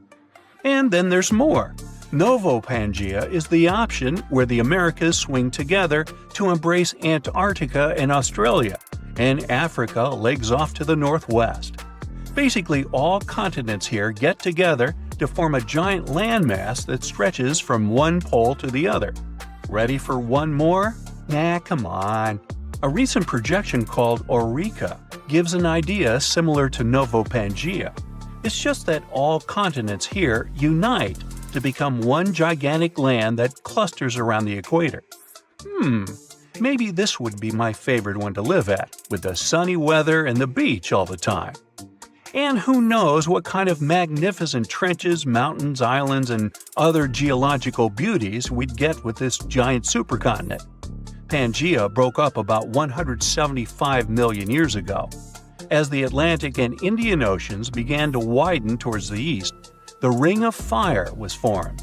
And then there's more. Novo-Pangaea is the option where the Americas swing together to embrace Antarctica and Australia, and Africa legs off to the northwest. Basically, all continents here get together to form a giant landmass that stretches from one pole to the other. Ready for one more? Nah, come on. A recent projection called Eureka gives an idea similar to Novo Pangea. It's just that all continents here unite to become one gigantic land that clusters around the equator. Maybe this would be my favorite one to live at, with the sunny weather and the beach all the time. And who knows what kind of magnificent trenches, mountains, islands, and other geological beauties we'd get with this giant supercontinent. Pangea broke up about 175 million years ago. As the Atlantic and Indian Oceans began to widen towards the east, the Ring of Fire was formed.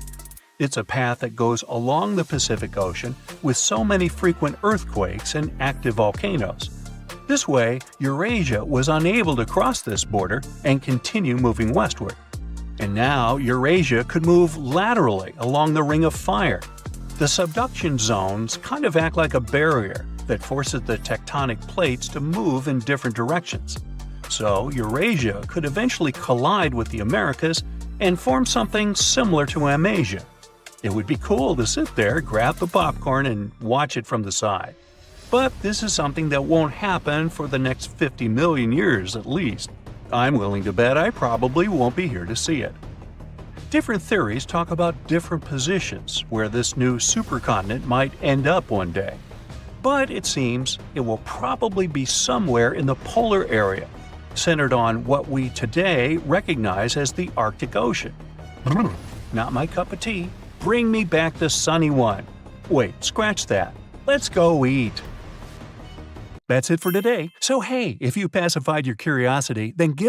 It's a path that goes along the Pacific Ocean with so many frequent earthquakes and active volcanoes. This way, Eurasia was unable to cross this border and continue moving westward. And now Eurasia could move laterally along the Ring of Fire. The subduction zones kind of act like a barrier that forces the tectonic plates to move in different directions. So Eurasia could eventually collide with the Americas and form something similar to Amasia. It would be cool to sit there, grab the popcorn, and watch it from the side. But this is something that won't happen for the next 50 million years at least. I'm willing to bet I probably won't be here to see it. Different theories talk about different positions where this new supercontinent might end up one day. But it seems it will probably be somewhere in the polar area, centered on what we today recognize as the Arctic Ocean. Not my cup of tea. Bring me back the sunny one. Wait, scratch that. Let's go eat. That's it for today. So hey, if you pacified your curiosity, then give